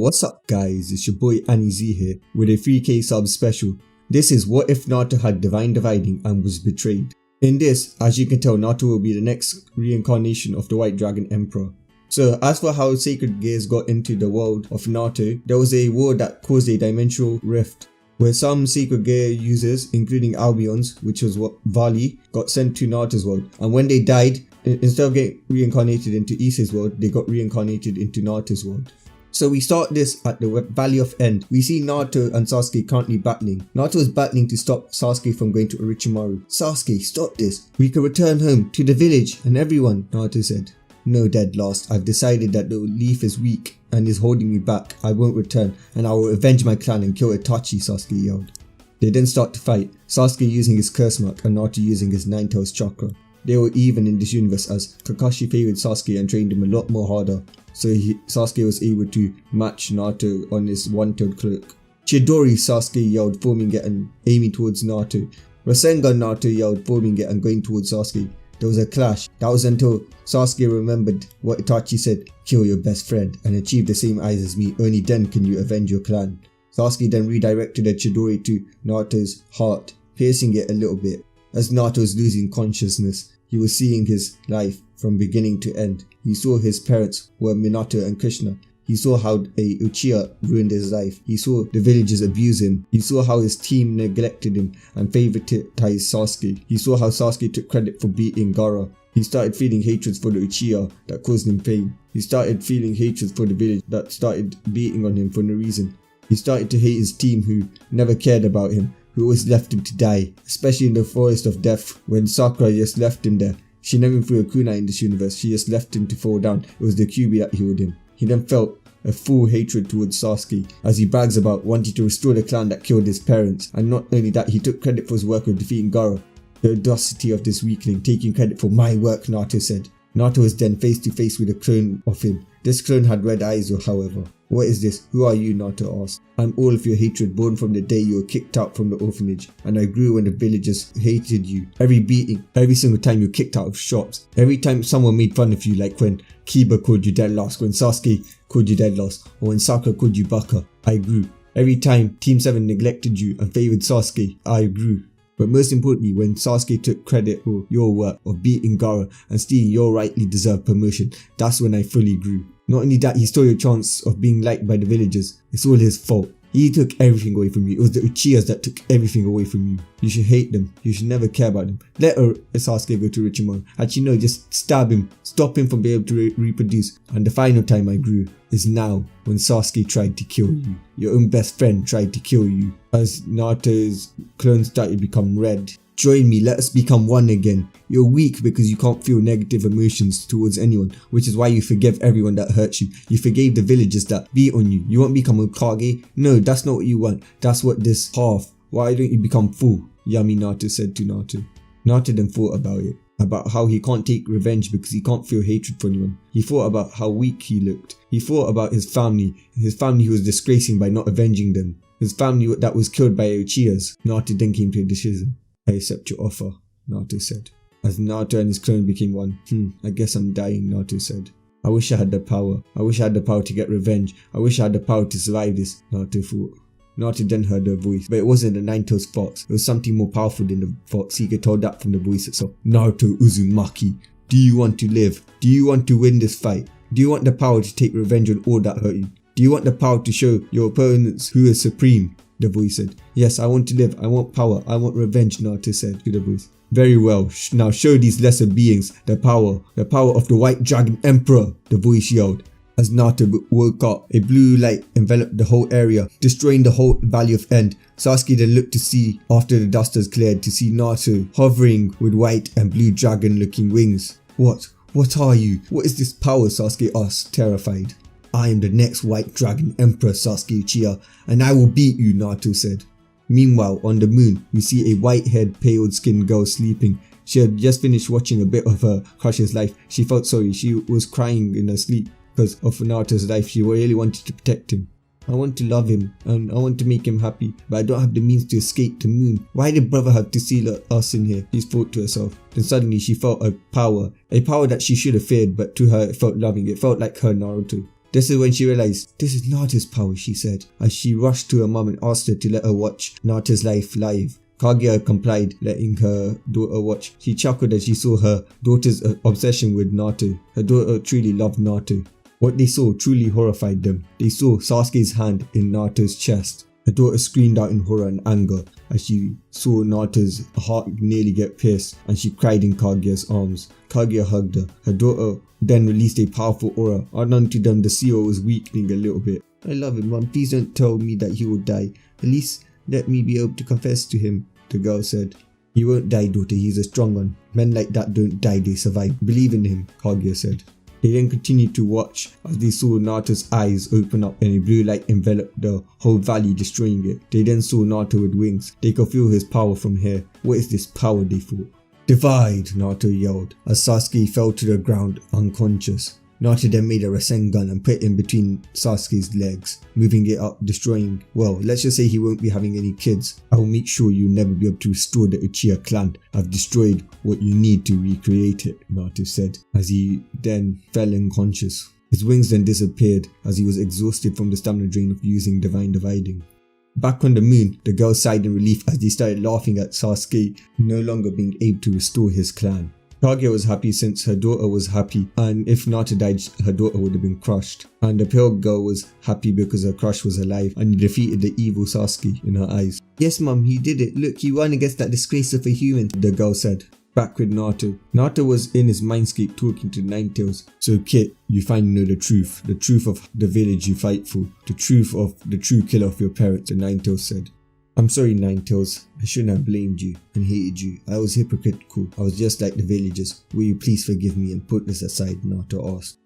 What's up guys, it's your boy Annie Z here with a 3k sub special. This is what if Naruto had divine dividing and was betrayed. In this, as you can tell, Naruto will be the next reincarnation of the White Dragon Emperor. So as for how sacred gears got into the world of Naruto, there was a war that caused a dimensional rift, where some sacred gear users, including Albion's, which was what vali, got sent to Naruto's world, and when they died, instead of getting reincarnated into Issa's world, they got reincarnated into Naruto's world. So we start this at the Valley of End. We see Naruto and Sasuke currently battling. Naruto is battling to stop Sasuke from going to Orochimaru. Sasuke, stop this. We can return home to the village and everyone, Naruto said. No, dead last. I've decided that the leaf is weak and is holding me back. I won't return and I will avenge my clan and kill Itachi, Sasuke yelled. They then start to fight, Sasuke using his curse mark and Naruto using his nine tails chakra. They were even in this universe as Kakashi favoured Sasuke and trained him a lot more harder. So Sasuke was able to match Naruto on his one-tailed cloak. Chidori, Sasuke yelled, forming it and aiming towards Naruto. Rasengan, Naruto yelled, forming it and going towards Sasuke. There was a clash. That was until Sasuke remembered what Itachi said, kill your best friend and achieve the same eyes as me, only then can you avenge your clan. Sasuke then redirected the Chidori to Naruto's heart, piercing it a little bit. As Naruto was losing consciousness, he was seeing his life from beginning to end. He saw his parents were Minato and Krishna. He saw how a Uchiha ruined his life. He saw the villagers abuse him. He saw how his team neglected him and favoritized Sasuke. He saw how Sasuke took credit for beating Gaara. He started feeling hatred for the Uchiha that caused him pain. He started feeling hatred for the village that started beating on him for no reason. He started to hate his team who never cared about him, who always left him to die, especially in the Forest of Death when Sakura just left him there. She never threw a kunai in this universe, she just left him to fall down. It was the Kyuubi that healed him. He then felt a full hatred towards Sasuke as he brags about wanting to restore the clan that killed his parents, and not only that, he took credit for his work of defeating Gaara. The audacity of this weakling taking credit for my work, Naruto said. Naruto was then face to face with a clone of him. This clone had red eyes however. What is this? Who are you? Naruto asked. I'm all of your hatred born from the day you were kicked out from the orphanage, and I grew when the villagers hated you. Every beating, every single time you were kicked out of shops, every time someone made fun of you, like when Kiba called you dead last, when Sasuke called you dead last, or when Sakura called you Baka, I grew. Every time Team 7 neglected you and favoured Sasuke, I grew. But most importantly, when Sasuke took credit for your work of beating Gaara and stealing your rightly deserved promotion, that's when I fully grew. Not only that, he stole your chance of being liked by the villagers. It's all his fault. He took everything away from you. It was the Uchihas that took everything away from you. You should hate them. You should never care about them. Let Sasuke go to Orochimaru. Actually no, just stab him. Stop him from being able to reproduce. And the final time I grew is now, when Sasuke tried to kill you. Your own best friend tried to kill you. As Naruto's clone started to become red. Join me, let us become one again. You're weak because you can't feel negative emotions towards anyone, which is why you forgive everyone that hurts you. You forgave the villagers that beat on you. You won't become a Kagya? No, that's not what you want. That's what this half. Why don't you become full? Yami, Naruto said to Naruto. Naruto then thought about it. About how he can't take revenge because he can't feel hatred for anyone. He thought about how weak he looked. He thought about his family he was disgracing by not avenging them. His family that was killed by Uchihas. Naruto then came to a decision. I accept your offer, Naruto said. As Naruto and his clone became one. I guess I'm dying, Naruto said. I wish I had the power. I wish I had the power to get revenge. I wish I had the power to survive this, Naruto thought. Naruto then heard a voice, but it wasn't the nine-tailed fox. It was something more powerful than the fox. He could tell that from the voice itself. Naruto Uzumaki, do you want to live? Do you want to win this fight? Do you want the power to take revenge on all that hurt you? Do you want the power to show your opponents who is supreme? The voice said. Yes, I want to live. I want power. I want revenge, Naruto said to the voice. Very well. Now show these lesser beings the power of the White Dragon Emperor, the voice yelled. As Naruto woke up, a blue light enveloped the whole area, destroying the whole Valley of End. Sasuke then looked to see, after the dust has cleared, to see Naruto hovering with white and blue dragon looking wings. What? What are you? What is this power? Sasuke asked, terrified. I am the next White Dragon Emperor, Sasuke Uchiha, and I will beat you, Naruto said. Meanwhile, on the moon, we see a white-haired, pale-skinned girl sleeping. She had just finished watching a bit of her crush's life. She felt sorry. She was crying in her sleep because of Naruto's life. She really wanted to protect him. I want to love him and I want to make him happy, but I don't have the means to escape the moon. Why did brother have to seal us in here? She thought to herself. Then suddenly she felt a power that she should have feared, but to her it felt loving. It felt like her Naruto. This is when she realized, this is Naruto's power, she said, as she rushed to her mum and asked her to let her watch Naruto's life live. Kagya complied, letting her daughter watch. She chuckled as she saw her daughter's obsession with Naruto. Her daughter truly loved Naruto. What they saw truly horrified them. They saw Sasuke's hand in Naruto's chest. Her daughter screamed out in horror and anger as she saw Naruto's heart nearly get pierced, and she cried in Kagya's arms. Kagya hugged her. Her daughter then released a powerful aura. Unknown to them, the CEO was weakening a little bit. I love him, Mom. Please don't tell me that he will die. At least let me be able to confess to him, the girl said. He won't die, daughter. He's a strong one. Men like that don't die, they survive. Believe in him, Kagya said. They then continued to watch as they saw Naruto's eyes open up and a blue light enveloped the whole valley, destroying it. They then saw Naruto with wings. They could feel his power from here. What is this power, they thought. Divide, Naruto yelled as Sasuke fell to the ground unconscious. Naruto then made a rinnegan and put it in between Sasuke's legs, moving it up, destroying, well, let's just say he won't be having any kids. I will make sure you'll never be able to restore the Uchiha clan. I've destroyed what you need to recreate it, Naruto said, as he then fell unconscious. His wings then disappeared as he was exhausted from the stamina drain of using divine dividing. Back on the moon, the girls sighed in relief as they started laughing at Sasuke no longer being able to restore his clan. Kagya was happy since her daughter was happy, and if Naruto died, her daughter would have been crushed. And the pale girl was happy because her crush was alive and he defeated the evil Sasuke in her eyes. Yes, Mum, he did it. Look, he won against that disgrace of a human, the girl said. Back with Naruto. Naruto was in his mindscape talking to Ninetales. So Kit, you finally know the truth of the village you fight for, the truth of the true killer of your parents, the Ninetales said. I'm sorry, Ninetales. I shouldn't have blamed you and hated you. I was hypocritical. I was just like the villagers. Will you please forgive me and put this aside? Naruto asked.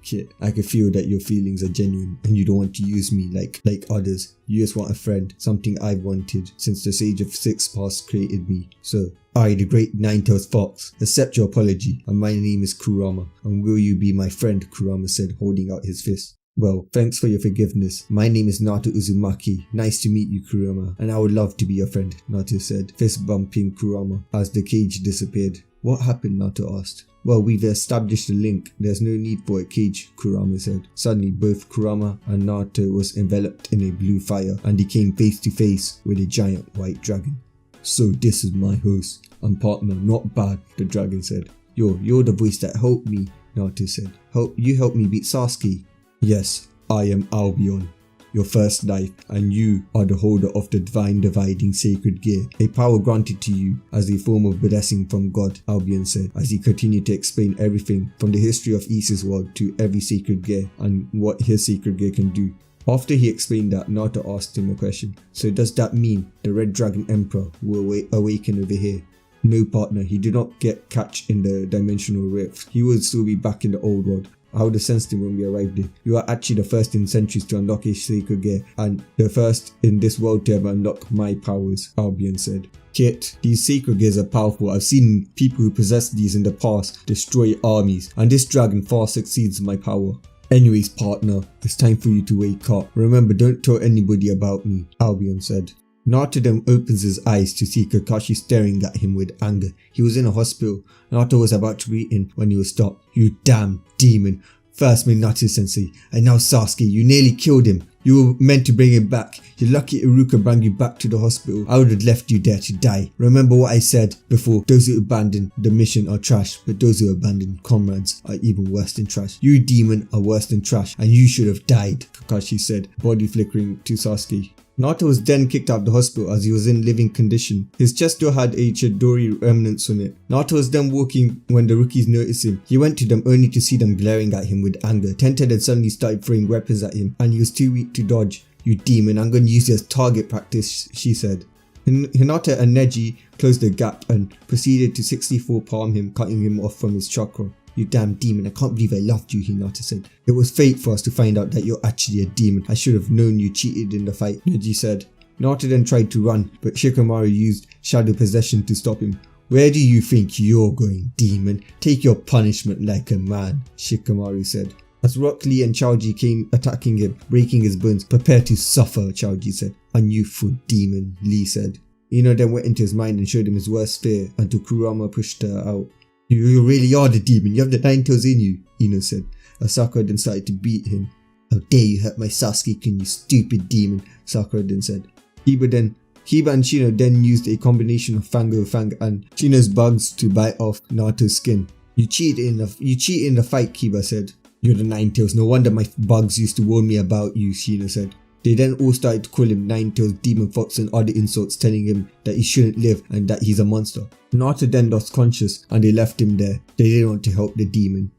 Kit, I can feel that your feelings are genuine and you don't want to use me like others. You just want a friend, something I've wanted since the Sage of Six Paths created me. So, I, the great Ninetales Fox, accept your apology, and my name is Kurama, and will you be my friend? Kurama said, holding out his fist. Well, thanks for your forgiveness. My name is Naruto Uzumaki. Nice to meet you, Kurama, and I would love to be your friend, Naruto said, fist bumping Kurama as the cage disappeared. What happened? Naruto asked. Well, we've established a link. There's no need for a cage, Kurama said. Suddenly, both Kurama and Naruto was enveloped in a blue fire, and they came face to face with a giant white dragon. So this is my host and partner, not bad, the dragon said. You're the voice that helped me, Naruto said. You helped me beat Sasuke. Yes, I am Albion, your first life, and you are the holder of the divine dividing sacred gear, a power granted to you as a form of blessing from God, Albion said, as he continued to explain everything from the history of Isa's world to every sacred gear and what his sacred gear can do. After he explained that, Naruto asked him a question. So does that mean the Red Dragon Emperor will awaken over here? No, partner, he did not get catch in the dimensional rift. He will still be back in the old world. I would have sensed him when we arrived there. You are actually the first in centuries to unlock a sacred gear, and the first in this world to ever unlock my powers, Albion said. Kit, these sacred gears are powerful. I've seen people who possess these in the past destroy armies, and this dragon far succeeds my power. Anyways, partner, it's time for you to wake up. Remember, don't tell anybody about me, Albion said. Naruto then opens his eyes to see Kakashi staring at him with anger. He was in a hospital. Naruto was about to greet him when he was stopped. You damn demon. First Minato sensei, and now Sasuke, you nearly killed him. You were meant to bring him back. You're lucky Iruka brought you back to the hospital. I would have left you there to die. Remember what I said before, those who abandon the mission are trash, but those who abandon comrades are even worse than trash. You demon are worse than trash, and you should have died, Kakashi said, body flickering to Sasuke. Naruto was then kicked out of the hospital as he was in living condition. His chest still had a Chidori remnants on it. Naruto was then walking when the rookies noticed him. He went to them only to see them glaring at him with anger. Tenten had suddenly started throwing weapons at him and he was too weak to dodge. You demon, I'm going to use you as target practice, she said. Hinata and Neji closed the gap and proceeded to 64 palm him, cutting him off from his chakra. You damn demon, I can't believe I loved you, Hinata said. It was fate for us to find out that you're actually a demon. I should have known you cheated in the fight, Neji said. Naruto then tried to run, but Shikamaru used shadow possession to stop him. Where do you think you're going, demon? Take your punishment like a man, Shikamaru said. As Rock Lee and Chaoji came attacking him, breaking his bones, prepare to suffer, Chaoji said. Unyouthful demon, Lee said. Ino then went into his mind and showed him his worst fear until Kurama pushed her out. You really are the demon, you have the Ninetales in you, Ino said. Asakura then started to beat him. "How dare you hurt my Sasuke-kun, you stupid demon," Sakura then said. Kiba and Shino then used a combination of Fang and Shino's bugs to bite off Naruto's skin. You cheated in the fight, Kiba said. "You're the Nine-Tails, no wonder my bugs used to warn me about you," Shino said. They then all started to call him Nine-Tails, Demon Fox and other insults, telling him that he shouldn't live and that he's a monster. Naruto then lost conscious and they left him there. They didn't want to help the demon.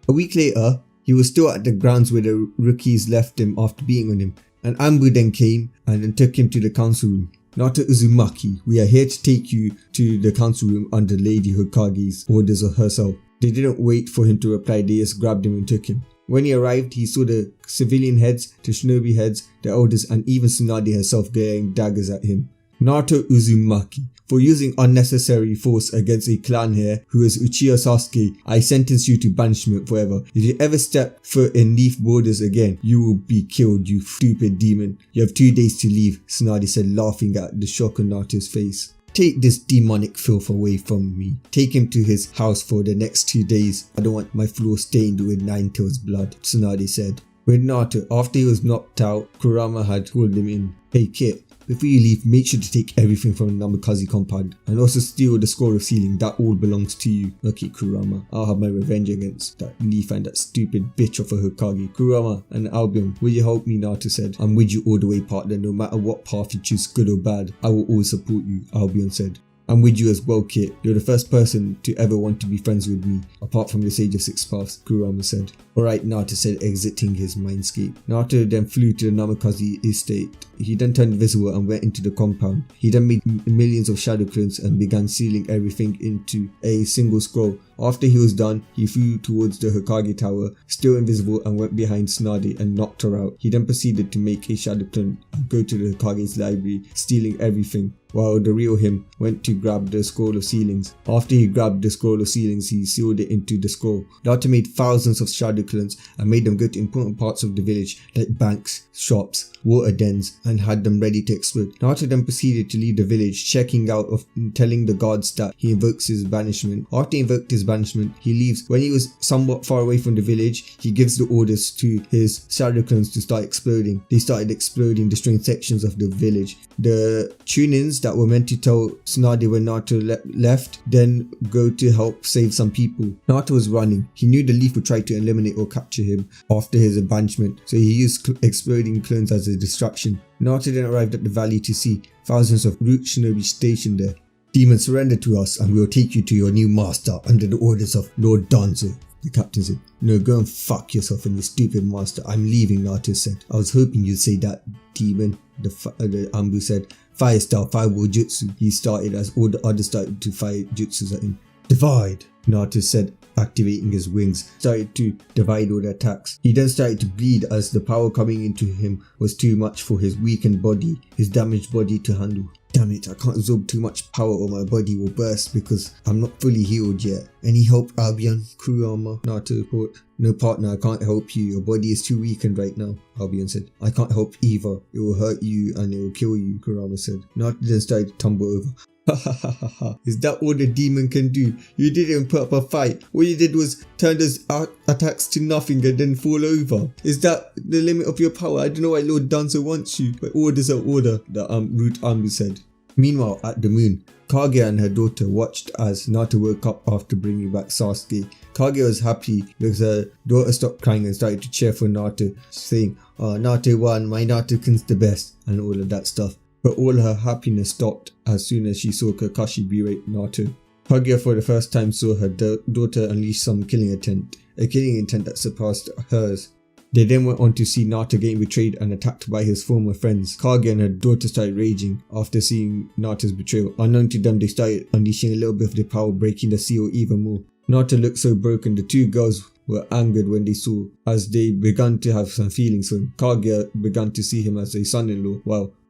A week later, he was still at the grounds where the rookies left him after beating on him, and Ambu then came and then took him to the council room. "Naruto Uzumaki, we are here to take you to the council room under Lady Hokage's orders of herself." They didn't wait for him to reply, they just grabbed him and took him. When he arrived, he saw the civilian heads, the shinobi heads, the elders, and even Tsunade herself getting daggers at him. "Naruto Uzumaki, for using unnecessary force against a clan heir who is Uchiha Sasuke, I sentence you to banishment forever. If you ever step foot in Leaf borders again, you will be killed, you stupid demon. You have 2 days to leave," Tsunade said, laughing at the shock on Naruto's face. "Take this demonic filth away from me. Take him to his house for the next 2 days. I don't want my floor stained with Nine-Tails blood," Tsunade said. With Naruto, after he was knocked out, Kurama had called him in. "Hey kid, before you leave, make sure to take everything from the Namikaze compound and also steal the scroll of sealing. That all belongs to you." "Okay, Kurama, I'll have my revenge against that Leaf and that stupid bitch of a Hokage." "Kurama and Albion, will you help me?" Naruto said. "I'm with you all the way, partner. No matter what path you choose, good or bad, I will always support you," Albion said. "I'm with you as well, Kit. You're the first person to ever want to be friends with me, apart from the Sage of Six Paths," Kurama said. "Alright," Naruto said, exiting his mindscape. Naruto then flew to the Namikaze estate. He then turned invisible and went into the compound. He then made millions of shadow clones and began sealing everything into a single scroll. After he was done, he flew towards the Hokage tower, still invisible, and went behind Tsunade and knocked her out. He then proceeded to make a shadow clone and go to the Hokage's library, stealing everything, while the real him went to grab the scroll of sealings. After he grabbed the scroll of sealings, he sealed it into the scroll. Naruto made thousands of shadow clones and made them go to important parts of the village like banks, shops, water dens, and had them ready to explode. Naruto then proceeded to leave the village, checking out of telling the guards that he invokes his banishment. After he invoked his banishment, he leaves. When he was somewhat far away from the village, he gives the orders to his shadow clones to start exploding. They started exploding, destroying sections of the village. The tune-ins that were meant to tell Tsunade when Naruto left then go to help save some people. Naruto was running. He knew the Leaf would try to eliminate or capture him after his banishment, so he used exploding clones as a distraction. Naruto then arrived at the valley to see thousands of root shinobi stationed there. "Demons, surrender to us and we will take you to your new master under the orders of Lord Danzo," the captain said. "No, go and fuck yourself and your stupid master. I'm leaving," Naruto said. "I was hoping you'd say that, demon," the Ambu said. "Fire style, fireball jutsu," he started as all the others started to fire jutsus at him. "Divide," Naruto said, activating his wings, started to divide all the attacks. He then started to bleed as the power coming into him was too much for his weakened body, his damaged body to handle. "Damn it, I can't absorb too much power or my body will burst because I'm not fully healed yet. Any help, Albion?" Kurama, Naruto report. "No, partner, I can't help you. Your body is too weakened right now," Albion said. "I can't help either. It will hurt you and it will kill you," Kurama said. Naruto then started to tumble over. "Ha ha ha ha ha. Is that all the demon can do? You didn't even put up a fight. All you did was turn those attacks to nothing and then fall over. Is that the limit of your power? I don't know why Lord Danzo wants you, but orders are order," the Root Ambu said. Meanwhile, at the moon, Kagya and her daughter watched as Naruto woke up after bringing back Sasuke. Kagya was happy because her daughter stopped crying and started to cheer for Naruto, saying, "Oh, Naruto won, my Naruto-kun's the best," and all of that stuff. But all her happiness stopped as soon as she saw Kakashi berate Naruto. Kagya for the first time saw her daughter unleash some killing intent, a killing intent that surpassed hers. They then went on to see Naruto getting betrayed and attacked by his former friends. Kagya and her daughter started raging after seeing Naruto's betrayal. Unknown to them, they started unleashing a little bit of their power, breaking the seal even more. Naruto looked so broken. The two girls were angered when they saw, as they began to have some feelings for him. Kagya began to see him as a son-in-law.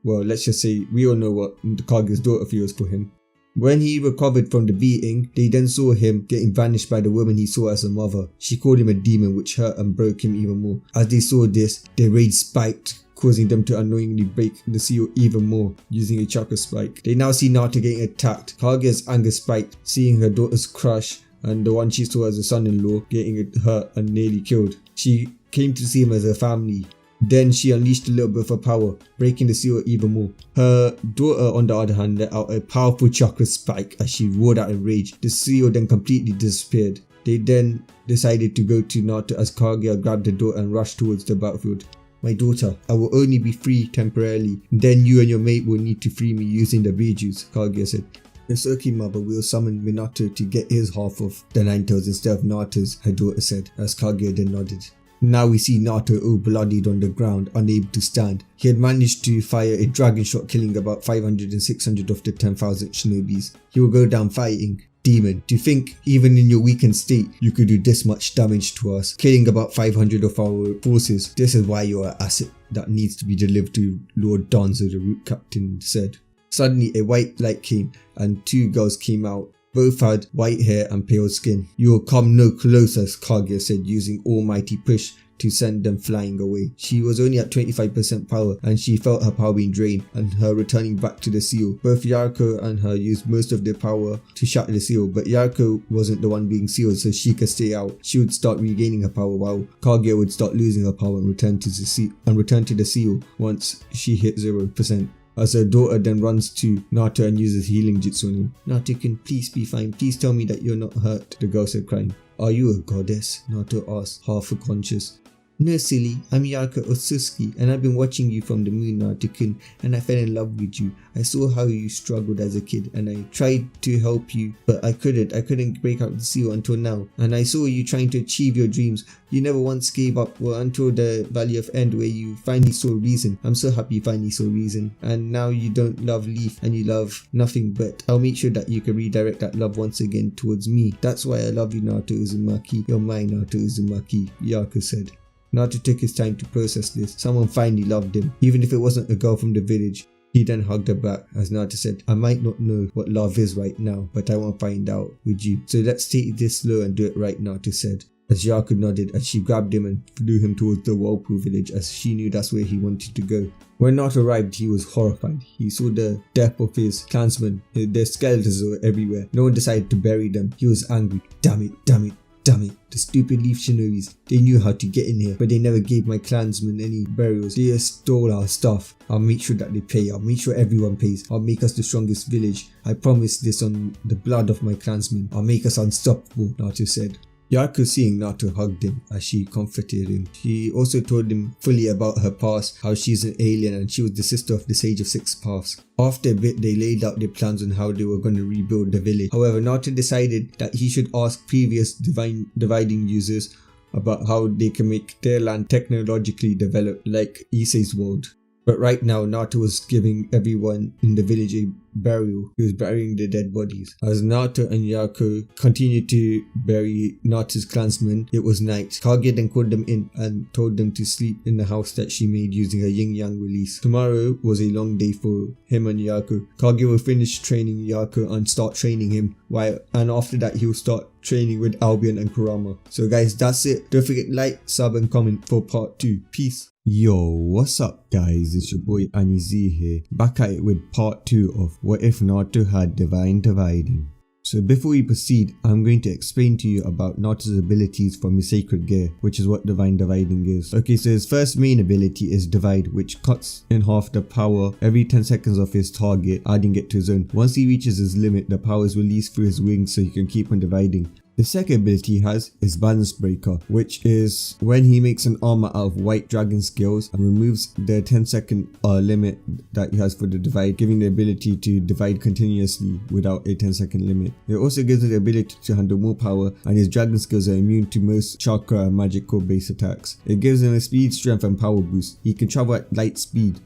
Well, let's just say we all know what Kagya's daughter feels for him. When he recovered from the beating, they then saw him getting vanished by the woman he saw as a mother. She called him a demon, which hurt and broke him even more. As they saw this, their rage spiked, causing them to unknowingly break the seal even more using a chakra spike. They now see Naruto getting attacked. Kagya's anger spiked, seeing her daughter's crush and the one she saw as a son-in-law getting hurt and nearly killed. She came to see him as a family. Then she unleashed a little bit of her power, breaking the seal even more. Her daughter, on the other hand, let out a powerful chakra spike as she roared out in rage. The seal then completely disappeared. They then decided to go to Naruto as Kagya grabbed the daughter and rushed towards the battlefield. "My daughter, I will only be free temporarily. Then you and your mate will need to free me using the Beijus," Kagya said. "It's okay, mother, we'll summon Minato to get his half of the 9 tails instead of Naruto's," her daughter said, as Kagya then nodded. Now we see Naruto all bloodied on the ground, unable to stand. He had managed to fire a dragon shot, killing about 500 and 600 of the 10,000 shinobis. He will go down fighting. "Demon, to think even in your weakened state you could do this much damage to us, killing about 500 of our forces. This is why you're an asset that needs to be delivered to Lord Danzo," the root captain said. Suddenly a white light came and 2 girls came out. Both had white hair and pale skin. "You will come no closer," Kagya said, using almighty push to send them flying away. She was only at 25% power and she felt her power being drained and her returning back to the seal. Both Yarko and her used most of their power to shatter the seal, but Yarko wasn't the one being sealed, so she could stay out. She would start regaining her power while Kagya would start losing her power and return to the seal once she hit 0%. As her daughter then runs to Naruto and uses healing jutsu on him. "Naruto, can please be fine. Please tell me that you're not hurt," the girl said, crying. "Are you a goddess?" Naruto asked, half unconscious. "No, silly, I'm Yarko Otsutsuki and I've been watching you from the moon, Naruto-kun, and I fell in love with you. I saw how you struggled as a kid and I tried to help you, but I couldn't break out the seal until now. And I saw you trying to achieve your dreams. You never once gave up, until the Valley of End where you finally saw reason. I'm so happy you finally saw reason. And now you don't love Leaf and you love nothing, but I'll make sure that you can redirect that love once again towards me. That's why I love you, Naruto Uzumaki. You're mine, Naruto Uzumaki," Yarko said. Naruto took his time to process this. Someone finally loved him, even if it wasn't a girl from the village. He then hugged her back as Naruto said, "I might not know what love is right now, but I want to find out with you. So let's take this slow and do it right," Naruto said. As Yarko nodded as she grabbed him and flew him towards the Whirlpool village as she knew that's where he wanted to go. When Naruto arrived, he was horrified. He saw the death of his clansmen. Their skeletons were everywhere. No one decided to bury them. He was angry. Damn it. The stupid Leaf Shinobis. They knew how to get in here, but they never gave my clansmen any burials. They just stole our stuff. I'll make sure that they pay. I'll make sure everyone pays. I'll make us the strongest village. I promise this on the blood of my clansmen. I'll make us unstoppable," Naruto said. Yarko, seeing Naruto, hugged him as she comforted him. She also told him fully about her past, how she's an alien and she was the sister of the Sage of Six Paths. After a bit, they laid out their plans on how they were going to rebuild the village. However, Naruto decided that he should ask previous dividing users about how they can make their land technologically developed like Issei's world. But right now, Naruto was giving everyone in the village a burial. He was burying the dead bodies. As Naruto and Yarko continued to bury Naruto's clansmen, it was night. Kagya then called them in and told them to sleep in the house that she made using her yin-yang release. Tomorrow was a long day for him and Yarko. Kagya will finish training Yarko and start training him, and after that he will start training with Albion and Kurama. So guys, that's it. Don't forget to like, sub and comment for part 2. Peace. Yo, what's up guys, it's your boy Anizi here, back at it with part 2 of What If Naruto Had Divine Dividing. So before we proceed, I'm going to explain to you about Naruto's abilities from his sacred gear, which is what Divine Dividing is. Okay, so his first main ability is Divide, which cuts in half the power every 10 seconds of his target, adding it to his own. Once he reaches his limit, the power is released through his wings so he can keep on dividing. The second ability he has is Balance Breaker, which is when he makes an armor out of white dragon scales and removes the 10-second limit that he has for the divide, giving the ability to divide continuously without a 10-second limit. It also gives him the ability to handle more power, and his dragon skills are immune to most chakra and magical base attacks. It gives him a speed, strength and power boost. He can travel at light speed.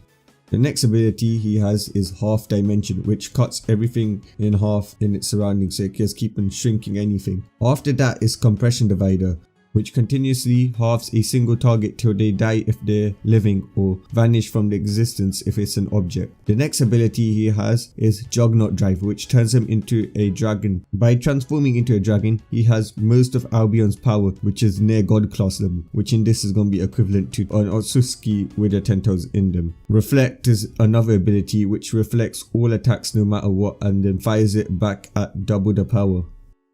The next ability he has is Half Dimension, which cuts everything in half in its surroundings so it can keep on shrinking anything. After that is Compression Divider, which continuously halves a single target till they die if they're living or vanish from the existence if it's an object. The next ability he has is Juggernaut Drive, which turns him into a dragon. By transforming into a dragon, he has most of Albion's power, which is near God class level, which in this is going to be equivalent to an Otsutsuki with the 10 toes in them. Reflect is another ability which reflects all attacks no matter what and then fires it back at double the power.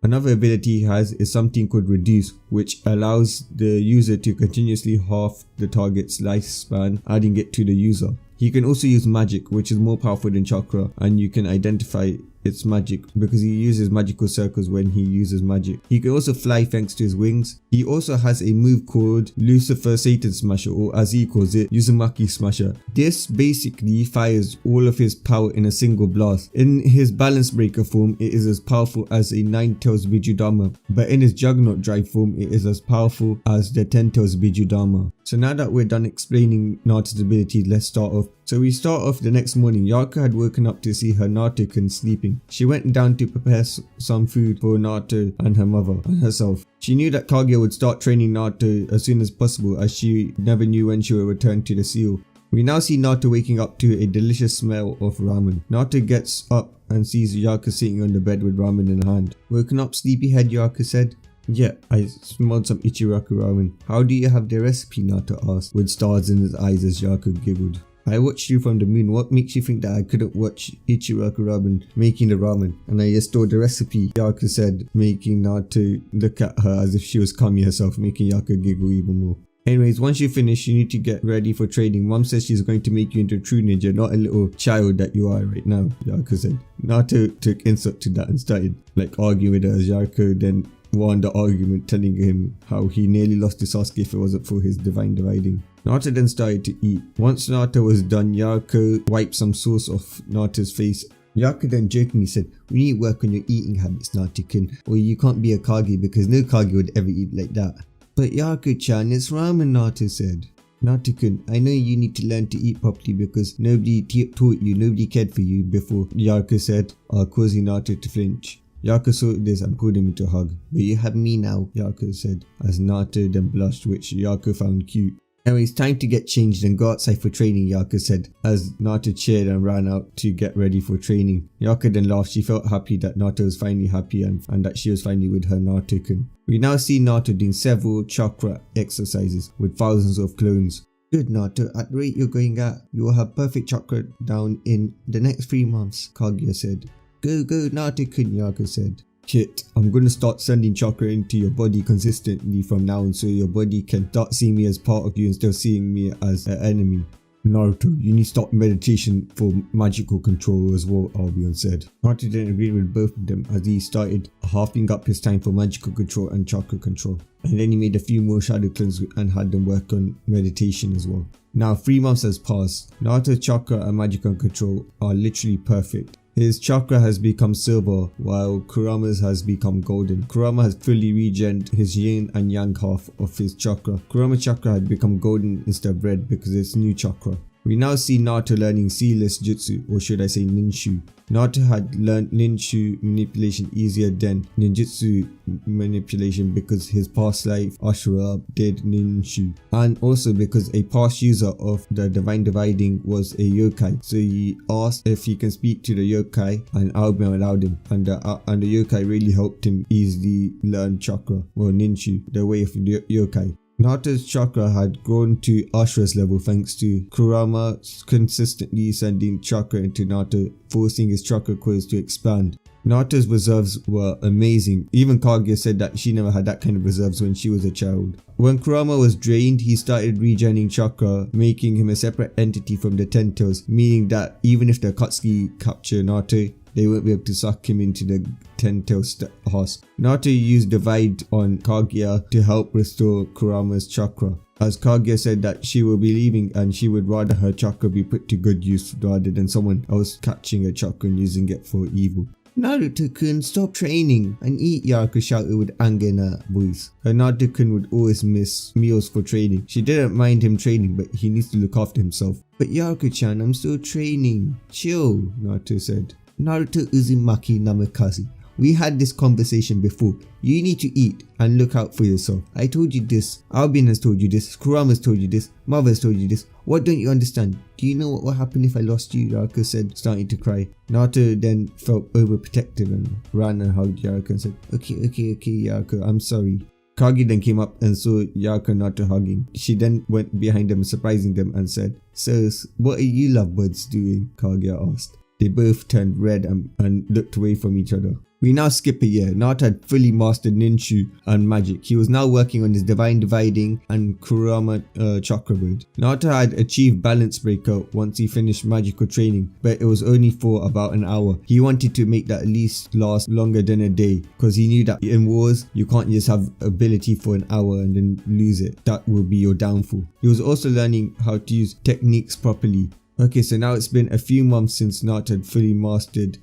Another ability he has is something called Reduce, which allows the user to continuously half the target's lifespan, adding it to the user. He can also use magic, which is more powerful than chakra, and you can identify its magic because he uses magical circles when he uses magic. He can also fly thanks to his wings. He also has a move called Lucifer Satan Smasher, or as he calls it, Uzumaki Smasher. This basically fires all of his power in a single blast. In his balance breaker form, it is as powerful as a 9-tails Bijudama, but in his juggernaut drive form, it is as powerful as the 10-tails Bijudama. So now that we're done explaining Naruto's abilities, let's start off. So we start off the next morning. Yaku had woken up to see her Naruto sleeping. She went down to prepare some food for Naruto and her mother and herself. She knew that Kagya would start training Naruto as soon as possible, as she never knew when she would return to the seal. We now see Naruto waking up to a delicious smell of ramen. Naruto gets up and sees Yaku sitting on the bed with ramen in her hand. "Woken up, sleepyhead," Yaku said. "Yeah, I smelled some Ichiraku ramen. How do you have the recipe?" Naruto asked, with stars in his eyes as Yaku giggled. "I watched you from the moon. What makes you think that I couldn't watch Ichiraku ramen making the ramen? And I just stole the recipe," Yaku said, making Naruto look at her as if she was Kami herself, making Yaku giggle even more. "Anyways, once you finish, you need to get ready for training. Mom says she's going to make you into a true ninja, not a little child that you are right now," Yaku said. Naruto took insult to that and started arguing with her as Yaku then won the argument, telling him how he nearly lost to Sasuke if it wasn't for his divine dividing. Naruto then started to eat. Once Naruto was done, Yaku wiped some sauce off Naruto's face. Yaku then jokingly said, "We need to work on your eating habits, Naruto-kun, or you can't be a Kage because no Kage would ever eat like that." "But Yaku-chan, it's ramen," Naruto said. "Naruto-kun, I know you need to learn to eat properly because nobody taught you, nobody cared for you before," Yaku said, causing Naruto to flinch. Yaku saw this and pulled him into a hug. "But you have me now," Yaku said, as Naruto then blushed, which Yaku found cute. "Anyway, it's time to get changed and go outside for training," Yaku said, as Naruto cheered and ran out to get ready for training. Yaku then laughed. She felt happy that Naruto was finally happy and that she was finally with her Naruto-kun. We now see Naruto doing several chakra exercises with thousands of clones. "Good, Naruto, at the rate you're going at, you will have perfect chakra down in the next 3 months, Kagya said. "Go, Naruto-kun," Yaku said. "Shit, I'm gonna start sending chakra into your body consistently from now on so your body can start seeing me as part of you instead of seeing me as an enemy." "Naruto, you need to start meditation for magical control as well," Albion said. Naruto then agreed with both of them as he started halving up his time for magical control and chakra control. And then he made a few more shadow clones and had them work on meditation as well. Now 3 months has passed. Naruto's chakra and magical control are literally perfect. His chakra has become silver while Kurama's has become golden. Kurama has fully regened his yin and yang half of his chakra. Kurama's chakra had become golden instead of red because it's new chakra. We now see Naruto learning sealess jutsu, or should I say ninjutsu. Naruto had learned ninjutsu manipulation easier than ninjutsu manipulation because his past life Ashura did ninjutsu, and also because a past user of the divine dividing was a yokai, so he asked if he can speak to the yokai and Albion allowed him, and the yokai really helped him easily learn chakra or ninjutsu, the way of the yokai. Naruto's chakra had grown to Ashura's level thanks to Kurama consistently sending chakra into Naruto, forcing his chakra coils to expand. Naruto's reserves were amazing. Even Kagya said that she never had that kind of reserves when she was a child. When Kurama was drained, he started regenerating chakra, making him a separate entity from the 10 tails, meaning that even if the Akatsuki capture Naruto, they won't be able to suck him into the 10-tailed horse. Naruto used Divide on Kagya to help restore Kurama's chakra, as Kagya said that she will be leaving and she would rather her chakra be put to good use rather than someone else catching her chakra and using it for evil. "Naruto-kun, stop training and eat," Yaku shouted with anger in her voice. Her Naruto-kun would always miss meals for training. She didn't mind him training, but he needs to look after himself. "But Yaku-chan, I'm still training." "Chill," Naruto said. "Naruto Uzumaki Namikaze, we had this conversation before. You need to eat and look out for yourself. I told you this, Albion has told you this, Kurama has told you this, Mother has told you this. What don't you understand? Do you know what will happen if I lost you?" Yaku said, starting to cry. Naruto then felt overprotective and ran and hugged Yaku and said, Okay, Yaku, I'm sorry." Kagya then came up and saw Yaku and Naruto hugging. She then went behind them, surprising them, and said, "So, what are you lovebirds doing?" Kagya asked. They both turned red and looked away from each other. We now skip a year. Naruto had fully mastered ninju and magic. He was now working on his divine dividing and Kurama chakra mode. Naruto had achieved balance breaker once he finished magical training, but it was only for about an hour. He wanted to make that at least last longer than a day, because he knew that in wars you can't just have ability for an hour and then lose it. That will be your downfall. He was also learning how to use techniques properly. Okay, so now it's been a few months since Naruto had fully mastered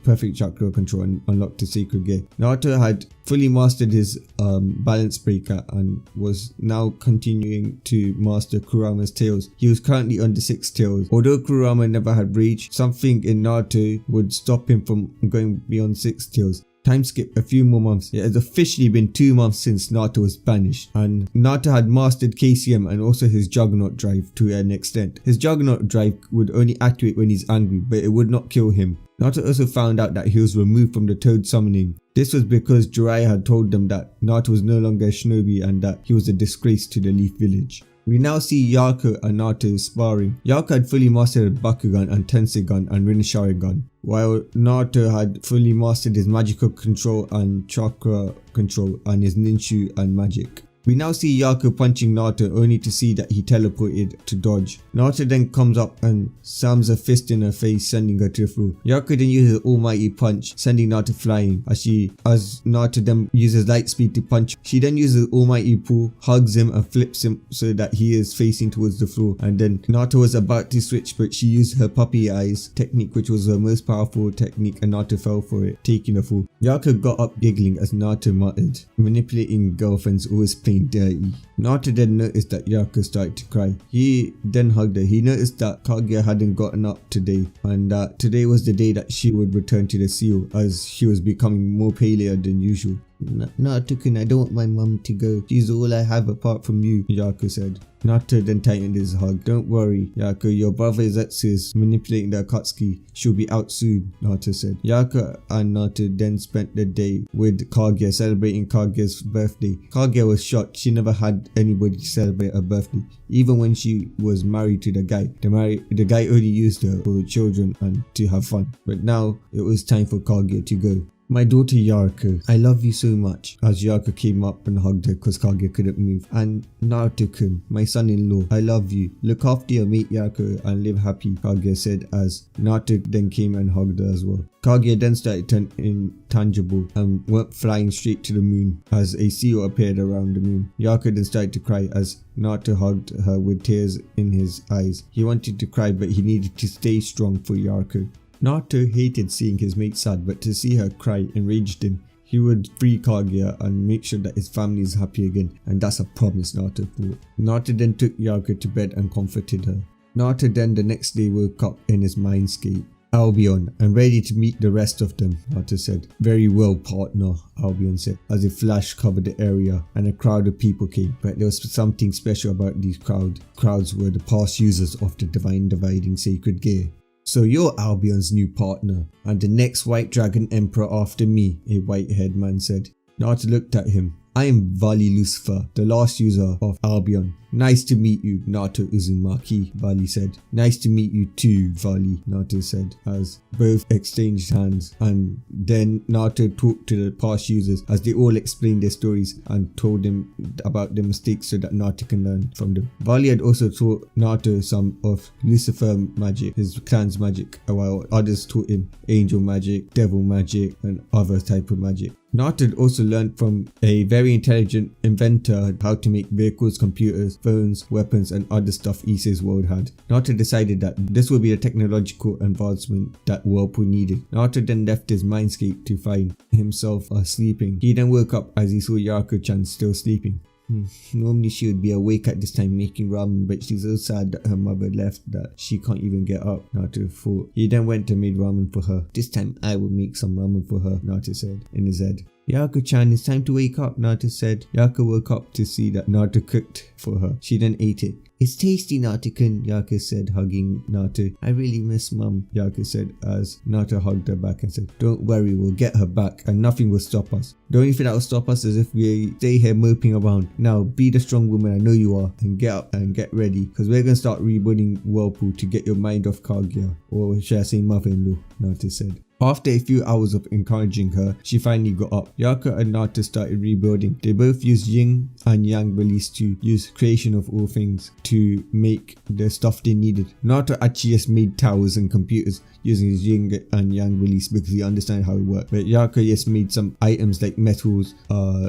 perfect chakra control and unlocked the sacred gear. Naruto had fully mastered his balance breaker and was now continuing to master Kurama's tails. He was currently under 6 tails. Although Kurama never had rage, something in Naruto would stop him from going beyond 6 tails. Time skip a few more months. It has officially been 2 months since Naruto was banished, and Naruto had mastered KCM and also his Juggernaut drive to an extent. His Juggernaut drive would only activate when he's angry, but it would not kill him. Naruto also found out that he was removed from the Toad summoning. This was because Jiraiya had told them that Naruto was no longer a shinobi and that he was a disgrace to the Leaf Village. We now see Yaku and Naruto sparring. Yaku had fully mastered Bakugan and Tenseigan and rinnegan, while Naruto had fully mastered his magical control and chakra control and his ninju and magic. We now see Yaku punching Naruto only to see that he teleported to dodge. Naruto then comes up and slams a fist in her face, sending her to the floor. Yaku then uses an almighty punch, sending Naruto flying. As Naruto then uses light speed to punch, she then uses almighty pull, hugs him and flips him so that he is facing towards the floor. And then Naruto was about to switch, but she used her puppy eyes technique, which was her most powerful technique, and Naruto fell for it, taking the fall. Yaku got up giggling as Naruto muttered, "Manipulating girlfriends always plain dirty." Naruto then noticed that Yaku started to cry. He then hugged her. He noticed that Kagya hadn't gotten up today, and that today was the day that she would return to the seal, as she was becoming more paler than usual. "Naruto-kun, I don't want my mum to go. She's all I have apart from you," Yaku said. Naruto then tightened his hug. "Don't worry, Yaku, your brother Zetsu is manipulating the Akatsuki. She'll be out soon," Naruto said. Yaku and Naruto then spent the day with Kagya, celebrating Kagya's birthday. Kagya was shocked. She never had anybody to celebrate her birthday. Even when she was married to the guy, the guy only used her for children and to have fun. But now it was time for Kagya to go. "My daughter Yaku, I love you so much," as Yaku came up and hugged her because Kagya couldn't move. "And Naruto-kun, my son-in-law, I love you. Look after your mate Yaku and live happy," Kagya said, as Naruto then came and hugged her as well. Kagya then started turning intangible and went flying straight to the moon as a seal appeared around the moon. Yaku then started to cry as Naruto hugged her with tears in his eyes. He wanted to cry, but he needed to stay strong for Yaku. Naruto hated seeing his mate sad, but to see her cry enraged him. He would free Kagya and make sure that his family is happy again, and that's a promise, Naruto thought. Naruto then took Yaku to bed and comforted her. Naruto then the next day woke up in his mindscape. "Albion, I'm ready to meet the rest of them," Naruto said. "Very well, partner," Albion said, as a flash covered the area and a crowd of people came. But there was something special about these crowds. Crowds were the past users of the divine dividing sacred gear. "So you're Albion's new partner, and the next White Dragon Emperor after me," a white-haired man said. Naruto looked at him. "I am Vali Lucifer, the last user of Albion." "Nice to meet you, Naruto Uzumaki," Vali said. "Nice to meet you too, Vali," Naruto said, as both exchanged hands. And then Naruto talked to the past users as they all explained their stories and told them about their mistakes so that Naruto can learn from them. Vali had also taught Naruto some of Lucifer magic, his clan's magic, while others taught him angel magic, devil magic, and other type of magic. Naruto had also learned from a very intelligent inventor how to make vehicles, computers, phones, weapons, and other stuff Issei's world had. Naruto decided that this would be the technological advancement that Whirlpool needed. Naruto then left his mindscape to find himself sleeping. He then woke up as he saw Yaku-chan still sleeping. Normally she would be awake at this time making ramen, but she's so sad that her mother left that she can't even get up, Naruto thought. He then went and made ramen for her. "This time I will make some ramen for her," Naruto said in his head. "Yaku-chan, it's time to wake up," Naruto said. Yaku woke up to see that Naruto cooked for her. She then ate it. "It's tasty, Naruto-kun," Yaku said, hugging Naruto. "I really miss Mum," Yaku said, as Naruto hugged her back and said, "Don't worry, we'll get her back and nothing will stop us. The only thing that will stop us is if we stay here moping around. Now be the strong woman I know you are and get up and get ready, because we're going to start rebuilding Whirlpool to get your mind off Kagya, or should I say mother-in-law," Naruto said. After a few hours of encouraging her, she finally got up. Yaku and Naruto started rebuilding. They both used yin and yang release to use creation of all things to make the stuff they needed. Naruto actually just made towers and computers using his yin and yang release because he understood how it worked. But Yaku just made some items like metals,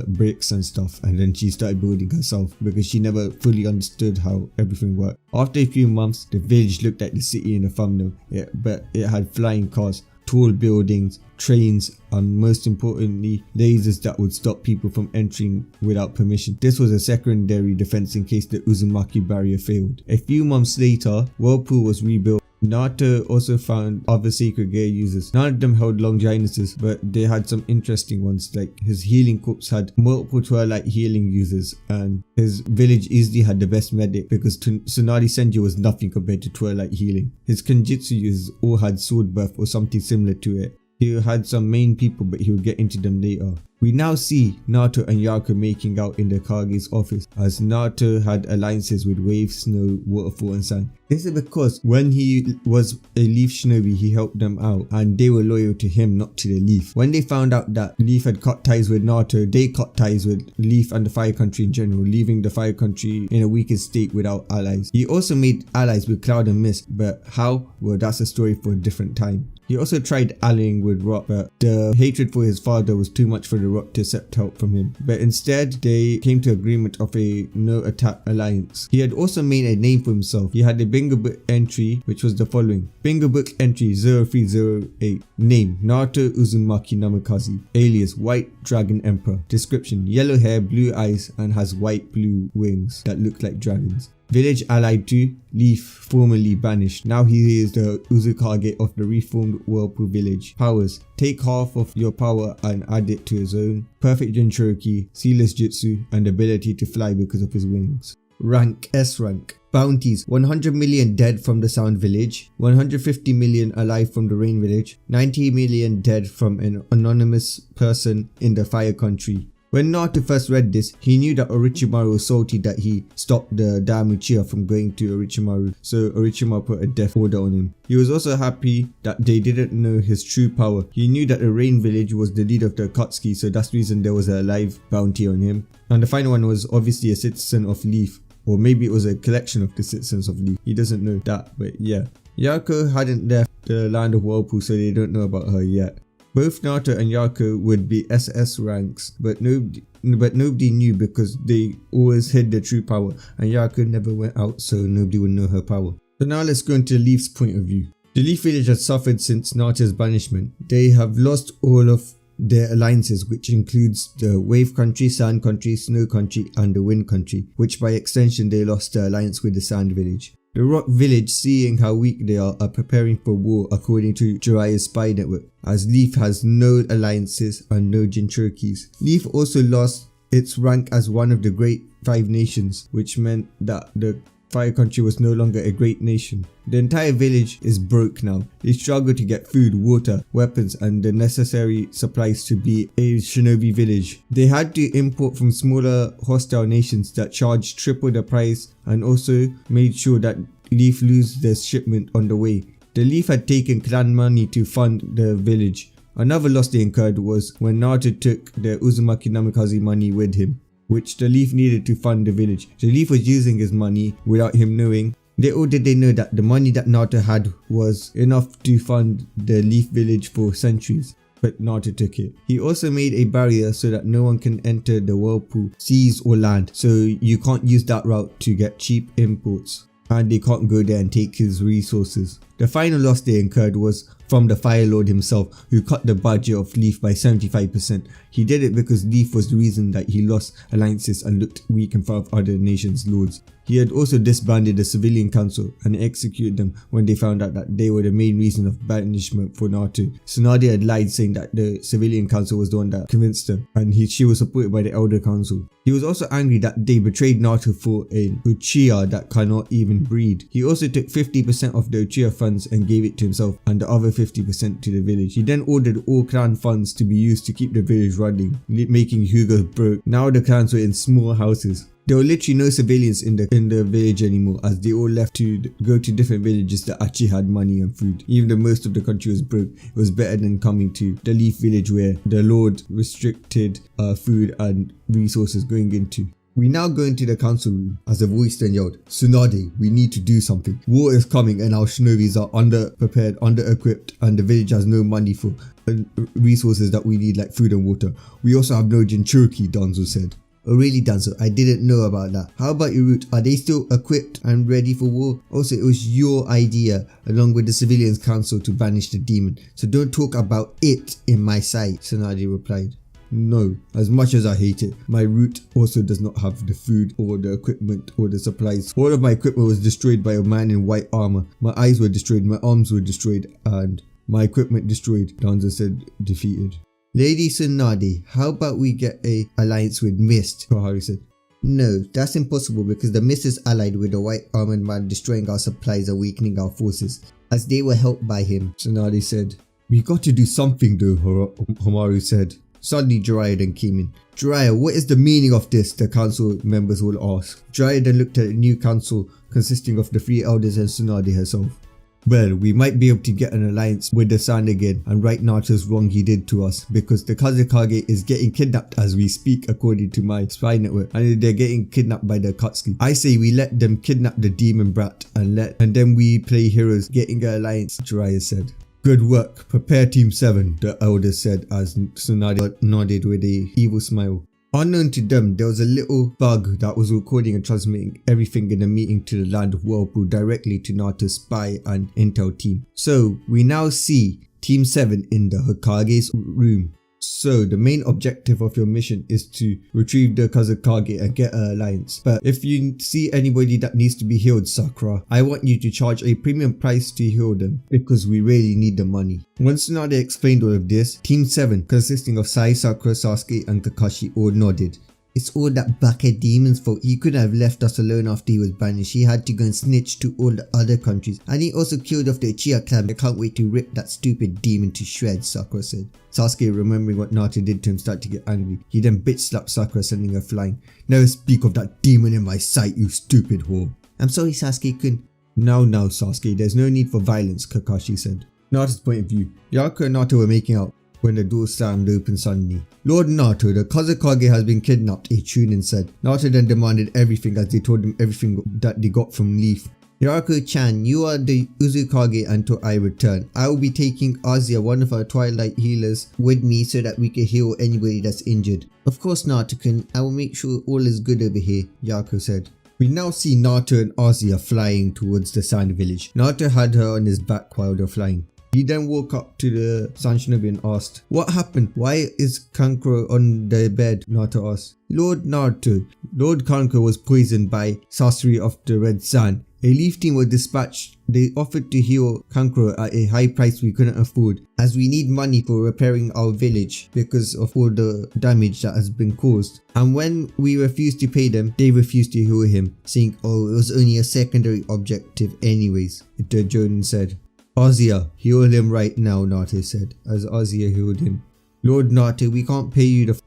bricks and stuff, and then she started building herself because she never fully understood how everything worked. After a few months, the village looked like the city in the thumbnail, but it had flying cars, tall buildings, trains, and most importantly, lasers that would stop people from entering without permission. This was a secondary defense in case the Uzumaki barrier failed. A few months later, Whirlpool was rebuilt. Naruto also found other sacred gear users. None of them held Longinus, but they had some interesting ones, like his healing corpse had multiple Twilight healing users, and his village easily had the best medic because Tsunade Senju was nothing compared to Twilight healing. His Kenjutsu users all had sword buff or something similar to it. He had some main people, but he would get into them later. We now see Naruto and Yaku making out in the Kagya's office, as Naruto had alliances with Wave, Snow, Waterfall and Sand. This is because when he was a Leaf Shinobi, he helped them out and they were loyal to him, not to the Leaf. When they found out that Leaf had cut ties with Naruto, they cut ties with Leaf and the Fire Country in general, leaving the Fire Country in a weakened state without allies. He also made allies with Cloud and Mist, but how? Well, that's a story for a different time. He also tried allying with Rock, but the hatred for his father was too much for the Rock to accept help from him. But instead, they came to agreement of a no-attack alliance. He had also made a name for himself. He had a bingo book entry, which was the following. Bingo book entry 0308. Name, Naruto Uzumaki Namikaze. Alias, White Dragon Emperor. Description, yellow hair, blue eyes, and has white-blue wings that look like dragons. Village allied to Leaf, formerly banished. Now he is the Uzukage of the reformed Whirlpool village. Powers. Take half of your power and add it to his own. Perfect Jinchuriki, Sealess Jutsu, and ability to fly because of his wings. Rank, S rank. Bounties, 100 million dead from the Sound Village, 150 million alive from the Rain Village, 90 million dead from an anonymous person in the Fire Country. When Naruto first read this, he knew that Orochimaru was salty that he stopped the Damuchiya from going to Orochimaru, so Orochimaru put a death order on him. He was also happy that they didn't know his true power. He knew that the Rain Village was the leader of the Akatsuki, so that's the reason there was a live bounty on him. And the final one was obviously a citizen of Leaf, or maybe it was a collection of the citizens of Leaf. He doesn't know that, but yeah. Yaku hadn't left the land of Whirlpool, so they don't know about her yet. Both Naruto and Yaku would be SS ranks, but nobody knew because they always hid their true power, and Yaku never went out, so nobody would know her power. So now let's go into Leaf's point of view. The Leaf village has suffered since Naruto's banishment. They have lost all of their alliances, which includes the Wave Country, Sand Country, Snow Country and the Wind Country, which by extension they lost their alliance with the Sand Village. The Rock Village, seeing how weak they are preparing for war according to Jiraiya's spy network, as Leaf has no alliances and no Jinchurikis. Leaf also lost its rank as one of the Great Five Nations, which meant that the Fire Country was no longer a great nation. The entire village is broke now. They struggle to get food, water, weapons and the necessary supplies to be a shinobi village. They had to import from smaller hostile nations that charged triple the price and also made sure that Leaf lose their shipment on the way. The Leaf had taken clan money to fund the village. Another loss they incurred was when Naruto took the Uzumaki Namikaze money with him, which the Leaf needed to fund the village. The Leaf was using his money without him knowing. Little did they know that the money that Naruto had was enough to fund the Leaf village for centuries, but Naruto took it. He also made a barrier so that no one can enter the Whirlpool, seas or land, so you can't use that route to get cheap imports, and they can't go there and take his resources. The final loss they incurred was from the Fire Lord himself, who cut the budget of Leaf by 75%. He did it because Leaf was the reason that he lost alliances and looked weak in front of other nations' lords. He had also disbanded the civilian council and executed them when they found out that they were the main reason of banishment for Naruto. Tsunade had lied, saying that the civilian council was the one that convinced them, and she was supported by the elder council. He was also angry that they betrayed Naruto for an Uchiha that cannot even breed. He also took 50% of the Uchiha funds funds and gave it to himself and the other 50% to the village. He then ordered all clan funds to be used to keep the village running, making Hugo broke. Now the clans were in small houses. There were literally no civilians in the village anymore, as they all left to go to different villages that actually had money and food. Even though most of the country was broke, it was better than coming to the Leaf village where the Lord restricted food and resources going into. We now go into the council room as a voice then yelled, "Tsunade, we need to do something. War is coming and our shinobis are underprepared, under-equipped, and the village has no money for resources that we need like food and water. We also have no Jinchuriki," Danzo said. "Oh really, Danzo? I didn't know about that. How about Urut? Are they still equipped and ready for war? Also, it was your idea along with the civilians council to banish the demon, so don't talk about it in my sight," Tsunade replied. "No, as much as I hate it, my route also does not have the food or the equipment or the supplies. All of my equipment was destroyed by a man in white armor. My eyes were destroyed, my arms were destroyed, and my equipment destroyed," Danzo said, defeated. "Lady Tsunade, how about we get a alliance with Mist?" Koharu said. "No, that's impossible because the Mist is allied with the white armored man destroying our supplies and weakening our forces, as they were helped by him," Tsunade said. "We got to do something though," Homaru said. Suddenly Jiraiya then came in. "Jiraiya, what is the meaning of this?" the council members all asked. Jiraiya then looked at the new council consisting of the 3 elders and Tsunade herself. "Well, we might be able to get an alliance with the Sand again and right Naruto's wrong he did to us, because the Kazekage is getting kidnapped as we speak according to my spy network, and they're getting kidnapped by the Akatsuki. I say we let them kidnap the demon brat and then we play heroes getting an alliance," Jiraiya said. "Good work, prepare Team 7, the elder said as Tsunade nodded with a evil smile. Unknown to them, there was a little bug that was recording and transmitting everything in the meeting to the land of Whirlpool directly to Naruto's spy and intel team. So we now see Team 7 in the Hokage's room. So the main objective of your mission is to retrieve the Kazekage and get an alliance. But if you see anybody that needs to be healed, Sakura, I want you to charge a premium price to heal them, because we really need the money." Once Tsunade explained all of this, Team 7, consisting of Sai, Sakura, Sasuke and Kakashi, all nodded. "It's all that bucket demon's fault. He couldn't have left us alone after he was banished. He had to go and snitch to all the other countries. And he also killed off the Uchiha clan. I can't wait to rip that stupid demon to shreds," Sakura said. Sasuke, remembering what Naruto did to him, started to get angry. He then bitch slapped Sakura, sending her flying. "Never speak of that demon in my sight, you stupid whore." "I'm sorry, Sasuke-kun." Now, Sasuke, there's no need for violence," Kakashi said. Naruto's point of view. Yaku and Naruto were making out when the door slammed open suddenly. "Lord Naruto, the Kazekage has been kidnapped," a Chunin said. Naruto then demanded everything as they told him everything that they got from Leaf. "Yaku-chan, you are the Uzukage until I return. I will be taking Azia, one of our Twilight healers, with me so that we can heal anybody that's injured." "Of course, Naruto-kun, I will make sure all is good over here," Yaku said. We now see Naruto and Azia flying towards the Sand Village. Naruto had her on his back while they're flying. He then walked up to the Sand Shinobi and asked, "What happened? Why is Kankuro on the bed?" Naruto asked. "Lord Naruto, Lord Kankuro was poisoned by sorcery of the Red Sand. A Leaf team was dispatched. They offered to heal Kankuro at a high price we couldn't afford, as we need money for repairing our village because of all the damage that has been caused. And when we refused to pay them, they refused to heal him, saying, oh, it was only a secondary objective anyways," the Jonin said. "Azia, heal him right now," Naruto said, as Azia healed him. "Lord Naruto, we can't pay you the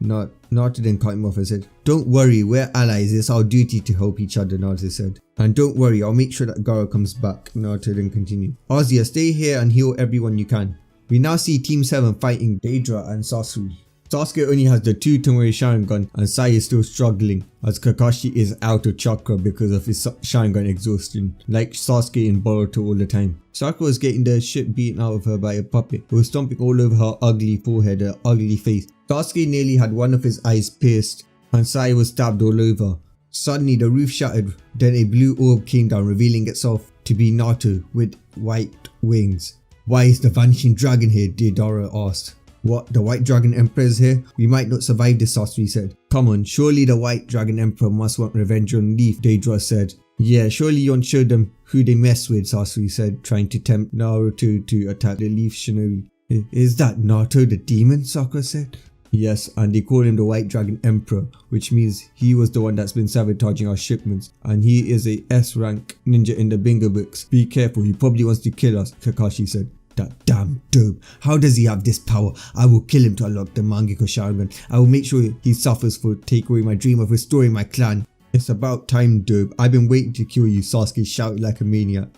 Naruto then cut him off and said, "Don't worry, we're allies, it's our duty to help each other," Naruto said. "And don't worry, I'll make sure that Gaara comes back," Naruto then continued. "Azia, stay here and heal everyone you can." We now see Team 7 fighting Deidara and Sasori. Sasuke only has the 2 Tomoe Sharingan and Sai is still struggling, as Kakashi is out of chakra because of his Sharingan exhaustion, like Sasuke in Boruto all the time. Sakura was getting the shit beaten out of her by a puppet who was stomping all over her ugly forehead, her ugly face. Sasuke nearly had one of his eyes pierced and Sai was stabbed all over. Suddenly the roof shattered, then a blue orb came down, revealing itself to be Naruto with white wings. "Why is the vanishing dragon here?" Deidara asked. "What, the White Dragon Emperor is here? We might not survive this," Sasori said. "Come on, surely the White Dragon Emperor must want revenge on Leaf," Deidara said. "Yeah, surely you won't show them who they mess with," Sasori said, trying to tempt Naruto to attack the Leaf Shinobi. "Is that Naruto the demon?" Sakura said. Yes, and they call him the White Dragon Emperor, which means he was the one that's been sabotaging our shipments, and he is a S-rank ninja in the bingo books. Be careful, he probably wants to kill us, Kakashi said. That damn dope. How does he have this power? I will kill him to unlock the Mangekyo Sharingan. I will make sure he suffers for take away my dream of restoring my clan. It's about time, dope. I've been waiting to kill you, Sasuke shouted like a maniac.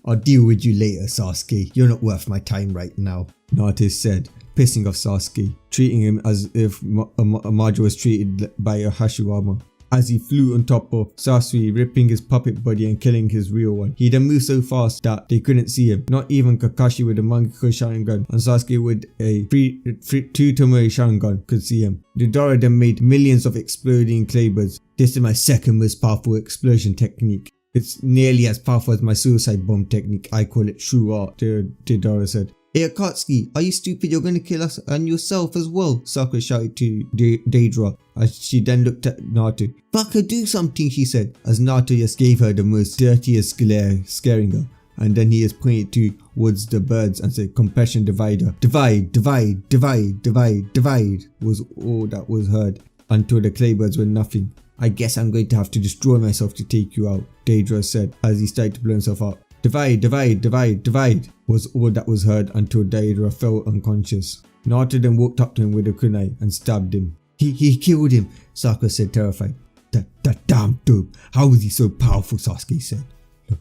I'll deal with you later, Sasuke. You're not worth my time right now, Naruto said, pissing off Sasuke, treating him as if Majo was treated by a Hashirama. As he flew on top of Sasuke, ripping his puppet body and killing his real one. He then moved so fast that they couldn't see him. Not even Kakashi with a Mangekyo Sharingan and Sasuke with a 2 Tomoe Sharingan could see him. Deidara then made millions of exploding claybirds. This is my second most powerful explosion technique. It's nearly as powerful as my suicide bomb technique. I call it true art, Deidara said. Hey Akatsuki, are you stupid? You're going to kill us and yourself as well, Sakura shouted to Deidara as she then looked at Naruto. Fucker, do something, she said, as Naruto just gave her the most dirtiest glare, scaring her. And then he just pointed towards the birds and said, Compression divider. Divide, divide, divide, divide, divide was all that was heard until the claybirds were nothing. I guess I'm going to have to destroy myself to take you out, Deidara said as he started to blow himself up. Divide, divide, divide, divide was all that was heard until Deidara fell unconscious. Naruto then walked up to him with a kunai and stabbed him. He killed him, Sakura said terrified. That damn dope. How was he so powerful, Sasuke said.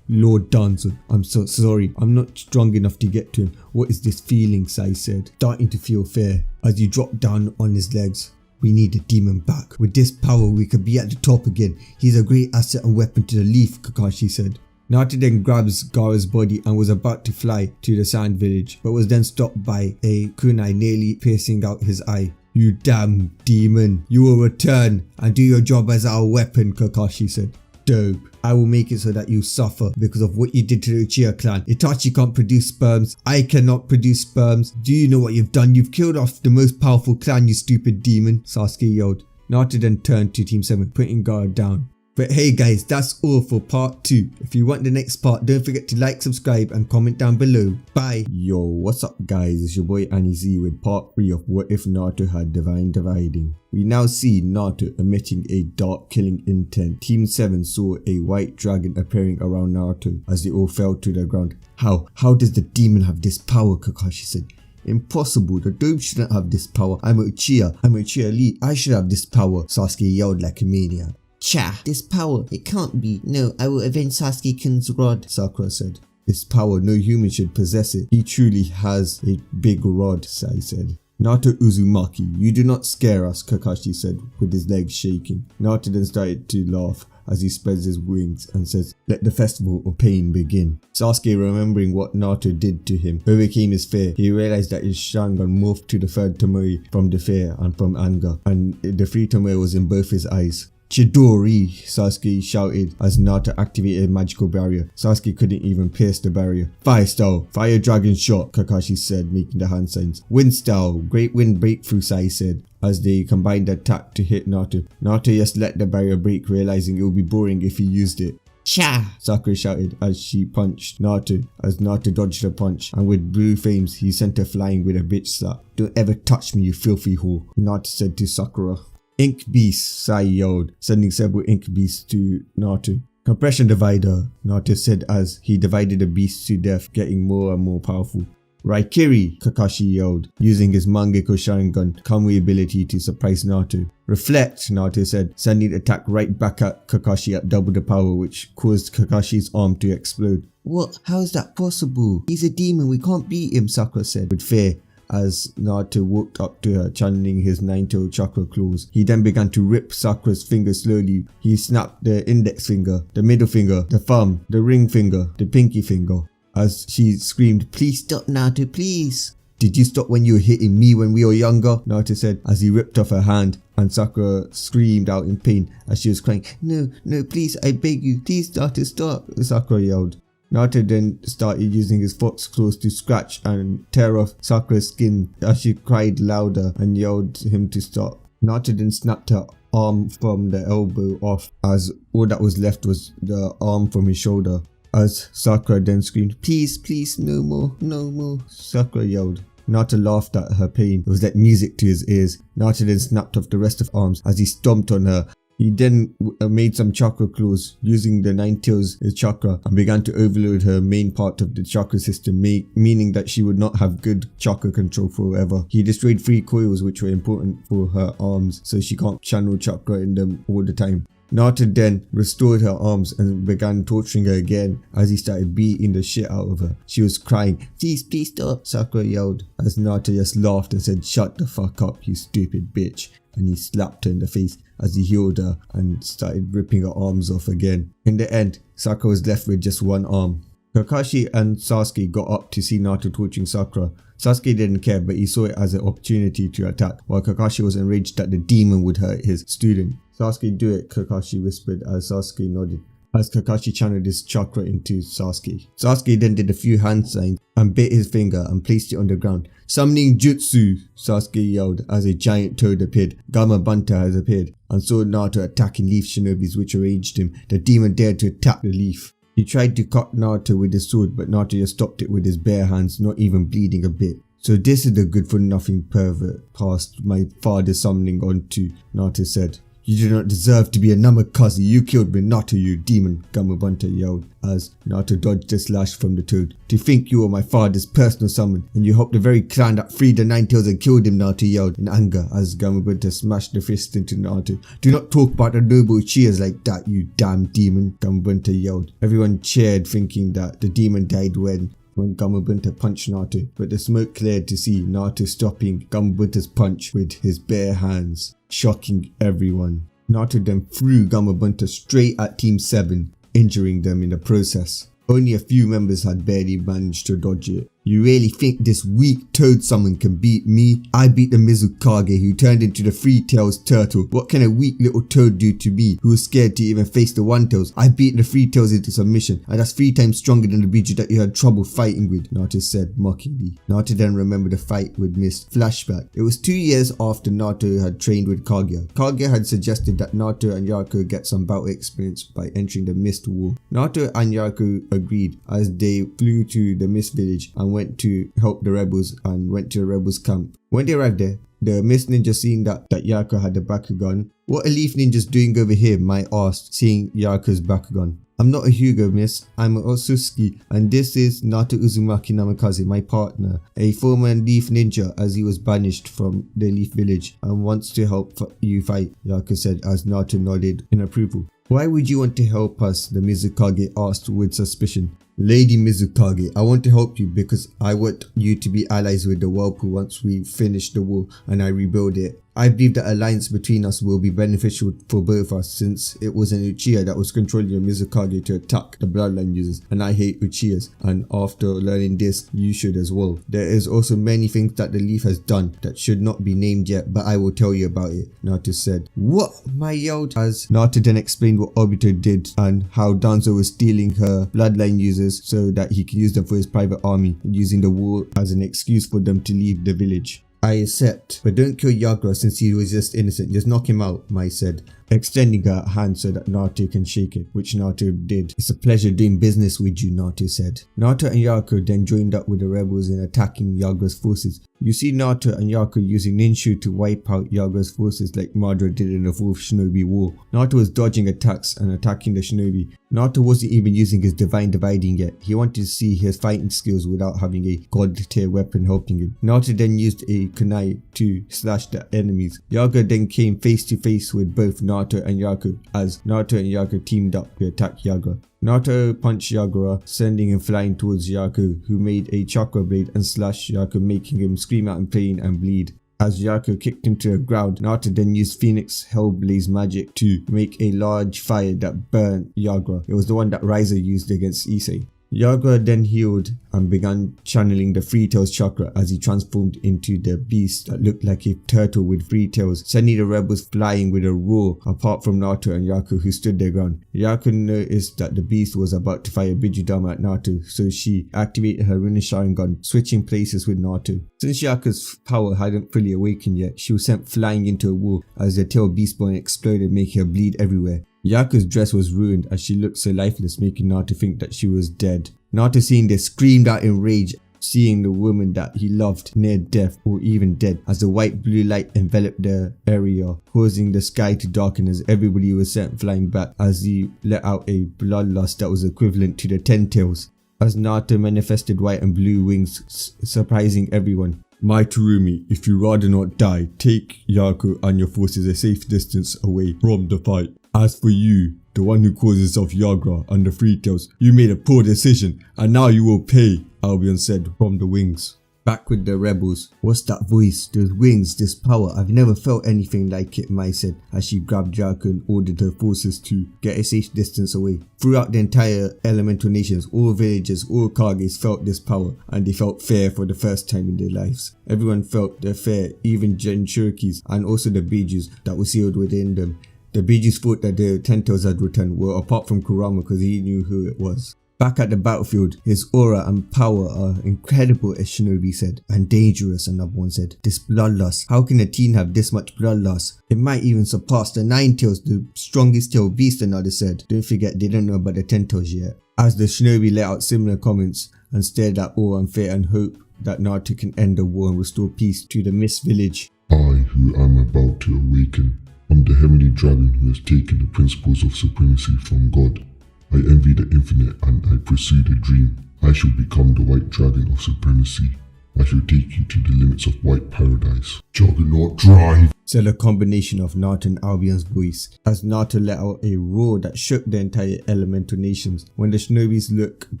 Lord Danzo, I'm so sorry. I'm not strong enough to get to him. What is this feeling, Sai said, starting to feel fear as he dropped down on his legs. We need the demon back. With this power we could be at the top again. He's a great asset and weapon to the leaf, Kakashi said. Naruto then grabs Gaara's body and was about to fly to the sand village, but was then stopped by a kunai nearly piercing out his eye. You damn demon, you will return and do your job as our weapon, Kakashi said. Dope. I will make it so that you suffer because of what you did to the Uchiha clan. Itachi can't produce sperms. I cannot produce sperms. Do you know what you've done? You've killed off the most powerful clan, you stupid demon, Sasuke yelled. Naruto then turned to Team 7, putting Gaara down. But hey guys, that's all for part 2. If you want the next part, don't forget to like, subscribe and comment down below. Bye. Yo, what's up guys? It's your boy Annie with part 3 of What If Naruto Had Divine Dividing. We now see Naruto emitting a dark killing intent. Team 7 saw a white dragon appearing around Naruto as they all fell to the ground. How does the demon have this power? Kakashi said. Impossible, the dope shouldn't have this power. I'm a Uchiha elite. I should have this power, Sasuke yelled like a maniac. Cha, this power, it can't be. No, I will avenge Sasuke-kun's rod, Sakura said. This power, no human should possess it. He truly has a big rod, Sai said. Naruto Uzumaki, you do not scare us, Kakashi said with his legs shaking. Naruto then started to laugh as he spreads his wings and says, let the festival of pain begin. Sasuke, remembering what Naruto did to him, overcame his fear. He realized that his Sharingan morphed to the third Tomoe from the fear and from anger, and the 3 Tomoe was in both his eyes. Chidori, Sasuke shouted as Naruto activated a magical barrier. Sasuke couldn't even pierce the barrier. Fire style, fire dragon shot, Kakashi said, making the hand signs. Wind style, great wind breakthrough, Sai said, as they combined the attack to hit Naruto. Naruto just let the barrier break, realizing it would be boring if he used it. Cha! Sakura shouted as she punched Naruto, as Naruto dodged her punch, and with blue flames he sent her flying with a bitch slap. Don't ever touch me, you filthy whore, Naruto said to Sakura. Ink Beast, Sai yelled, sending several Ink Beasts to Naruto. Compression divider, Naruto said as he divided the beast to death, getting more and more powerful. Raikiri, Kakashi yelled, using his Mangekyo Sharingan Kamui ability to surprise Naruto. Reflect, Naruto said, sending the attack right back at Kakashi at double the power, which caused Kakashi's arm to explode. What? How is that possible? He's a demon, we can't beat him, Sakura said with fear, as Naruto walked up to her, channeling his 9-tailed chakra claws. He then began to rip Sakura's fingers slowly. He snapped the index finger, the middle finger, the thumb, the ring finger, the pinky finger, as she screamed, please stop Naruto, please. Did you stop when you were hitting me when we were younger? Naruto said as he ripped off her hand, and Sakura screamed out in pain as she was crying. No, please, I beg you, please Naruto, stop, Sakura yelled. Naruto then started using his fox claws to scratch and tear off Sakura's skin as she cried louder and yelled him to stop. Naruto then snapped her arm from the elbow off, as all that was left was the arm from his shoulder, as Sakura then screamed, please, no more, Sakura yelled. Naruto laughed at her pain. It was like music to his ears. Naruto then snapped off the rest of her arms as he stomped on her. He then made some chakra claws using the 9 tails chakra and began to overload her main part of the chakra system, meaning that she would not have good chakra control forever. He destroyed 3 coils which were important for her arms, so she can't channel chakra in them all the time. Naruto then restored her arms and began torturing her again as he started beating the shit out of her. She was crying. Please stop, Sakura yelled, as Naruto just laughed and said, shut the fuck up, you stupid bitch. And he slapped her in the face as he healed her and started ripping her arms off again. In the end, Sakura was left with just one arm. Kakashi and Sasuke got up to see Naruto torturing Sakura. Sasuke didn't care, but he saw it as an opportunity to attack, while Kakashi was enraged that the demon would hurt his student. Sasuke, do it, Kakashi whispered as Sasuke nodded, as Kakashi channeled his chakra into Sasuke. Sasuke then did a few hand signs and bit his finger and placed it on the ground. Summoning Jutsu, Sasuke yelled as a giant toad appeared. Gamabunta has appeared and saw Naruto attacking leaf shinobis which enraged him. The demon dared to attack the leaf. He tried to cut Naruto with his sword, but Naruto just stopped it with his bare hands, not even bleeding a bit. So this is the good for nothing pervert past my father summoning onto, Naruto said. You do not deserve to be a Namikaze. You killed Minato, you demon, Gamabunta yelled as Naruto dodged a slash from the toad. To think you were my father's personal summon and you helped the very clan that freed the 9 tails and killed him, Naruto yelled in anger as Gamabunta smashed the fist into Naruto. Do not talk about the noble Uchihas like that, you damn demon, Gamabunta yelled. Everyone cheered thinking that the demon died when Gamabunta punched Naruto, but the smoke cleared to see Naruto stopping Gamabunta's punch with his bare hands, shocking everyone. Naruto then threw Gamabunta straight at Team 7, injuring them in the process. Only a few members had barely managed to dodge it. You really think this weak toad summon can beat me? I beat the Mizukage who turned into the 3-tails turtle. What can a weak little toad do to me who was scared to even face the 1-tails? I beat the 3-tails into submission and that's 3 times stronger than the Biju that you had trouble fighting with, Naruto said mockingly. Naruto then remembered the fight with Mist. Flashback. It was 2 years after Naruto had trained with Kagya. Kagya had suggested that Naruto and Yaruko get some battle experience by entering the Mist War. Naruto and Yaruko agreed as they flew to the Mist village and went to help the rebels and went to the rebels camp. When they arrived there, the Mist Ninja seeing that Yaruko had the Bakugan. What are Leaf Ninjas doing over here? Mai asked, seeing Yaruko's Bakugan. I'm not a Hyuga, miss. I'm an Otsutsuki, and this is Naruto Uzumaki Namikaze, my partner, a former Leaf Ninja as he was banished from the Leaf Village and wants to help you fight, Yaruko said as Naruto nodded in approval. Why would you want to help us? The Mizukage asked with suspicion. Lady Mizukage, I want to help you because I want you to be allies with the Whirlpool once we finish the war and I rebuild it. I believe the alliance between us will be beneficial for both of us since it was an Uchiha that was controlling the Mizukage to attack the bloodline users and I hate Uchihas, and after learning this you should as well. There is also many things that the Leaf has done that should not be named yet, but I will tell you about it, Naruto said. What? Mai yelled as Naruto then explained what Obito did and how Danzo was stealing her bloodline users so that he could use them for his private army and using the war as an excuse for them to leave the village. I accept, but don't kill Yagura since he was just innocent. Just knock him out, Mai said, extending her hand so that Naruto can shake it, which Naruto did. It's a pleasure doing business with you, Naruto said. Naruto and Yaruko then joined up with the rebels in attacking Yagura's forces. You see Naruto and Yaruko using Ninshu to wipe out Yagura's forces like Madara did in the 4th Shinobi War. Naruto was dodging attacks and attacking the shinobi. Naruto wasn't even using his divine dividing yet. He wanted to see his fighting skills without having a god tier weapon helping him. Naruto then used a kunai to slash the enemies. Yaruko then came face to face with both Naruto and Yaruko as Naruto and Yaruko teamed up to attack Yagura. Naruto punched Yagura, sending him flying towards Yaruko, who made a chakra blade and slashed Yaruko, making him scream out in pain and bleed. As Yaruko kicked him to the ground, Naruto then used Phoenix Hellblaze magic to make a large fire that burnt Yagura. It was the one that Raizo used against Issei. Yagura then healed and began channeling the 3-tails chakra as he transformed into the beast that looked like a turtle with 3 tails, sending the rebels flying with a roar apart from Naruto and Yaruko who stood their ground. Yaruko noticed that the beast was about to fire Bijudama at Naruto, so she activated her Rinnegan, switching places with Naruto. Since Yaku's power hadn't fully awakened yet, she was sent flying into a wall as the tail beastborn exploded, making her bleed everywhere. Yaku's dress was ruined as she looked so lifeless, making Naruto think that she was dead. Naruto seeing this screamed out in rage seeing the woman that he loved near death or even dead, as the white blue light enveloped the area, causing the sky to darken as everybody was sent flying back as he let out a bloodlust that was equivalent to the 10 tails, as Naruto manifested white and blue wings, surprising everyone. My Terumi, if you rather not die, take Yaku and your forces a safe distance away from the fight. As for you, the one who calls himself Yagra and the Three Tails, you made a poor decision and now you will pay, Albion said from the wings. Back with the rebels. What's that voice? Those wings, this power, I've never felt anything like it, Mai said as she grabbed Yaku and ordered her forces to get a safe distance away. Throughout the entire elemental nations, all villagers, all Kages felt this power, and they felt fear for the first time in their lives. Everyone felt the fear, even Jinchurikis and also the Bijus that were sealed within them. The Bijus thought that the 10 tails had returned, well, apart from Kurama because he knew who it was. Back at the battlefield, his aura and power are incredible, as Shinobi said, and dangerous, another one said. This bloodlust, how can a teen have this much bloodlust? It might even surpass the 9 tails, the strongest tail beast, another said. Don't forget, they don't know about the 10 tails yet. As the Shinobi let out similar comments and stared at awe and fear and hope that Naruto can end the war and restore peace to the Mist Village. I, who am about to awaken, am the heavenly dragon who has taken the principles of supremacy from God. I envy the infinite and I pursue the dream. I shall become the white dragon of supremacy. I shall take you to the limits of white paradise. Juggernaut drive! Said a combination of Naruto and Albion's voice, as Naruto let out a roar that shook the entire elemental nations. When the shinobis looked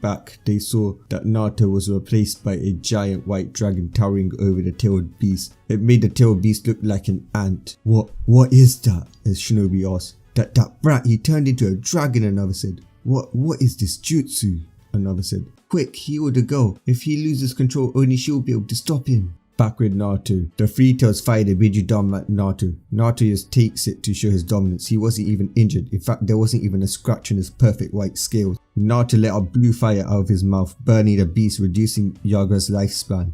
back, they saw that Naruto was replaced by a giant white dragon towering over the tailed beast. It made the tailed beast look like an ant. What is that? As Shinobi asked. That brat, he turned into a dragon, another said. What is this jutsu? Another said. Quick, heal the girl. If he loses control, only she'll be able to stop him. Back with Naruto. The Three Tails fired a Biju Dom at Naruto. Naruto just takes it to show his dominance. He wasn't even injured. In fact, there wasn't even a scratch on his perfect white scales. Naruto let out blue fire out of his mouth, burning the beast, reducing Yagra's lifespan.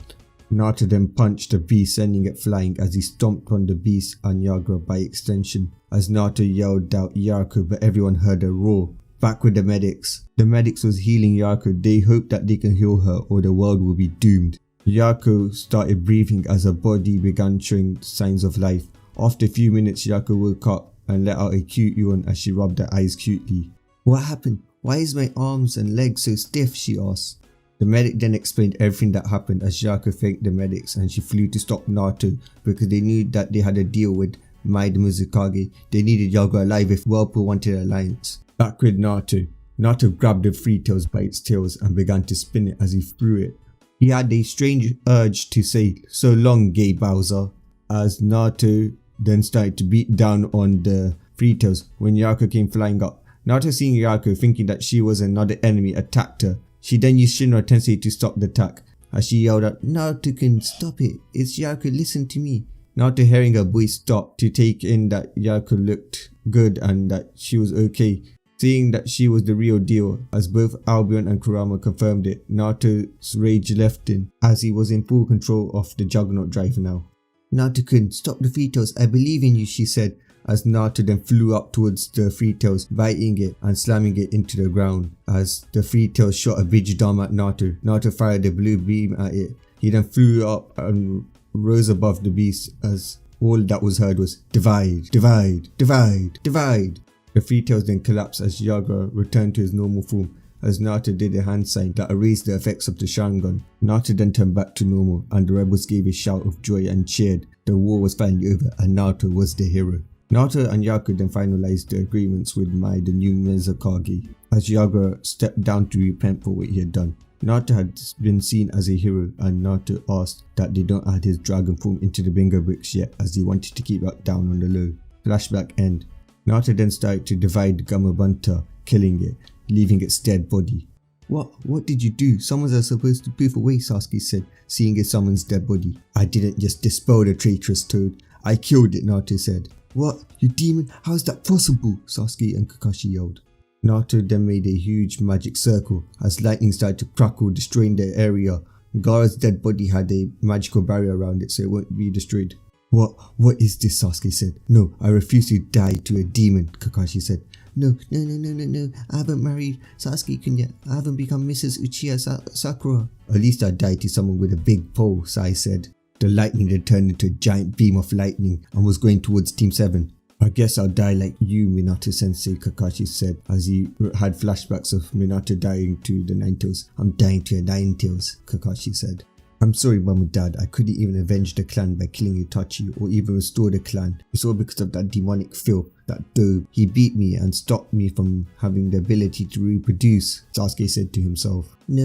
Naruto then punched the beast, sending it flying as he stomped on the beast and Yagra by extension. As Naruto yelled out Yaku, but everyone heard a roar. Back with the medics. The medics was healing Yaku. They hoped that they can heal her or the world will be doomed. Yaku started breathing as her body began showing signs of life. After a few minutes, Yaku woke up and let out a cute yawn as she rubbed her eyes cutely. What happened? Why is my arms and legs so stiff? She asked. The medic then explained everything that happened as Yaku thanked the medics and she flew to stop Naruto because they knew that they had a deal with Mai the Mizukage. They needed Yagra alive if Whirlpool wanted an alliance. Back with Naruto. Naruto grabbed the Three Tails by its tails and began to spin it as he threw it. He had a strange urge to say, "So long, gay Bowser," as Naruto then started to beat down on the Three Tails when Yaku came flying up. Naruto, seeing Yaku, thinking that she was another enemy, attacked her. She then used Shinra Tensei to stop the attack, as she yelled out, "Naruto-kun, stop it, it's Yaku, listen to me." Naruto, hearing her voice, stopped to take in that Yaku looked good and that she was okay. Seeing that she was the real deal, as both Albion and Kurama confirmed it, Naruto's rage left him as he was in full control of the Juggernaut drive now. "Naruto-kun, stop the Three Tails, I believe in you," she said, as Naruto then flew up towards the Three Tails, biting it and slamming it into the ground. As the Three Tails shot a Vijidama at Naruto, Naruto fired a blue beam at it. He then flew up and rose above the beast as all that was heard was divide, divide, divide, divide. The Three Tails then collapsed as Yagra returned to his normal form as Naruto did a hand sign that erased the effects of the Sharingan. Naruto then turned back to normal and the rebels gave a shout of joy and cheered. The war was finally over and Naruto was the hero. Naruto and Yaku then finalized the agreements with Mai, the new Mizukage, as Yagra stepped down to repent for what he had done. Naruto had been seen as a hero and Naruto asked that they don't add his dragon form into the bingo bricks yet as he wanted to keep that down on the low. Flashback end. Naruto then started to divide Gamabunta, killing it, leaving its dead body. What did you do? Summons are supposed to prove away, Sasuke said, seeing his summon's dead body. "I didn't just dispel the traitorous toad. I killed it," Naruto said. "What? You demon? How is that possible?" Sasuke and Kakashi yelled. Naruto then made a huge magic circle as lightning started to crackle, destroying the area. Gaara's dead body had a magical barrier around it so it won't be destroyed. What is this? Sasuke said. "No, I refuse to die to a demon," Kakashi said. No, I haven't married Sasuke-kun yet. I haven't become Mrs. Uchiha Sakura. At least I died to someone with a big pole, Sai said. The lightning had turned into a giant beam of lightning and was going towards Team 7. I guess I'll die like you, Minato-sensei, Kakashi said as he had flashbacks of Minato dying to the Nine-Tails. I'm dying to your Nine-Tails, Kakashi said. I'm sorry, Mum and Dad, I couldn't even avenge the clan by killing Itachi or even restore the clan. It's all because of that demonic filth, that dope. He beat me and stopped me from having the ability to reproduce, Sasuke said to himself. No.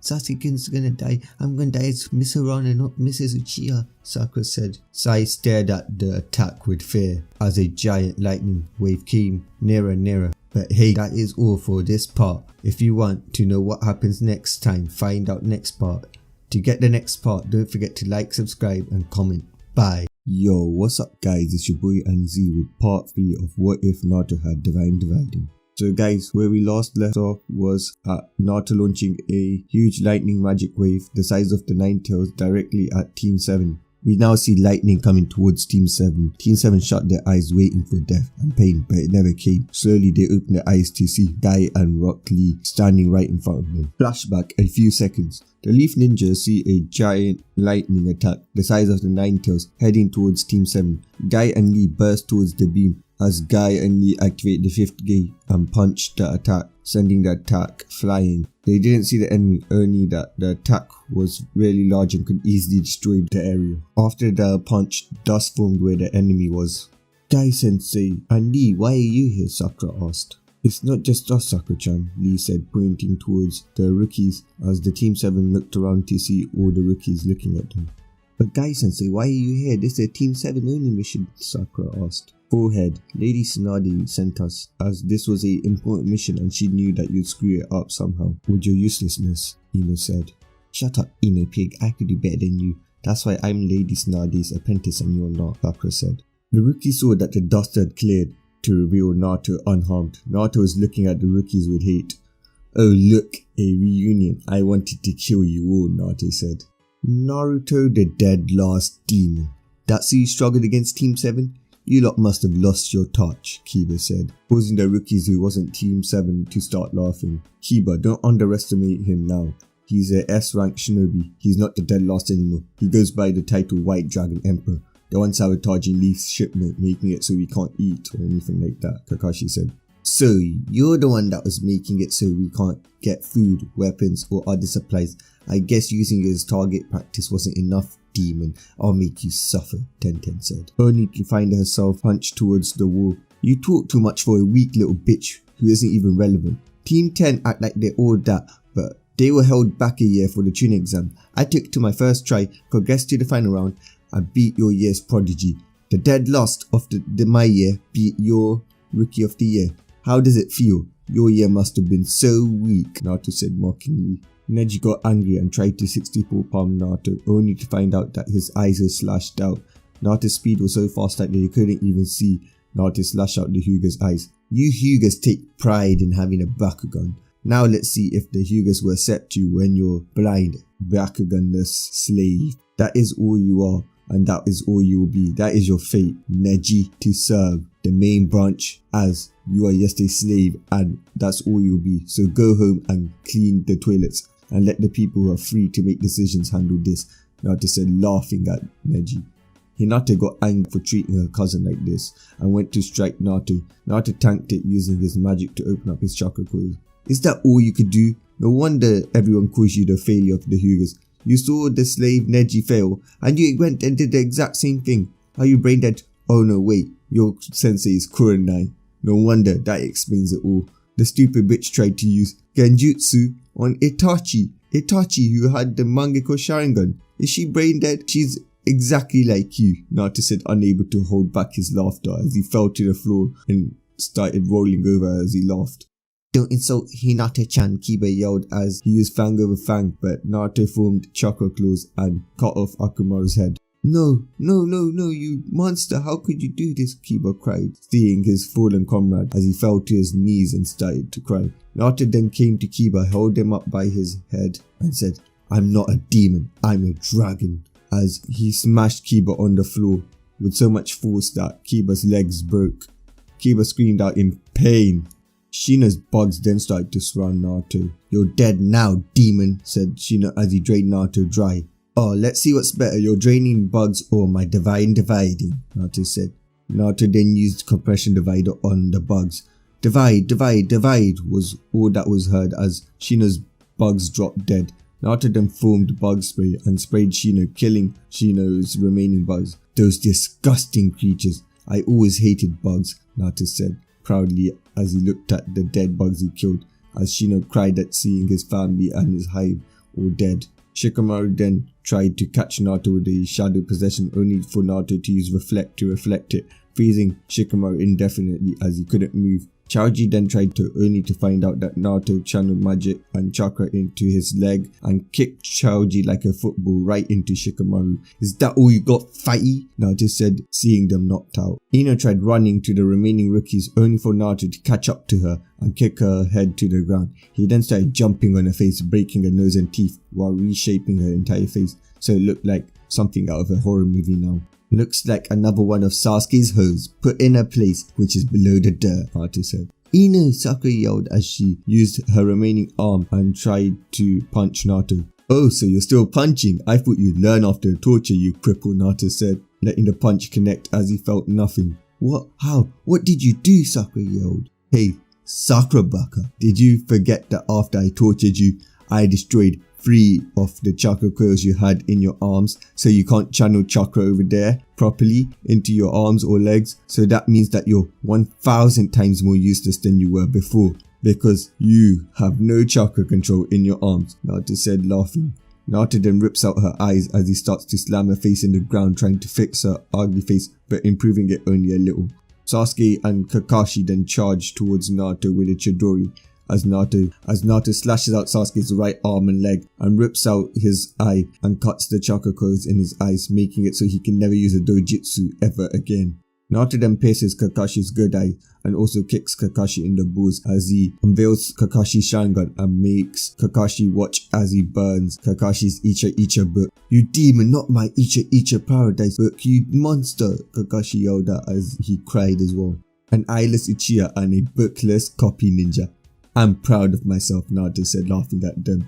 Sasuke-kun's gonna die. I'm gonna die as Miss Harana, not Mrs. Uchiha, Sakura said. Sai stared at the attack with fear as a giant lightning wave came nearer and nearer. But hey, that is all for this part. If you want to know what happens next time, find out next part. To get the next part, don't forget to like, subscribe and comment. Bye. Yo, what's up guys, it's your boy Anzi with part 3 of What If Naruto Had Divine Dividing. So guys, where we last left off was at Naruto launching a huge lightning magic wave the size of the Nine-Tails directly at Team 7. We now see lightning coming towards Team 7. Team 7 shut their eyes waiting for death and pain, but it never came. Slowly they opened their eyes to see Guy and Rock Lee standing right in front of them. Flashback a few seconds. The Leaf Ninjas see a giant lightning attack the size of the Nine-Tails heading towards Team 7. Guy and Lee burst towards the beam as Guy and Lee activate the 5th gate and punch the attack, sending the attack flying. They didn't see the enemy, only that the attack was really large and could easily destroy the area. After the punch, dust formed where the enemy was. Guy-sensei and Lee, why are you here? Sakura asked. It's not just us, Sakura-chan, Lee said, pointing towards the rookies as the Team 7 looked around to see all the rookies looking at them. But Guy-sensei, why are you here? This is a Team 7 only mission, Sakura asked. Forehead, Lady Tsunade sent us as this was a important mission and she knew that you'd screw it up somehow with your uselessness, Ino said. Shut up, Ino pig, I could do better than you. That's why I'm Lady Tsunade's apprentice and you're not, Sakura said. The rookie saw that the dust had cleared to reveal Naruto unharmed. Naruto was looking at the rookies with hate. Oh look, a reunion. I wanted to kill you all, Naruto said. Naruto the dead last demon. That's how you struggled against Team 7? You lot must have lost your touch, Kiba said, causing the rookies who wasn't Team 7 to start laughing. Kiba, don't underestimate him now. He's a S-rank shinobi. He's not the dead last anymore. He goes by the title White Dragon Emperor. The one sabotaging Leaf's shipment, making it so we can't eat or anything like that, Kakashi said. So, you're the one that was making it so we can't get food, weapons or other supplies. I guess using you as target practice wasn't enough, demon. I'll make you suffer, Tenten said, only to find herself hunched towards the wall. You talk too much for a weak little bitch who isn't even relevant. Team 10 act like they're all that, but they were held back a year for the tuning exam. I took it to my first try, progressed to the final round, and beat your year's prodigy. The dead last of my year beat your rookie of the year. How does it feel? Your year must have been so weak, Naruto said mockingly. Neji got angry and tried to 64 palm Naruto, only to find out that his eyes were slashed out. Naruto's speed was so fast that they couldn't even see Naruto slash out the Hyuga's eyes. You Hyugas take pride in having a Bakugan. Now let's see if the Hyugas will accept you when you're blind, Bakuganless slave. That is all you are, and that is all you will be. That is your fate, Neji, to serve the main branch as you are just a slave, and that's all you'll be. So go home and clean the toilets and let the people who are free to make decisions handle this, Naruto said, laughing at Neji. Hinata got angry for treating her cousin like this and went to strike Naruto. Naruto tanked it using his magic to open up his chakra coils. Is that all you could do? No wonder everyone calls you the failure of the Hyugas. You saw the slave Neji fail and you went and did the exact same thing. Are you brain dead? Oh no, wait, your sensei is Kurenai. No wonder, that explains it all. The stupid bitch tried to use Genjutsu on Itachi, who had the Mangekyo Sharingan. Is she brain dead? She's exactly like you, Naruto said, unable to hold back his laughter as he fell to the floor and started rolling over as he laughed. Don't insult Hinata-chan, Kiba yelled as he used fang over fang, but Naruto formed chakra claws and cut off Akumaru's head. No, you monster, how could you do this? Kiba cried, seeing his fallen comrade as he fell to his knees and started to cry. Naruto then came to Kiba, held him up by his head and said, I'm not a demon, I'm a dragon, as he smashed Kiba on the floor with so much force that Kiba's legs broke. Kiba screamed out in pain. Shina's bugs then started to surround Naruto. "You're dead now, demon," said Shina as he drained Naruto dry. "Oh, let's see what's better, your draining bugs or my divine dividing," Naruto said. Naruto then used compression divider on the bugs. "Divide, divide, divide" was all that was heard as Shina's bugs dropped dead. Naruto then formed bug spray and sprayed Shina, killing Shina's remaining bugs. "Those disgusting creatures. I always hated bugs," Naruto said proudly as he looked at the dead bugs he killed, as Shina cried at seeing his family and his hive all dead. Shikamaru then tried to catch Naruto with a shadow possession, only for Naruto to use reflect to reflect it, freezing Shikamaru indefinitely as he couldn't move. Chaoji then tried to, only to find out that Naruto channeled magic and chakra into his leg and kicked Chaoji like a football right into Shikamaru. "Is that all you got, fighty?" Naruto said, seeing them knocked out. Ino tried running to the remaining rookies, only for Naruto to catch up to her and kick her head to the ground. He then started jumping on her face, breaking her nose and teeth while reshaping her entire face so it looked like something out of a horror movie now. "Looks like another one of Sasuke's hoes put in her place, which is below the dirt," Naruto said. "Ino!" Sakura yelled as she used her remaining arm and tried to punch Naruto. "Oh, so you're still punching? I thought you'd learn after the torture, you cripple," Naruto said, letting the punch connect as he felt nothing. "What? How? What did you do?" Sakura yelled. "Hey, Sakura Baka, did you forget that after I tortured you, I destroyed 3 of the chakra coils you had in your arms, so you can't channel chakra over there properly into your arms or legs, so that means that you're 1000 times more useless than you were before, because you have no chakra control in your arms," Naruto said, laughing. Naruto then rips out her eyes as he starts to slam her face in the ground, trying to fix her ugly face but improving it only a little. Sasuke and Kakashi then charge towards Naruto with a Chidori, as Naruto slashes out Sasuke's right arm and leg and rips out his eye and cuts the chakra coils in his eyes, making it so he can never use a dojutsu ever again. Naruto then pierces Kakashi's good eye and also kicks Kakashi in the balls as he unveils Kakashi's Sharingan and makes Kakashi watch as he burns Kakashi's Icha Icha book. "You demon, not my Icha Icha paradise book, you monster!" Kakashi yelled out as he cried as well. "An eyeless Uchiha and a bookless copy ninja. I'm proud of myself," Naruto said, laughing at them.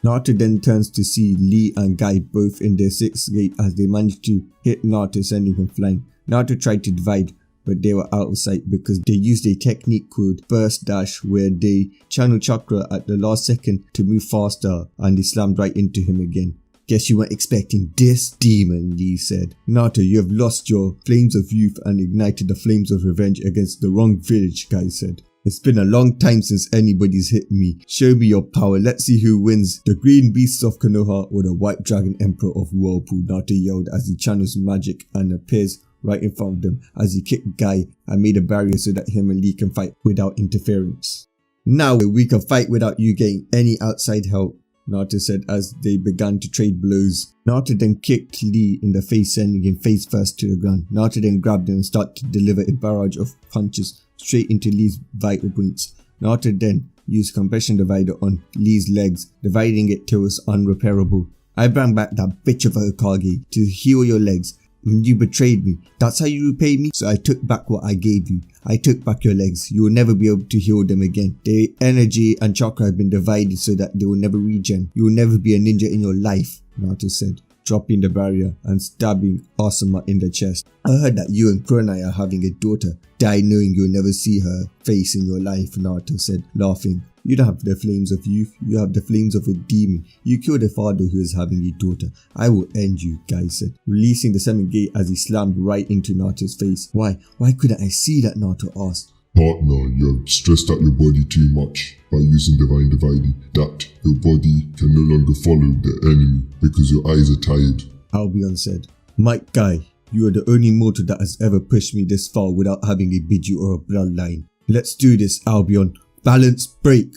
Naruto then turns to see Lee and Guy both in their 6th gate as they managed to hit Naruto, sending him flying. Naruto tried to divide, but they were out of sight because they used a technique called Burst Dash, where they channel chakra at the last second to move faster, and they slammed right into him again. "Guess you weren't expecting this, demon," Lee said. "Naruto, you have lost your flames of youth and ignited the flames of revenge against the wrong village," Guy said. "It's been a long time since anybody's hit me. Show me your power. Let's see who wins, the green beasts of Konoha or the white dragon emperor of Whirlpool," Naruto yelled as he channels magic and appears right in front of them as he kicked Guy and made a barrier so that him and Lee can fight without interference. "Now we can fight without you getting any outside help," Naruto said as they began to trade blows. Naruto then kicked Lee in the face, sending him face first to the ground. Naruto then grabbed him and started to deliver a barrage of punches straight into Lee's vital points. Naruto then used compression divider on Lee's legs, dividing it till it was unrepairable. "I brought back that bitch of a Kagya to heal your legs. You betrayed me. That's how you repay me? So I took back what I gave you. I took back your legs. You will never be able to heal them again. Their energy and chakra have been divided so that they will never regen. You will never be a ninja in your life," Naruto said, dropping the barrier and stabbing Asuma in the chest. "I heard that you and Kurama are having a daughter. Die knowing you'll never see her face in your life," Naruto said, laughing. "You don't have the flames of youth, you have the flames of a demon. You killed a father who is having a daughter. I will end you," Guy said, releasing the 7th gate as he slammed right into Naruto's face. Why couldn't I see that?" Naruto asked. "Partner, you have stressed out your body too much by using divine dividing, that your body can no longer follow the enemy because your eyes are tired," Albion said. "Mike Guy, you are the only mortal that has ever pushed me this far without having a biju or a bloodline. Let's do this, Albion. Balance break,"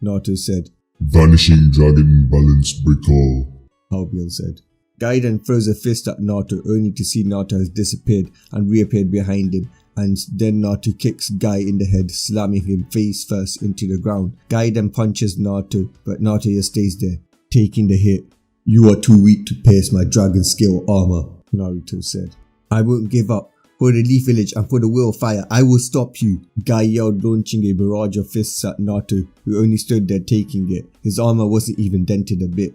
Naruto said. "Vanishing dragon balance break all," Albion said. Guy then throws a fist at Naruto, only to see Naruto has disappeared and reappeared behind him, and then Naruto kicks Guy in the head, slamming him face first into the ground. Guy then punches Naruto, but Naruto just stays there, taking the hit. "You are too weak to pierce my dragon scale armor," Naruto said. "I won't give up. For the Leaf Village and for the Wheel of Fire, I will stop you, Guy yelled, launching a barrage of fists at Naruto, who only stood there taking it. His armor wasn't even dented a bit.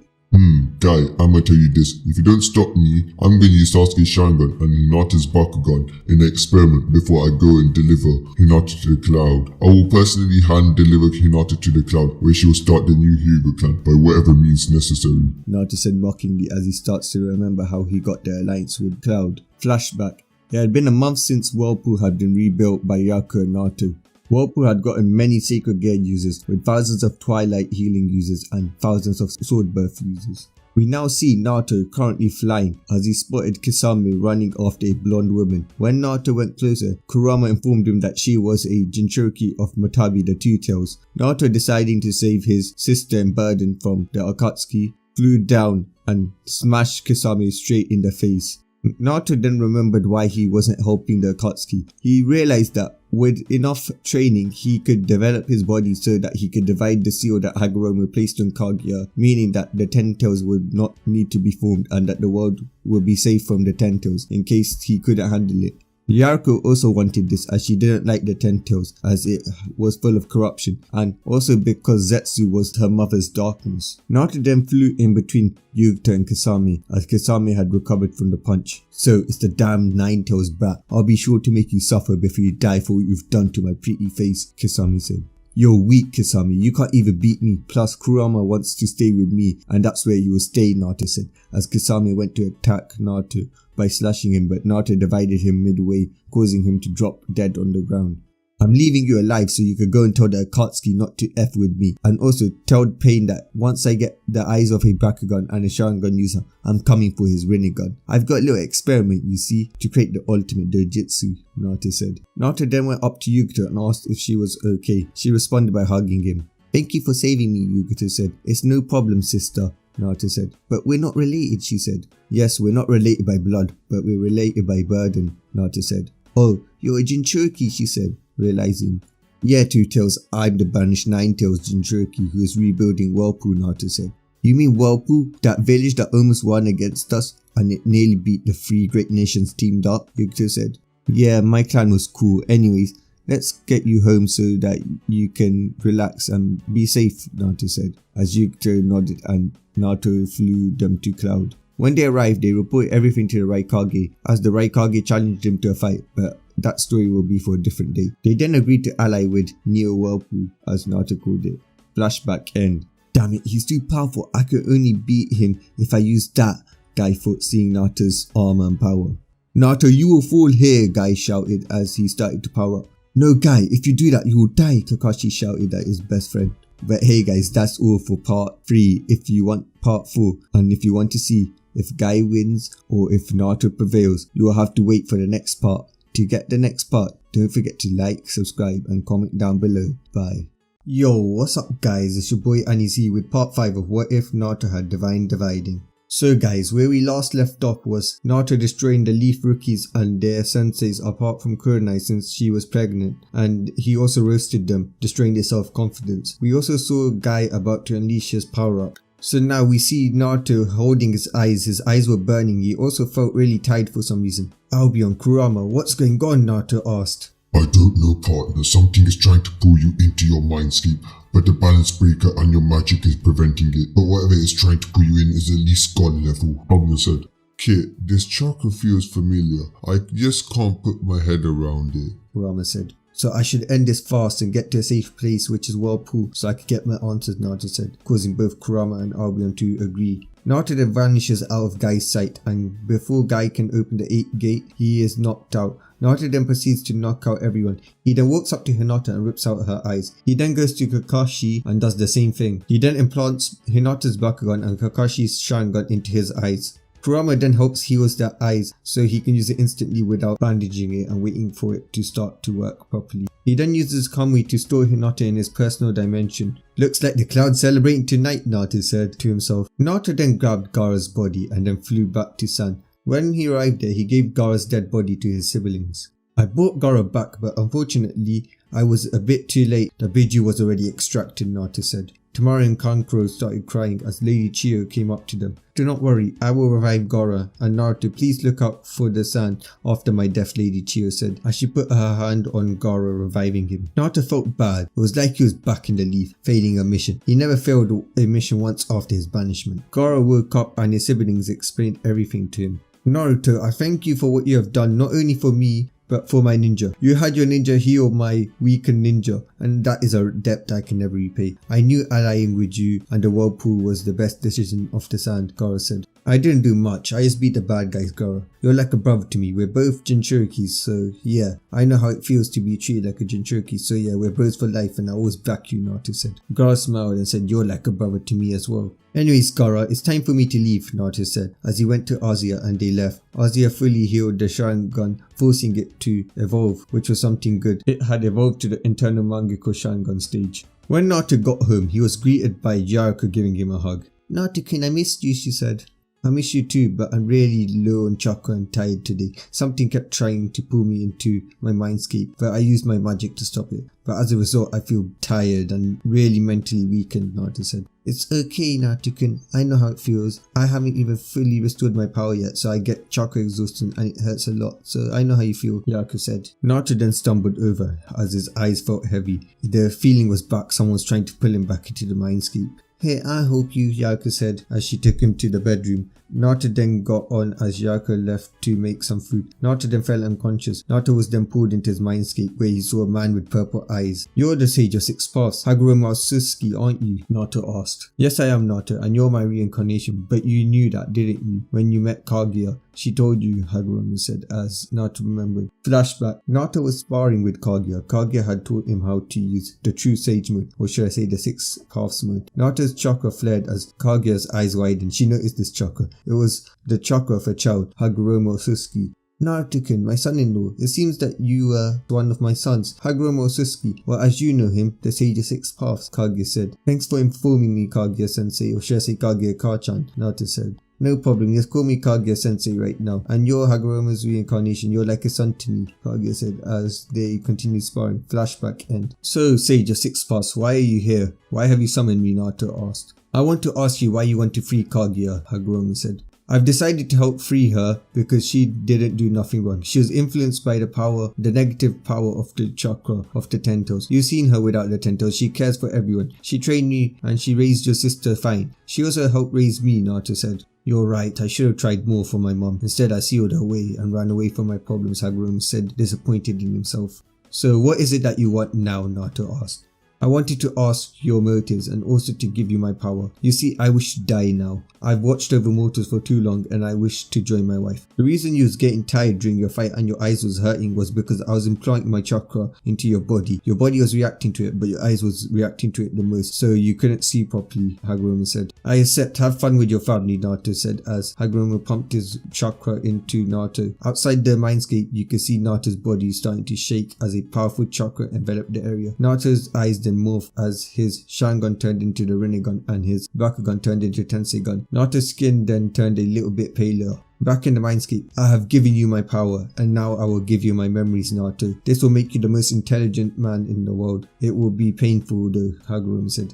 Guy, I'ma tell you this. If you don't stop me, I'm gonna use Sasuke's Sharingan and Hinata's Bakugan in an experiment before I go and deliver Hinata to the cloud. I will personally hand deliver Hinata to the cloud, where she will start the new Hyuga clan by whatever means necessary. Naruto said mockingly as he starts to remember how he got the alliance with Cloud. Flashback. It had been a month since Whirlpool had been rebuilt by Yaku and Naruto. Whirlpool had gotten many sacred gear users, with thousands of twilight healing users and thousands of sword birth users. We now see Naruto currently flying as he spotted Kisame running after a blonde woman. When Naruto went closer, Kurama informed him that she was a Jinchuriki of Matabi the Two-Tails. Naruto, deciding to save his sister and burden from the Akatsuki, flew down and smashed Kisame straight in the face. Naruto then remembered why he wasn't helping the Akatsuki. He realized that with enough training, he could develop his body so that he could divide the seal that Hagoromo placed on Kagya, meaning that the Ten Tails would not need to be formed and that the world would be safe from the Ten Tails in case he couldn't handle it. Yaku also wanted this as she didn't like the Ten Tails as it was full of corruption, and also because Zetsu was her mother's darkness. Naruto then flew in between Yugito and Kisame as Kisame had recovered from the punch. "So it's the damn Nine Tails brat. I'll be sure to make you suffer before you die for what you've done to my pretty face," Kisame said. "You're weak, Kisame. You can't even beat me. Plus, Kurama wants to stay with me, and that's where you will stay," Naruto said, as Kisame went to attack Naruto by slashing him, but Naruto divided him midway, causing him to drop dead on the ground. "I'm leaving you alive so you could go and tell the Akatsuki not to F with me, and also tell Pain that once I get the eyes of a Bakugan and a Sharingan user, I'm coming for his rinnegan. I've got a little experiment, you see, to create the ultimate dojutsu," Naruto said. Naruto then went up to Yugito and asked if she was okay. She responded by hugging him. "Thank you for saving me," Yugito said. "It's no problem, sister," Naruto said. "But we're not related," she said. "Yes, we're not related by blood, but we're related by burden," Naruto said. "Oh, you're a Jinchuriki," she said, realizing. "Yeah, Two-Tails, I'm the banished Nine-Tails Jinchuriki who is rebuilding Whirlpool," Naruto said. "You mean Whirlpool? That village that almost won against us and it nearly beat the three great nations teamed up?" Yugito said. "Yeah, my clan was cool. Anyways, let's get you home so that you can relax and be safe," Naruto said, as Yugito nodded and Naruto flew them to Cloud. When they arrived, they reported everything to the Raikage, as the Raikage challenged him to a fight, but that story will be for a different day. They then agreed to ally with Neo Whirlpool, as Naruto called it. Flashback end. "Damn it, he's too powerful. I could only beat him if I used that," Guy thought, seeing Naruto's armor and power. "Naruto, you will fall here," Guy shouted as he started to power up. "No, Guy, if you do that, you will die," Kakashi shouted at his best friend. But hey guys, that's all for part 3. If you want part 4, and if you want to see if Guy wins or if Naruto prevails, you will have to wait for the next part. To get the next part, don't forget to like, subscribe and comment down below. Bye. Yo, what's up guys, it's your boy Anis here with part 5 of What If Naruto Had Divine Dividing. So guys, where we last left off was Naruto destroying the Leaf Rookies and their senseis apart from Kurenai since she was pregnant, and he also roasted them, destroying their self-confidence. We also saw Guy about to unleash his power-up. So now we see Naruto holding his eyes were burning. He also felt really tired for some reason. "Albion, Kurama, what's going on?" Naruto asked. "I don't know, partner. Something is trying to pull you into your mindscape, but the balance breaker and your magic is preventing it. But whatever is trying to pull you in is at least god level," Kagya said. "Kid, this chakra feels familiar. I just can't put my head around it," Kurama said. "So I should end this fast and get to a safe place, which is Whirlpool, so I could get my answers," Naruto said, causing both Kurama and Albion to agree. Naruto then vanishes out of Guy's sight, and before Guy can open the 8th gate, he is knocked out. Naruto then proceeds to knock out everyone. He then walks up to Hinata and rips out her eyes. He then goes to Kakashi and does the same thing. He then implants Hinata's Bakugan and Kakashi's Sharingan into his eyes. Kurama then helps heals their eyes so he can use it instantly without bandaging it and waiting for it to start to work properly. He then uses Kamui to store Hinata in his personal dimension. "Looks like the cloud's celebrating tonight," Naruto said to himself. Naruto then grabbed Gaara's body and then flew back to San. When he arrived there, he gave Gaara's dead body to his siblings. "I brought Gaara back, but unfortunately I was a bit too late. The Biju was already extracted," Naruto said. Tamara and Kankuro started crying as Lady Chiyo came up to them. Do not worry, I will revive Gaara, and Naruto, please look out for the sand after my death, Lady Chiyo said, as she put her hand on Gaara, reviving him. Naruto felt bad. It was like he was back in the leaf, failing a mission. He never failed a mission once after his banishment. Gaara woke up and his siblings explained everything to him. Naruto, I thank you for what you have done, not only for me, but for my ninja. You had your ninja heal my weakened ninja, and that is a debt I can never repay. I knew allying with you and the Whirlpool was the best decision of the sand, Gaara said. I didn't do much, I just beat the bad guys, Gaara. You're like a brother to me, we're both Jinchurikis, so yeah. I know how it feels to be treated like a Jinchuriki, so yeah, we're bros for life and I always back you, Naruto said. Gaara smiled and said, you're like a brother to me as well. Anyways, Gaara, it's time for me to leave, Naruto said, as he went to Azia and they left. Azia fully healed the Sharingan, forcing it to evolve, which was something good. It had evolved to the internal Mangekyo Sharingan stage. When Naruto got home, he was greeted by Jiraiya giving him a hug. Naruto-kun, I missed you, she said. I miss you too, but I'm really low on chakra and tired today. Something kept trying to pull me into my mindscape, but I used my magic to stop it. But as a result, I feel tired and really mentally weakened, Naruto said. It's okay, Naruto-kun. I know how it feels. I haven't even fully restored my power yet, so I get chakra exhaustion and it hurts a lot. So I know how you feel, Jiraiya said. Naruto then stumbled over as his eyes felt heavy. The feeling was back. Someone was trying to pull him back into the mindscape. Hey, I hope you, Jiraiya said as she took him to the bedroom. Naruto then got on as Jiraiya left to make some food. Naruto then fell unconscious. Naruto was then pulled into his mindscape where he saw a man with purple eyes. You're the sage of 6 paths, Hagoromo Susuki, aren't you? Naruto asked. Yes, I am, Naruto, and you're my reincarnation, but you knew that, didn't you, when you met Kagya? She told you, Hagoromo said as Naruto remembered. Flashback. Naruto was sparring with Kagya. Kagya had taught him how to use the true sage mode, or should I say the 6 paths mode. Naruto's chakra flared as Kagya's eyes widened. She noticed this chakra. It was the chakra of a child, Hagoromo Susuki. Naruto-kun, my son-in-law, it seems that you were one of my sons, Hagoromo Susuki, or as you know him, the Sage of 6 Paths, Kagya said. Thanks for informing me, Kagya-sensei, or should I say Kagya-ka-chan, Naruto said. No problem, just call me Kagya-sensei right now. And you're Hagoromo's reincarnation, you're like a son to me, Kagya said as they continued sparring. Flashback end. So, Sage of 6 Paths, why are you here? Why have you summoned me? Naruto asked. I want to ask you why you want to free Kagya, Hagoromo said. I've decided to help free her because she didn't do nothing wrong. She was influenced by the negative power of the chakra of the 10 toes. You've seen her without the 10 toes. She cares for everyone. She trained me and she raised your sister fine. She also helped raise me, Naruto said. You're right, I should have tried more for my mom. Instead I sealed her away and ran away from my problems, Hagoromo said, disappointed in himself. So what is it that you want now? Naruto asked. I wanted to ask your motives and also to give you my power. You see, I wish to die now. I've watched over mortals for too long and I wish to join my wife. The reason you was getting tired during your fight and your eyes was hurting was because I was implanting my chakra into your body. Your body was reacting to it, but your eyes was reacting to it the most, so you couldn't see properly, Hagoromo said. I accept, have fun with your family, Naruto said as Hagoromo pumped his chakra into Naruto. Outside the mindscape, you could see Naruto's body starting to shake as a powerful chakra enveloped the area. Naruto's eyes then morphed as his Sharingan turned into the rinnegan and his Bakugan turned into tenseigan. Naruto's skin then turned a little bit paler. Back in the mindscape, I have given you my power, and now I will give you my memories, Naruto. This will make you the most intelligent man in the world. It will be painful though, Hagoromo said.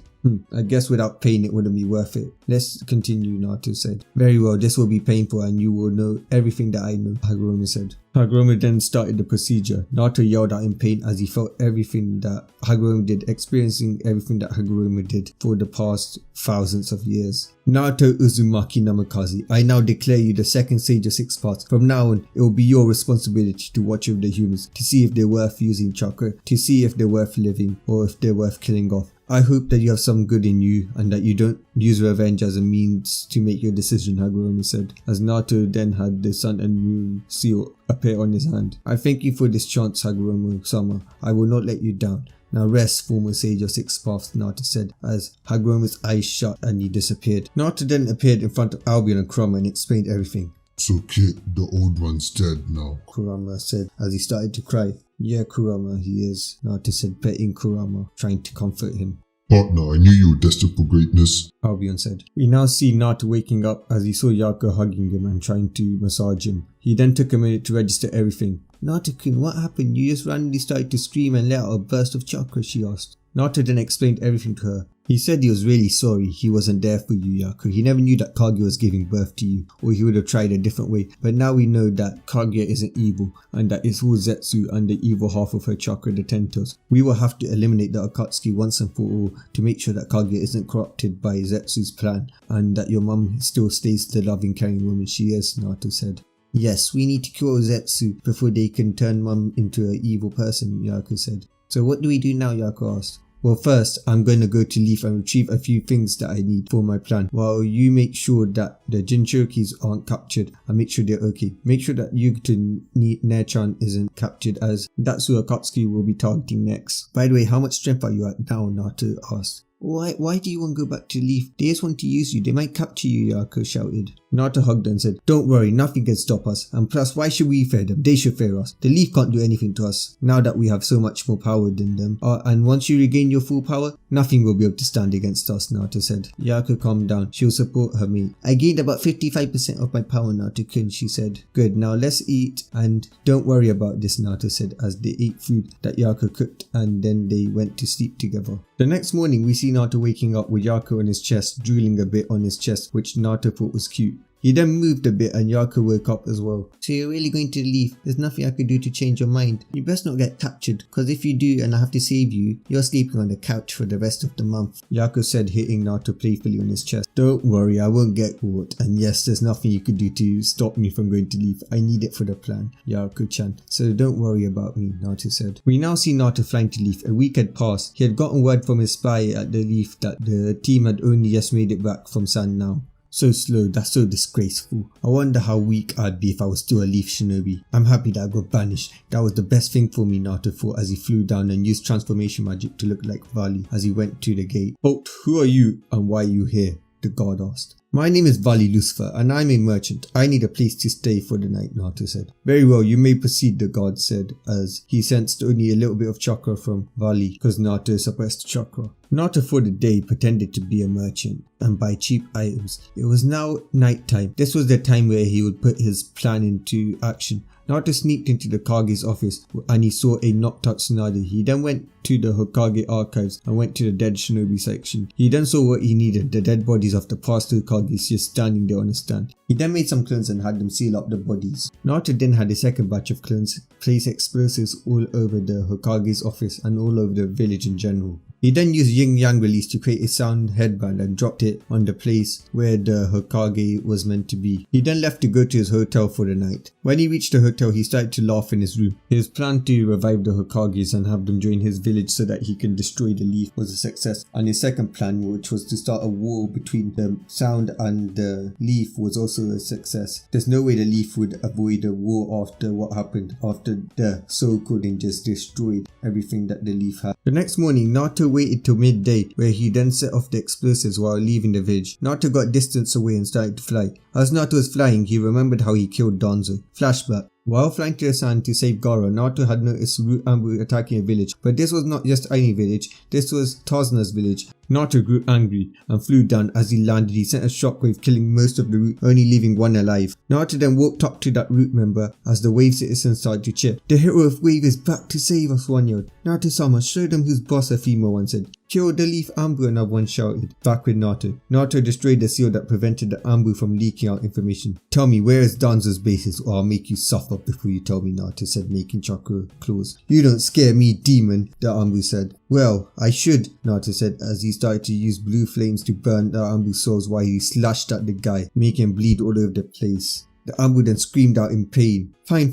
I guess without pain it wouldn't be worth it. Let's continue, Naruto said. Very well, this will be painful and you will know everything that I know, Hagoromo said. Hagoromo then started the procedure. Naruto yelled out in pain as he felt everything that Hagoromo did, experiencing everything that Hagoromo did for the past thousands of years. Naruto Uzumaki Namikaze, I now declare you the second Sage of 6 Paths. From now on, it will be your responsibility to watch over the humans, to see if they're worth using chakra, to see if they're worth living, or if they're worth killing off. I hope that you have some good in you and that you don't use revenge as a means to make your decision, Hagoromo said, as Naruto then had the sun and moon seal appear on his hand. I thank you for this chance, Hagoromo-sama. I will not let you down. Now rest, former Sage of 6 Paths, Naruto said, as Hagoromo's eyes shut and he disappeared. Naruto then appeared in front of Albion and Kurama and explained everything. So Kit, the old one's dead now, Kurama said as he started to cry. Yeah, Kurama, he is, Naruto said, petting Kurama, trying to comfort him. Partner, I knew you were destined for greatness, Albion said. We now see Naruto waking up as he saw Yako hugging him and trying to massage him. He then took a minute to register everything. Naruto-kun, what happened? You just randomly started to scream and let out a burst of chakra, she asked. Naruto then explained everything to her. He said he was really sorry he wasn't there for you, Yaku. He never knew that Kagya was giving birth to you, or he would have tried a different way. But now we know that Kagya isn't evil, and that it's all Zetsu and the evil half of her chakra, the Tentos. We will have to eliminate the Akatsuki once and for all to make sure that Kagya isn't corrupted by Zetsu's plan, and that your mum still stays the loving, caring woman she is, Naruto said. Yes, we need to cure Zetsu before they can turn mum into an evil person, Yaku said. So what do we do now, Yaku asked. Well, first, I'm going to go to Leaf and retrieve a few things that I need for my plan, while you make sure that the Jinchurikis aren't captured and make sure they're okay. Make sure that Yugen Nechan isn't captured, as that's who Akatsuki will be targeting next. By the way, how much strength are you at now? Naruto asked. Why do you want to go back to Leaf? They just want to use you. They might capture you, Yaku shouted. Naruto hugged her and said, don't worry, nothing can stop us. And plus, why should we fear them? They should fear us. The Leaf can't do anything to us, now that we have so much more power than them. And once you regain your full power, nothing will be able to stand against us, Naruto said. Yaku calmed down. She'll support her mate. I gained about 55% of my power, Naruto-kun, she said. Good, now let's eat. And don't worry about this, Naruto said, as they ate food that Yaku cooked, and then they went to sleep together. The next morning, we see Naruto waking up with Yaku on his chest, drooling a bit on his chest, which Naruto thought was cute. He then moved a bit and Yaku woke up as well. So you're really going to leave? There's nothing I could do to change your mind. You best not get captured, cause if you do and I have to save you, you're sleeping on the couch for the rest of the month, Yaku said, hitting Naruto playfully on his chest. Don't worry, I won't get caught, and yes, there's nothing you could do to stop me from going to leave. I need it for the plan, Yaku-chan. So don't worry about me, Naruto said. We now see Naruto flying to Leaf. A week had passed. He had gotten word from his spy at the Leaf that the team had only just made it back from Sand now. So slow, that's so disgraceful. I wonder how weak I'd be if I was still a Leaf shinobi. I'm happy that I got banished. That was the best thing for me, Naruto thought as he flew down and used transformation magic to look like Vali as he went to the gate. But who are you and why are you here? The guard asked. My name is Vali Lucifer and I'm a merchant. I need a place to stay for the night, Naruto said. Very well, you may proceed, the guard said as he sensed only a little bit of chakra from Vali because Naruto suppressed chakra. Naruto for the day pretended to be a merchant and buy cheap items. It was now night time. This was the time where he would put his plan into action. Naruto sneaked into the Kage's office and he saw a knocked out Tsunade. He then went to the Hokage archives and went to the dead shinobi section. He then saw what he needed, the dead bodies of the past two Kages just standing there on a stand. He then made some clones and had them seal up the bodies. Naruto then had a second batch of clones place explosives all over the Hokage's office and all over the village in general. He then used Yin Yang release to create a sound headband and dropped it on the place where the Hokage was meant to be. He then left to go to his hotel for the night. When he reached the hotel, he started to laugh in his room. His plan to revive the Hokages and have them join his village so that he can destroy the Leaf was a success. And his second plan, which was to start a war between the Sound and the Leaf, was also a success. There's no way the Leaf would avoid a war after what happened after the Sokoden just destroyed everything that the Leaf had. The next morning, Naruto waited till midday where he then set off the explosives while leaving the village. Naruto got distance away and started to fly. As Naruto was flying, he remembered how he killed Danzo. Flashback. While flying to the sand to save Gaara, Naruto had noticed Root Ambu attacking a village, but this was not just any village, this was Tazna's village. Naruto grew angry and flew down. As he landed, he sent a shockwave killing most of the Root, only leaving one alive. Naruto then walked up to that Root member as the Wave citizens started to cheer. The hero of Wave is back to save us, one yelled. Naruto-sama, show them who's boss, a female one said. Kill the Leaf Ambu, another one shouted. Back with Naruto. Naruto destroyed the seal that prevented the Ambu from leaking out information. Tell me, where is Danzo's bases or I'll make you suffer before you tell me, Naruto said, making chakra claws. You don't scare me, demon, the Ambu said. Well, I should, Naruto said as he started to use blue flames to burn the Ambu's souls while he slashed at the guy, making him bleed all over the place. The Ambu then screamed out in pain. Fine,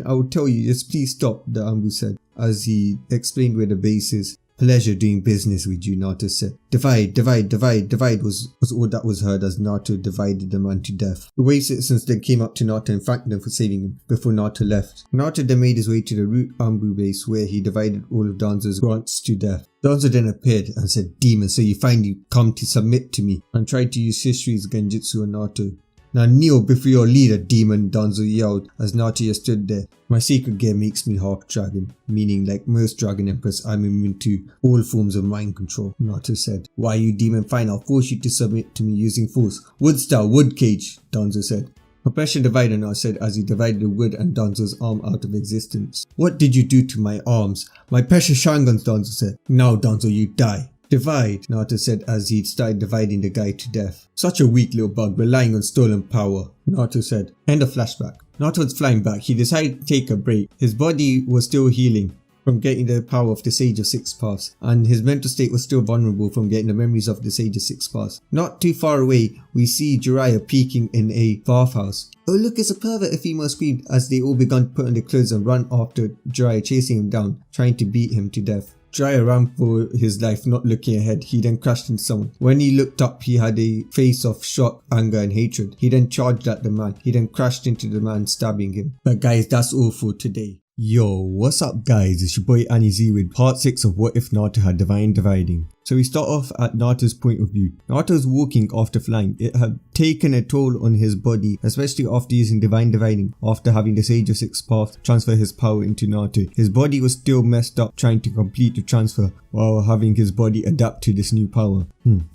I will tell you, just please stop, the Ambu said as he explained where the base is. Pleasure doing business with you, Naruto said. Divide was all that was heard as Naruto divided the man to death. The Wave citizens then came up to Naruto and thanked them for saving him before Naruto left. Naruto then made his way to the Root Ambu base where he divided all of Danzo's grunts to death. Danzo then appeared and said, Demon, so you finally come to submit to me, and tried to use Hishi's Genjutsu on Naruto. Now kneel before your leader, demon, Danzo yelled as Naruto stood there. My secret gear makes me half dragon, meaning like most dragon emperors, I'm immune to all forms of mind control, Naruto said. Why you demon? Fine, I'll force you to submit to me using force. Wood style, wood cage, Danzo said. Oppression divided, Naruto said as he divided the wood and Danzo's arm out of existence. What did you do to my arms? My precious Sharingans, Danzo said. Now Danzo, you die. Divide, Naruto said as he started dividing the guy to death. Such a weak little bug relying on stolen power, Naruto said. End of flashback. Naruto was flying back. He decided to take a break. His body was still healing from getting the power of the Sage of Six Paths, and his mental state was still vulnerable from getting the memories of the Sage of Six Paths. Not too far away, we see Jiraiya peeking in a bathhouse. Oh look, it's a pervert, a female screamed as they all began to put on their clothes and run after Jiraiya, chasing him down, trying to beat him to death. Jiraiya ran for his life, not looking ahead. He then crashed into someone. When he looked up, he had a face of shock, anger and hatred. He then charged at the man. He then crashed into the man, stabbing him. But guys, that's all for today. Yo, what's up guys, it's your boy AniZ with part 6 of What If Naruto Had Divine Dividing. So we start off at Naruto's point of view. Naruto's walking after flying. It had taken a toll on his body, especially after using Divine Dividing, after having the Sage of Six Paths transfer his power into Naruto. His body was still messed up trying to complete the transfer while having his body adapt to this new power.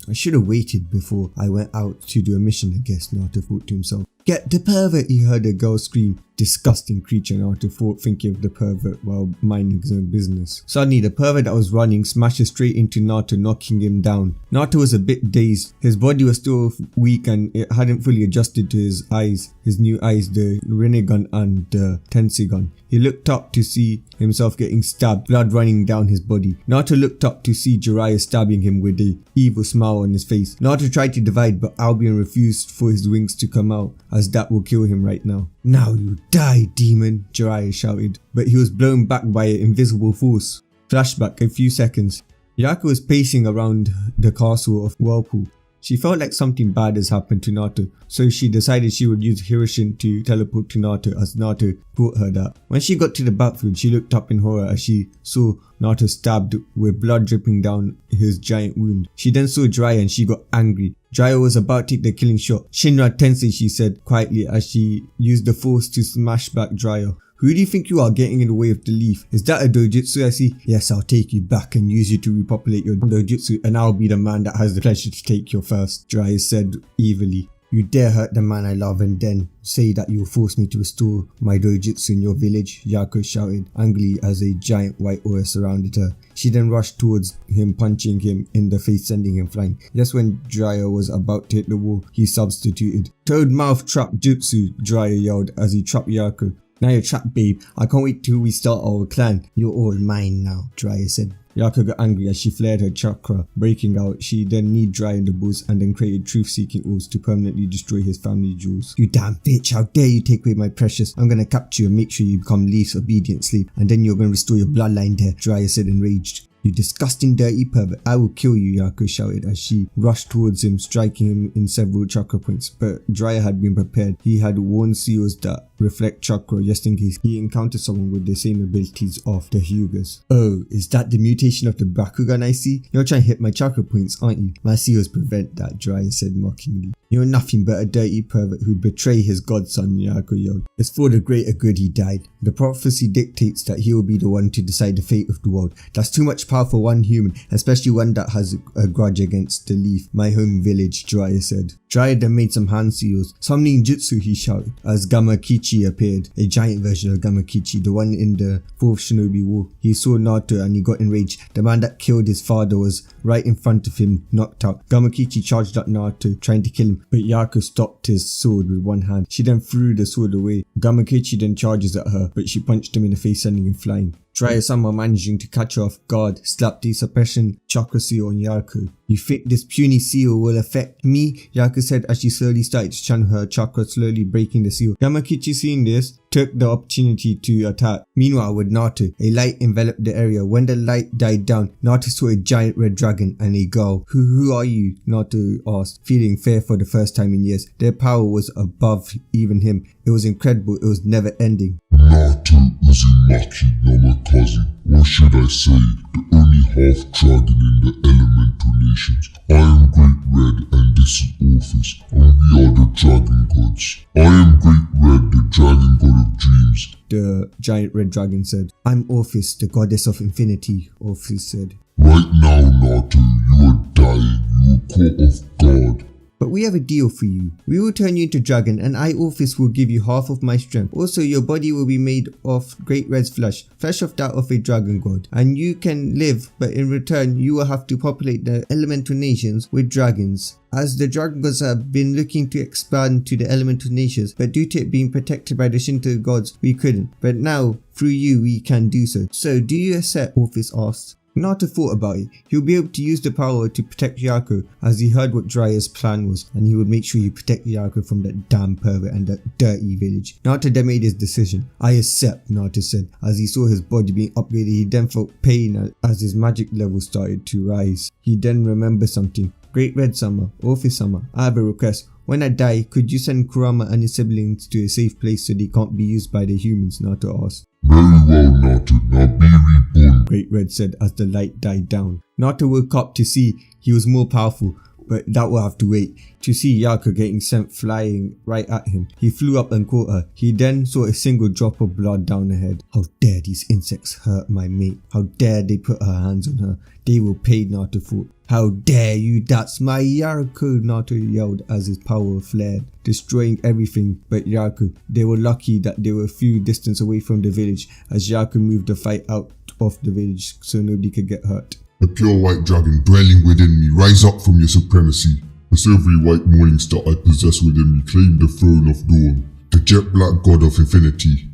I should have waited before I went out to do a mission, I guess, Naruto thought to himself. Get the pervert, he heard a girl scream. Disgusting creature, Naruto thought, thinking of the pervert while minding his own business. Suddenly, the pervert that was running smashes straight into Naruto, knocking him down. Naruto was a bit dazed. His body was still weak and it hadn't fully adjusted to his eyes, his new eyes, the rinnegan and the tenseigan. He looked up to see himself getting stabbed, blood running down his body. Naruto looked up to see Jiraiya stabbing him with an evil smile on his face. Naruto tried to divide, but Albion refused for his wings to come out, as that will kill him right now. Now you die, demon, Jiraiya shouted, but he was blown back by an invisible force. Flashback a few seconds. Yaku was pacing around the castle of Whirlpool. She felt like something bad has happened to Naruto, so she decided she would use Hiroshin to teleport to Naruto as Naruto taught her that. When she got to the battlefield, she looked up in horror as she saw Naruto stabbed with blood dripping down his giant wound. She then saw Jiraiya and she got angry. Jiraiya was about to take the killing shot. Shinra Tensei, she said quietly as she used the force to smash back Jiraiya. Who do you think you are getting in the way of the leaf? Is that a dojutsu I see? Yes, I'll take you back and use you to repopulate your dojutsu, and I'll be the man that has the pleasure to take your first, Jiraiya said evilly. You dare hurt the man I love and then say that you will force me to restore my dojutsu in your village, Yaku shouted angrily as a giant white aura surrounded her. She then rushed towards him, punching him in the face, sending him flying. Just when Jiraiya was about to hit the wall, he substituted. Toad mouth trap jutsu, Jiraiya yelled as he trapped Yaku. Now you're trapped, babe. I can't wait till we start our clan. You're all mine now, Jiraiya said. Yaku got angry as she flared her chakra, breaking out. She then kneed Jiraiya in the balls and then created truth-seeking oaths to permanently destroy his family jewels. You damn bitch, how dare you take away my precious. I'm gonna capture you and make sure you become least obedient slave, and then you're gonna restore your bloodline there, Jiraiya said enraged. You disgusting dirty pervert, I will kill you, Yaku shouted as she rushed towards him, striking him in several chakra points. But Jiraiya had been prepared. He had worn seals that reflect chakra just in case he encountered someone with the same abilities of the Hyugas. Oh, is that the mutation of the Bakugan I see? You're trying to hit my chakra points, aren't you? My seals prevent that, Jiraiya said mockingly. You're nothing but a dirty pervert who'd betray his godson, Yaku yelled. It's for the greater good he died. The prophecy dictates that he will be the one to decide the fate of the world. That's too much power for one human, especially one that has a grudge against the leaf, my home village, Jiraiya said. Jiraiya then made some hand seals. Summoning jutsu, he shouted, as Gamakichi appeared, a giant version of Gamakichi, the one in the 4th Shinobi War. He saw Naruto and he got enraged. The man that killed his father was right in front of him, knocked out. Gamakichi charged at Naruto, trying to kill him, but Yaku stopped his sword with one hand. She then threw the sword away. Gamakichi then charges at her, but she punched him in the face, sending him flying. Jiraiya somehow managing to catch her off guard, slapped the suppression chakra seal on Yaku. You think this puny seal will affect me? Yaku said as she slowly started to channel her chakra, slowly breaking the seal. Gamakichi, seeing this, took the opportunity to attack. Meanwhile with Naruto, a light enveloped the area. When the light died down, Naruto saw a giant red dragon and a girl. Who are you? Naruto asked, feeling fear for the first time in years. Their power was above even him. It was incredible, it was never ending. Naruto Uzumaki Yamakaze, or should I say, the only half-dragon in the elemental nations. I am Great Red and this is Ophis, and we are the dragon gods. I am Great Red, the dragon god of dreams, the giant red dragon said. I'm Ophis, the goddess of infinity, Ophis said. Right now, Naruto, you are dying. You were caught off guard. But we have a deal for you. We will turn you into dragon and I, Ophis, will give you half of my strength. Also, your body will be made of Great Red's flesh of that of a dragon god. And you can live, but in return, you will have to populate the elemental nations with dragons. As the dragon gods have been looking to expand to the elemental nations, but due to it being protected by the Shinto gods, we couldn't. But now, through you, we can do so. So, do you accept? Ophis asked. Naruto thought about it. He'll be able to use the power to protect Yaku, as he heard what Jiraiya's plan was, and he would make sure he protect Yaku from that damn pervert and that dirty village. Naruto then made his decision. I accept, Naruto said. As he saw his body being upgraded, he then felt pain as his magic level started to rise. He then remembered something. Great Red-sama, Ophis-sama, I have a request. When I die, could you send Kurama and his siblings to a safe place so they can't be used by the humans? Naruto asked. Very well, Naruto. Now be reborn, Great Red said as the light died down. Naruto woke up to see he was more powerful, but that will have to wait. To see Yaku getting sent flying right at him, he flew up and caught her. He then saw a single drop of blood down her head. How dare these insects hurt my mate? How dare they put her hands on her? They will pay, Naruto thought. How dare you, that's my Yaku, Naruto yelled as his power flared, destroying everything but Yaku. They were lucky that they were a few distance away from the village as Yaku moved the fight out of the village so nobody could get hurt. The pure white dragon dwelling within me, rise up from your supremacy. The silvery white morning star I possess within me, claim the throne of dawn. The jet black god of infinity.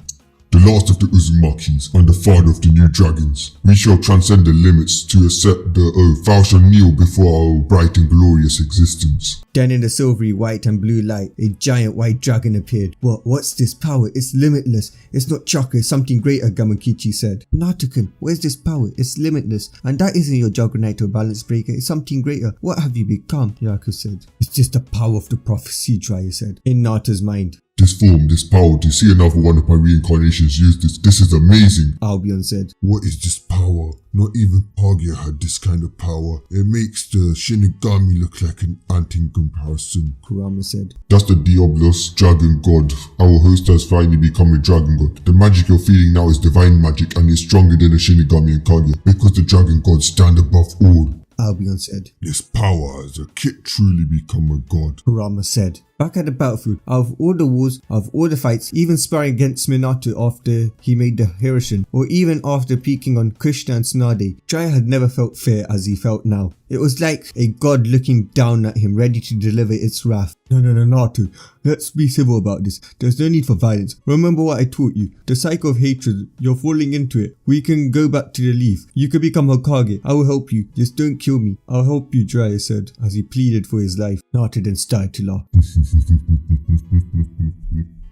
The last of the Uzumakis, and the father of the new dragons. We shall transcend the limits to accept the oath. Thou shalt kneel before our bright and glorious existence. Then in the silvery white and blue light, a giant white dragon appeared. What's this power? It's limitless. It's not chakra, it's something greater, Gamakichi said. Naruto-kun, where's this power? It's limitless. And that isn't your juggernaut or balance breaker, it's something greater. What have you become? Yaku said. It's just the power of the prophecy, Jiraiya said. In Naruto's mind. This form, this power, to see another one of my reincarnations use this is amazing. Albion said. What is this power? Not even Kagya had this kind of power. It makes the Shinigami look like an ant in comparison, Kurama said. That's the Diablos, dragon god. Our host has finally become a dragon god. The magic you're feeling now is divine magic and is stronger than the Shinigami and Kagya because the dragon gods stand above all. Albion said. This power has a kid truly become a god, Kurama said. Back at the battlefield, out of all the wars, out of all the fights, even sparring against Minato after he made the Hirshin, or even after peeking on Kushina and Tsunade, Jiraiya had never felt fear as he felt now. It was like a god looking down at him, ready to deliver its wrath. No, Naruto, let's be civil about this. There's no need for violence. Remember what I taught you. The cycle of hatred, you're falling into it. We can go back to the leaf. You could become Hokage. I will help you. Just don't kill me. I'll help you, Jiraiya said, as he pleaded for his life. Naruto then started to laugh.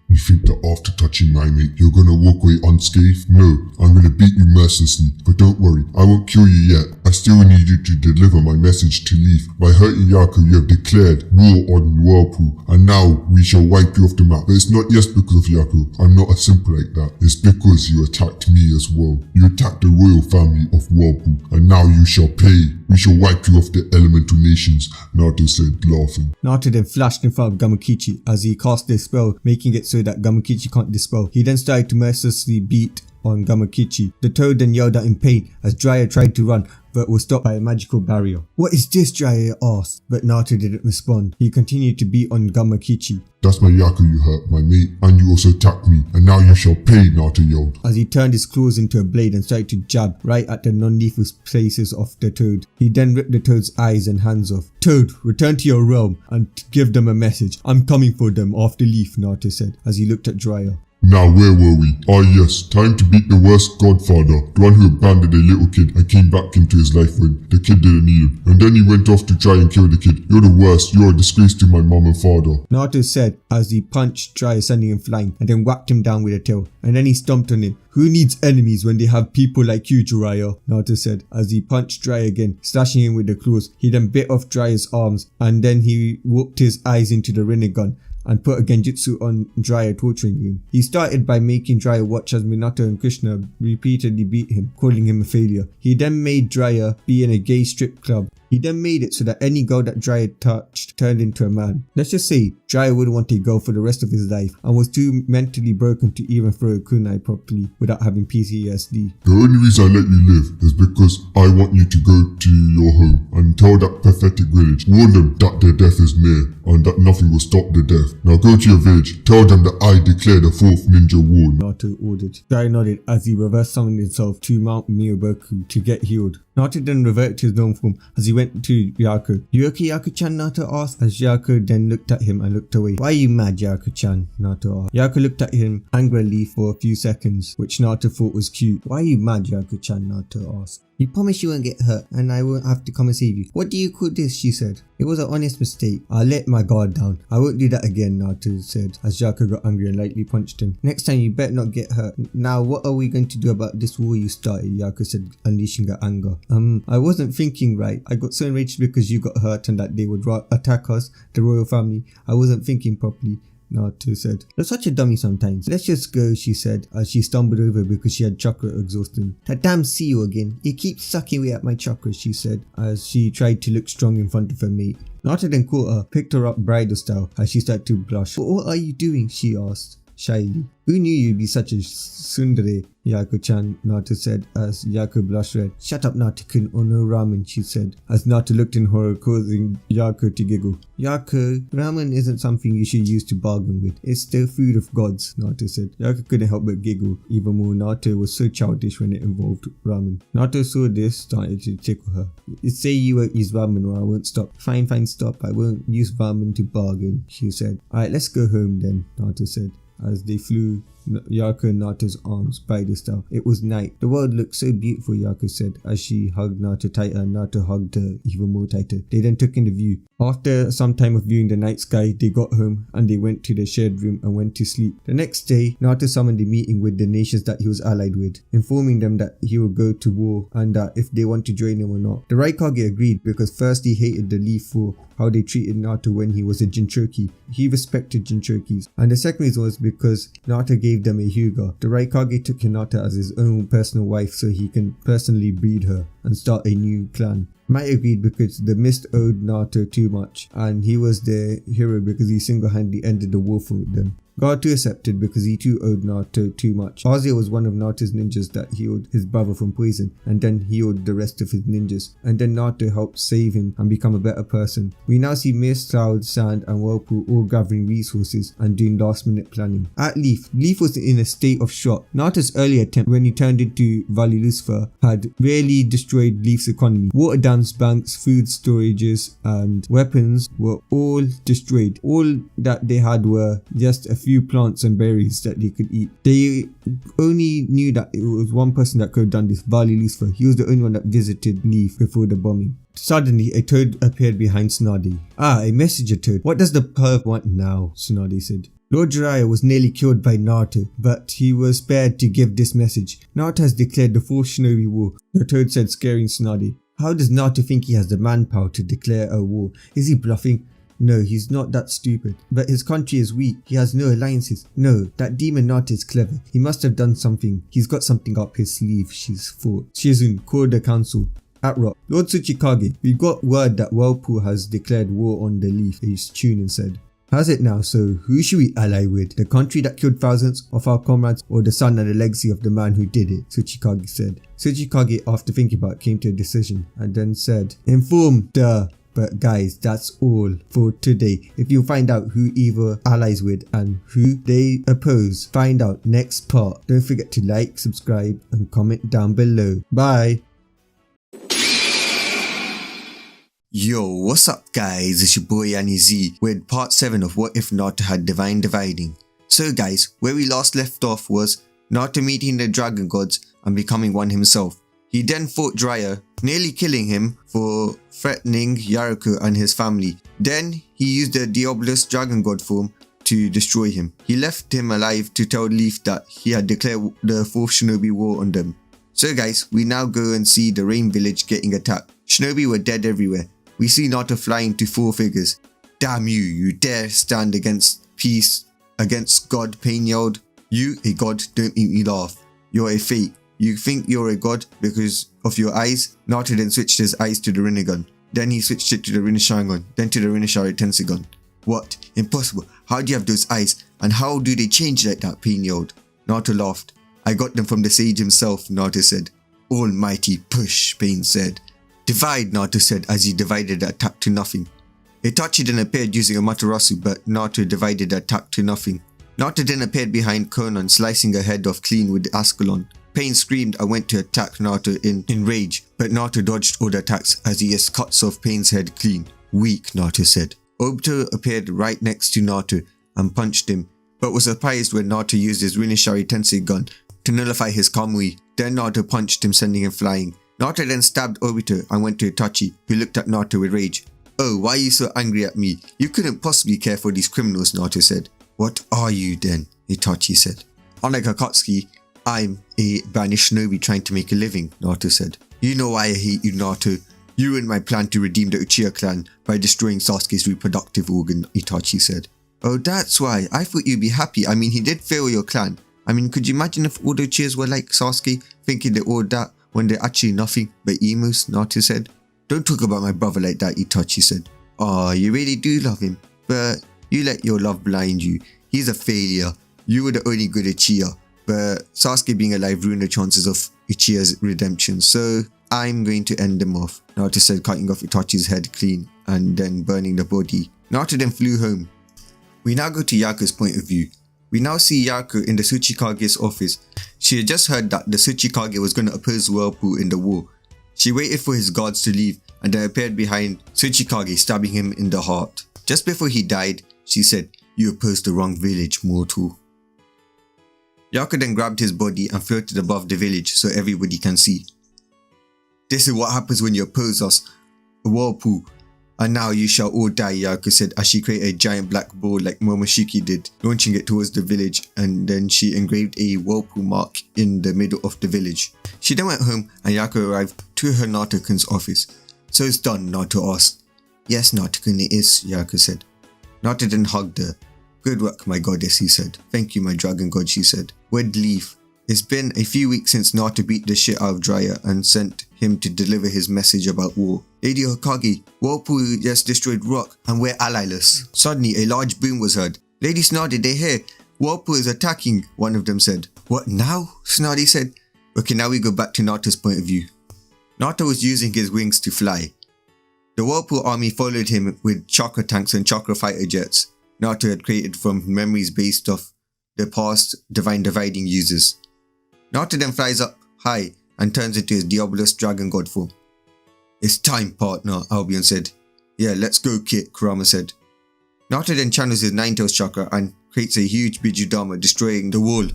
You think that after touching my mate, you're gonna walk away unscathed? No, I'm gonna beat you mercilessly, but don't worry, I won't kill you yet. I still need you to deliver my message to Leaf. By hurting Yaku, you have declared war on Whirlpool, and now we shall wipe you off the map. But it's not just because of Yaku, I'm not as simple like that. It's because you attacked me as well. You attacked the royal family of Whirlpool, and now you shall pay. We shall wipe you off the elemental nations, Naruto said, laughing. Naruto then flashed in front of Gamakichi as he cast a spell, making it so that Gamakichi can't dispel. He then started to mercilessly beat on Gamakichi. The toad then yelled out in pain as Jiraiya tried to run, but was stopped by a magical barrier. What is this? Jiraiya asked, but Naruto didn't respond. He continued to beat on Gamakichi. That's my Yaku you hurt, my mate, and you also attacked me, and now you shall pay, Naruto yelled. As he turned his claws into a blade and started to jab right at the non-lethal places of the toad. He then ripped the toad's eyes and hands off. Toad, return to your realm and give them a message. I'm coming for them after Leaf, Naruto said, as he looked at Jiraiya. Now where were we? Ah yes, time to beat the worst godfather, the one who abandoned a little kid and came back into his life when the kid didn't need him. And then he went off to try and kill the kid. You're the worst, you're a disgrace to my mom and father, Naruto said as he punched Jiraiya, sending him flying, and then whacked him down with a tail. And then he stomped on him. Who needs enemies when they have people like you, Jiraiya? Naruto said as he punched Jiraiya again, slashing him with the claws. He then bit off Jiraiya's arms and then he whooped his eyes into the rinnegan and put a genjutsu on Jiraiya, torturing him. He started by making Jiraiya watch as Minato and Kushina repeatedly beat him, calling him a failure. He then made Jiraiya be in a gay strip club He then made it so that any girl that Jiraiya touched turned into a man. Let's just say Jiraiya wouldn't want a girl for the rest of his life and was too mentally broken to even throw a kunai properly without having PTSD. The only reason I let you live is because I want you to go to your home and tell that pathetic village, warn them that their death is near and that nothing will stop the death. Now go to your village, tell them that I declare the 4th ninja war. Naruto ordered. Jiraiya nodded as he reverse summoned himself to Mount Miyoboku to get healed. Naruto then reverted to his normal form as he went to Yaku. "You okay, Yaku-chan?" Naruto asked as Yaku then looked at him and looked away. "Why are you mad, Yaku-chan?" Naruto asked. Yaku looked at him angrily for a few seconds, which Naruto thought was cute. "Why are you mad, Yaku-chan?" Naruto asked. "You promised you won't get hurt and I won't have to come and save you. What do you call this?" she said. "It was an honest mistake. I let my guard down. I won't do that again," Naruto said as Yaku got angry and lightly punched him. "Next time you better not get hurt. Now what are we going to do about this war you started?" Yaku said, unleashing her anger. I wasn't thinking right. I got so enraged because you got hurt and that they would attack us, the royal family. I wasn't thinking properly," Naruto said. "You're such a dummy sometimes. Let's just go," she said as she stumbled over because she had chakra exhaustion. "That damn seal again. It keeps sucking away at my chakras," she said as she tried to look strong in front of her mate. Naruto then caught her, picked her up bridal style as she started to blush. "But what are you doing?" she asked shyly. "Who knew you'd be such a tsundere, Yaku-chan?" Naruto said as Yaku blushed red. "Shut up, Naruto-kun, or no ramen," she said as Naruto looked in horror, causing Yaku to giggle. "Yaku, ramen isn't something you should use to bargain with. It's the food of gods," Naruto said. Yaku couldn't help but giggle. Even more, Naruto was so childish when it involved ramen. Naruto saw this, started to tickle her. "You say you won't use ramen or I won't stop." Fine, stop. I won't use ramen to bargain," she said. "Alright, let's go home then," Naruto said as they flew Yaku and Naruto's arms bridal style. It was night. "The world looked so beautiful," Yaku said as she hugged Naruto tighter and Naruto hugged her even more tighter. They then took in the view. After some time of viewing the night sky, they got home and they went to the shared room and went to sleep. The next day, Naruto summoned a meeting with the nations that he was allied with, informing them that he would go to war and that if they want to join him or not. The Raikage agreed because first he hated the Leaf for how they treated Naruto when he was a Jinchoki. He respected Jinchokis. And the second reason was because Naruto gave them a Hyuga. The Raikage took Hinata as his own personal wife so he can personally breed her and start a new clan. Might agreed because the Mist owed Naruto too much and he was their hero because he single-handedly ended the war for them. God too accepted because he too owed Naruto too much. Azia was one of Naruto's ninjas that healed his brother from poison and then healed the rest of his ninjas, and then Naruto helped save him and become a better person. We now see Mist, Cloud, Sand and Whirlpool all gathering resources and doing last minute planning. At Leaf was in a state of shock. Naruto's earlier attempt when he turned into Vali Lucifer had really destroyed Leaf's economy. Water dams, banks, food storages and weapons were all destroyed. All that they had were just a few plants and berries that they could eat. They only knew that it was one person that could have done this, Vali Lucifer. He was the only one that visited Leaf before the bombing. Suddenly, a toad appeared behind Tsunade. A messenger toad. "What does the perv want now?" Tsunade said. Lord Jiraiya was nearly killed by Naruto, but he was spared to give this message. "Naruto has declared the 4th Shinobi War," the toad said, scaring Tsunade. "How does Naruto think he has the manpower to declare a war? Is he bluffing? No, he's not that stupid. But his country is weak. He has no alliances. No, that demon Naruto is clever. He must have done something. He's got something up his sleeve," she thought. Shizune called the council. At Rock, "Lord Tsuchikage, we got word that Whirlpool has declared war on the Leaf," Chunin said. "Has it now? So who should we ally with? The country that killed thousands of our comrades or the son and the legacy of the man who did it?" Tsuchikage said. Tsuchikage, after thinking about it, came to a decision and then said, "Inform the..." But guys, that's all for today. If you find out who either allies with and who they oppose, find out next part. Don't forget to like, subscribe and comment down below. Bye. Yo, what's up guys, it's your boy Annie Z with part 7 of What If Naruto Had Divine Dividing. So guys, where we last left off was Naruto meeting the dragon gods and becoming one himself. He then fought Jiraiya, nearly killing him for threatening Yaruko and his family. Then he used the Diabolus dragon god form to destroy him. He left him alive to tell Leaf that he had declared the 4th Shinobi War on them. So guys, we now go and see the Rain Village getting attacked. Shinobi were dead everywhere. We see Naruto flying to 4 figures. "Damn you, you dare stand against peace, against God," Pain yelled. "You, a god, don't make me laugh. You're a fake. You think you're a god because of your eyes?" Naruto then switched his eyes to the rinnegan. Then he switched it to the rinnegan, then to the tenseigan. What? Impossible. How do you have those eyes? And how do they change like that? Pain yelled. Naruto laughed. I got them from the sage himself, Naruto said. Almighty push, Pain said. Divide, Naruto said as he divided the attack to nothing. Itachi then appeared using a Matarasu, but Naruto divided the attack to nothing. Naruto then appeared behind Konan, slicing her head off clean with the Ascalon. Pain screamed and went to attack Naruto in rage, but Naruto dodged all the attacks as he just cuts off Pain's head clean. Weak, Naruto said. Obito appeared right next to Naruto and punched him, but was surprised when Naruto used his Rinnegan tenseigan to nullify his Kamui. Then Naruto punched him, sending him flying. Naruto then stabbed Obito and went to Itachi, who looked at Naruto with rage. Oh, why are you so angry at me? You couldn't possibly care for these criminals, Naruto said. What are you then? Itachi said. Unlike Akatsuki, I'm a banished shinobi trying to make a living, Naruto said. You know why I hate you, Naruto. You ruined my plan to redeem the Uchiha clan by destroying Sasuke's reproductive organ, Itachi said. Oh, that's why. I thought you'd be happy. I mean, he did fail your clan. I mean, could you imagine if all the Uchihas were like Sasuke, thinking they're all that when they're actually nothing but emus, Naruto said. Don't talk about my brother like that, Itachi said. Oh, you really do love him, but you let your love blind you. He's a failure. You were the only good Uchiha, but Sasuke being alive ruined the chances of Uchiha's redemption, so I'm going to end them off, Naruto said, cutting off Itachi's head clean and then burning the body. Naruto then flew home. We now go to Yaku's point of view. We now see Yaku in the Tsuchikage's office. She had just heard that the Tsuchikage was going to oppose Whirlpool in the war. She waited for his guards to leave and then appeared behind Tsuchikage, stabbing him in the heart. Just before he died, she said, "You opposed the wrong village, mortal." Yaku then grabbed his body and floated above the village so everybody can see. This is what happens when you oppose us, Whirlpool. And now you shall all die, Yaku said as she created a giant black ball like Momoshiki did, launching it towards the village, and then she engraved a Whirlpool mark in the middle of the village. She then went home and Yaku arrived to her Naruto-kun's office. So it's done, Naruto asked. Yes, Naruto-kun, it is, Yaku said. Naruto then hugged her. Good work, my goddess, he said. Thank you, my dragon god, she said. Where'd leave? It's been a few weeks since Naruto beat the shit out of Jiraiya and sent him to deliver his message about war. Lady Hokage, Whirlpool just destroyed Rock and we're allyless. Suddenly, a large boom was heard. Lady Snardy, they hear. Whirlpool is attacking, one of them said. What now? Snardy said. Okay, now we go back to Naruto's point of view. Naruto was using his wings to fly. The Whirlpool army followed him with chakra tanks and chakra fighter jets Naruto had created from memories based off the past divine dividing users. Naruto then flies up high and turns into his Diabolus dragon god form. It's time, partner, Albion said. Yeah, let's go, Kit, Kurama said. Naruto then channels his Nine-Tails chakra and creates a huge Bijudama, destroying the wall.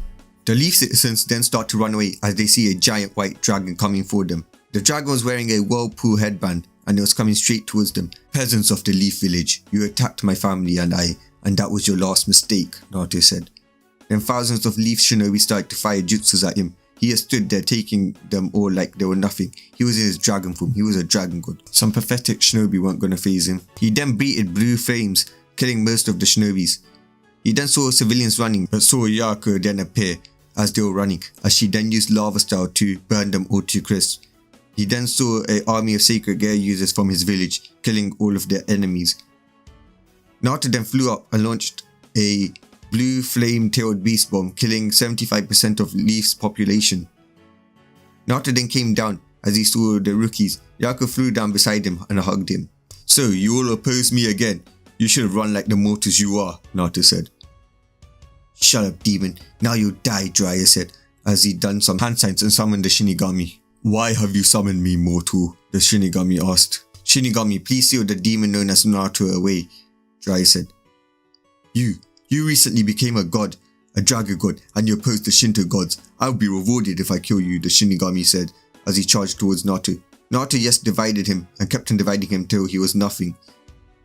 The Leaf citizens then start to run away as they see a giant white dragon coming for them. The dragon was wearing a Whirlpool headband and it was coming straight towards them. Peasants of the Leaf village, you attacked my family and that was your last mistake, Naruto said. Then thousands of Leaf shinobi started to fire jutsus at him. He just stood there taking them all like they were nothing. He was in his dragon form, he was a dragon god. Some pathetic shinobi weren't gonna faze him. He then breathed blue flames, killing most of the shinobis. He then saw civilians running, but saw Yaku then appear as they were running, as she then used lava style to burn them all to crisp. He then saw an army of sacred gear users from his village, killing all of their enemies. Naruto then flew up and launched a blue flame-tailed beast bomb, killing 75% of Leaf's population. Naruto then came down as he saw the rookies. Yaku flew down beside him and hugged him. So, you all oppose me again? You should have run like the mortals you are, Naruto said. Shut up, demon. Now you'll die, Jiraiya said, as he done some hand signs and summoned the Shinigami. Why have you summoned me, mortal? The Shinigami asked. Shinigami, please seal the demon known as Naruto away, Jiraiya said. You recently became a god, a dragon god, and you opposed the Shinto gods. I will be rewarded if I kill you, the Shinigami said, as he charged towards Naruto. Naruto yes divided him, and kept on dividing him till he was nothing.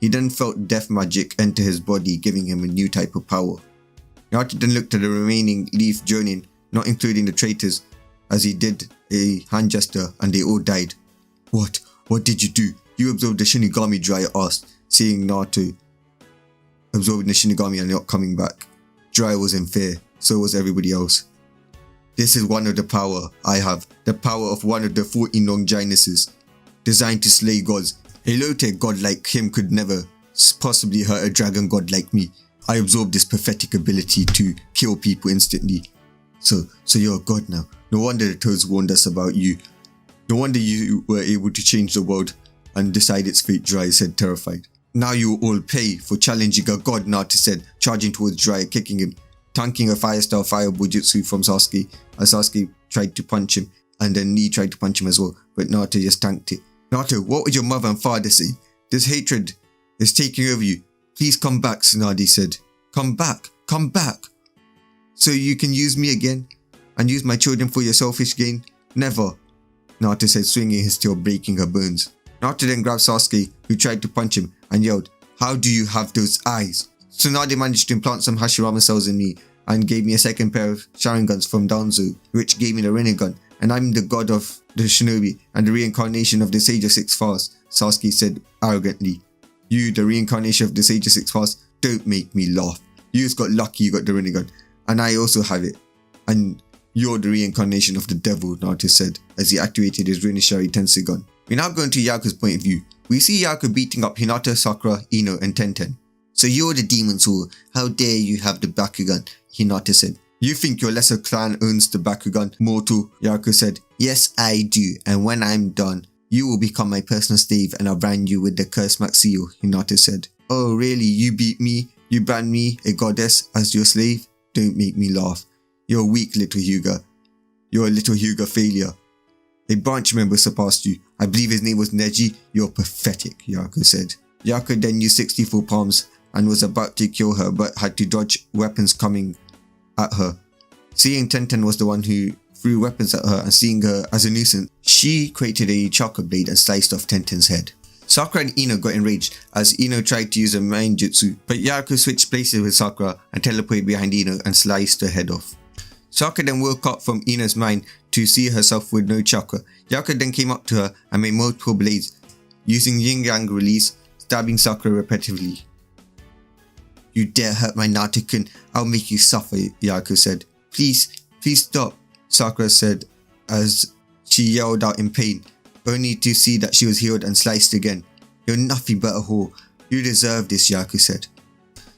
He then felt death magic enter his body, giving him a new type of power. Naruto then looked at the remaining Leaf joining, not including the traitors, as he did a hand gesture, and they all died. What? What did you do? You absorbed the Shinigami, Jiraiya asked, seeing Naruto absorbing the Shinigami and not coming back. Jiraiya was in fear, so was everybody else. This is one of the power I have, the power of one of the 14 Longinuses, designed to slay gods. A low-tier god like him could never possibly hurt a dragon god like me. I absorbed this pathetic ability to kill people instantly. So you're a god now. No wonder the toads warned us about you. No wonder you were able to change the world and decide its fate, Jiraiya said, terrified. Now you will all pay for challenging a god, Naruto said, charging towards Jiraiya, kicking him, tanking a fire-style fireball jutsu from Sasuke as Sasuke tried to punch him, and then Lee tried to punch him as well, but Naruto just tanked it. Naruto, what would your mother and father say? This hatred is taking over you. Please come back, Tsunade said. Come back. So you can use me again and use my children for your selfish gain? Never, Naruto said, swinging his tail, breaking her bones. Naruto then grabbed Sasuke, who tried to punch him, and yelled, how do you have those eyes? Tsunade managed to implant some Hashirama cells in me and gave me a second pair of Sharingans from Danzo, which gave me the rinnegan, and I'm the god of the shinobi and the reincarnation of the Sage of Six Fasts, Sasuke said arrogantly. You, the reincarnation of the Sage of Six Fasts, don't make me laugh. You just got lucky you got the rinnegan, and I also have it. And you're the reincarnation of the devil, Naruto said, as he activated his Rinnegan tenseigan. We're now going to Yaku's point of view. We see Yaku beating up Hinata, Sakura, Ino, and Tenten. So you're the demon soul. How dare you have the Bakugan, Hinata said. You think your lesser clan owns the Bakugan, mortal, Yaku said. Yes, I do, and when I'm done, you will become my personal slave and I'll brand you with the curse mark seal, Hinata said. Oh really, you beat me? You brand me, a goddess, as your slave? Don't make me laugh. You're weak, little Hyuga. You're a little Hyuga failure. A branch member surpassed you. I believe his name was Neji. You're pathetic, Yaku said. Yaku then used 64 palms and was about to kill her but had to dodge weapons coming at her. Seeing Tenten was the one who threw weapons at her and seeing her as a nuisance, she created a chakra blade and sliced off Tenten's head. Sakura and Ino got enraged as Ino tried to use a mind jutsu, but Yaku switched places with Sakura and teleported behind Ino and sliced her head off. Sakura then woke up from Ino's mind to see herself with no chakra. Yaku then came up to her and made multiple blades, using yin-yang release, stabbing Sakura repetitively. You dare hurt my Naruto-kun, I'll make you suffer, Yaku said. Please stop, Sakura said as she yelled out in pain, only to see that she was healed and sliced again. You're nothing but a whore. You deserve this, Yaku said.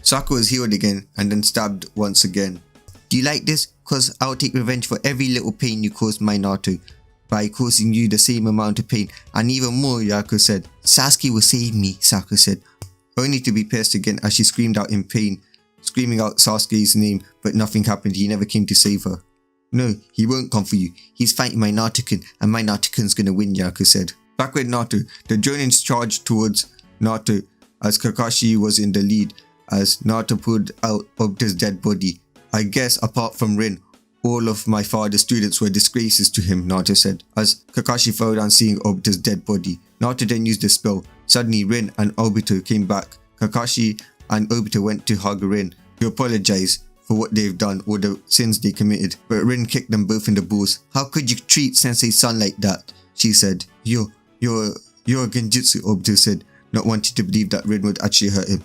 Sakura was healed again and then stabbed once again. Do you like this? Cause I'll take revenge for every little pain you caused my Naruto by causing you the same amount of pain and even more, Yaku said. Sasuke will save me, Sakura said, only to be pierced again as she screamed out in pain, screaming out Sasuke's name, but nothing happened. He never came to save her. No, he won't come for you. He's fighting my Naruto-kun and my Naruto-kun's gonna win, Yaku said. Back with Naruto, the Jonins charged towards Naruto as Kakashi was in the lead as Naruto pulled out Obita's dead body. I guess apart from Rin, all of my father's students were disgraces to him, Naruto said, as Kakashi fell down seeing Obita's dead body. Naruto then used the spell. Suddenly Rin and Obito came back. Kakashi and Obito went to hug Rin to apologize for what they've done or the sins they committed, but Rin kicked them both in the balls. How could you treat Sensei's son like that? She said. You're a genjutsu, Obito said, not wanting to believe that Rin would actually hurt him,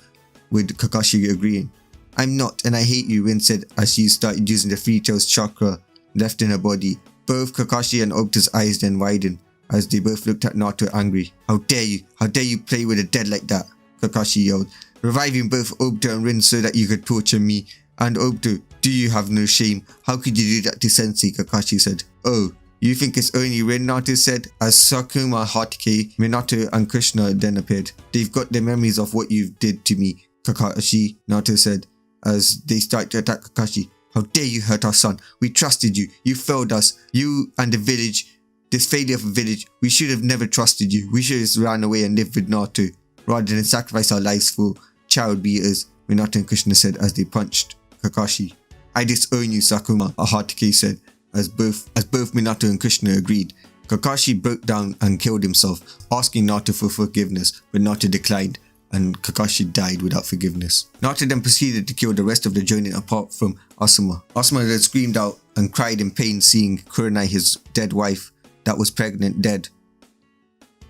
with Kakashi agreeing. I'm not, and I hate you, Rin said as she started using the Three Tails chakra left in her body. Both Kakashi and Obito's eyes then widened as they both looked at Naruto angry. How dare you play with the dead like that? Kakashi yelled, reviving both Obito and Rin so that you could torture me. And Obito, do you have no shame? How could you do that to Sensei? Kakashi said. Oh, you think it's only Rin? Naruto said as Sakuma, Hatake, Minato and Krishna then appeared. They've got the memories of what you did to me, Kakashi, Naruto said as they started to attack Kakashi. How dare you hurt our son? We trusted you. You failed us. You and the village. This failure of a village. We should have never trusted you. We should have just ran away and lived with Naruto rather than sacrifice our lives for child beaters, Minato and Krishna said as they punched Kakashi. I disown you, Sakuma, Hatake said as both Minato and Krishna agreed. Kakashi broke down and killed himself, asking Naruto for forgiveness, but Naruto declined and Kakashi died without forgiveness. Naruto then proceeded to kill the rest of the Jonin apart from Asuma. Asuma then screamed out and cried in pain seeing Kurenai, his dead wife that was pregnant, dead.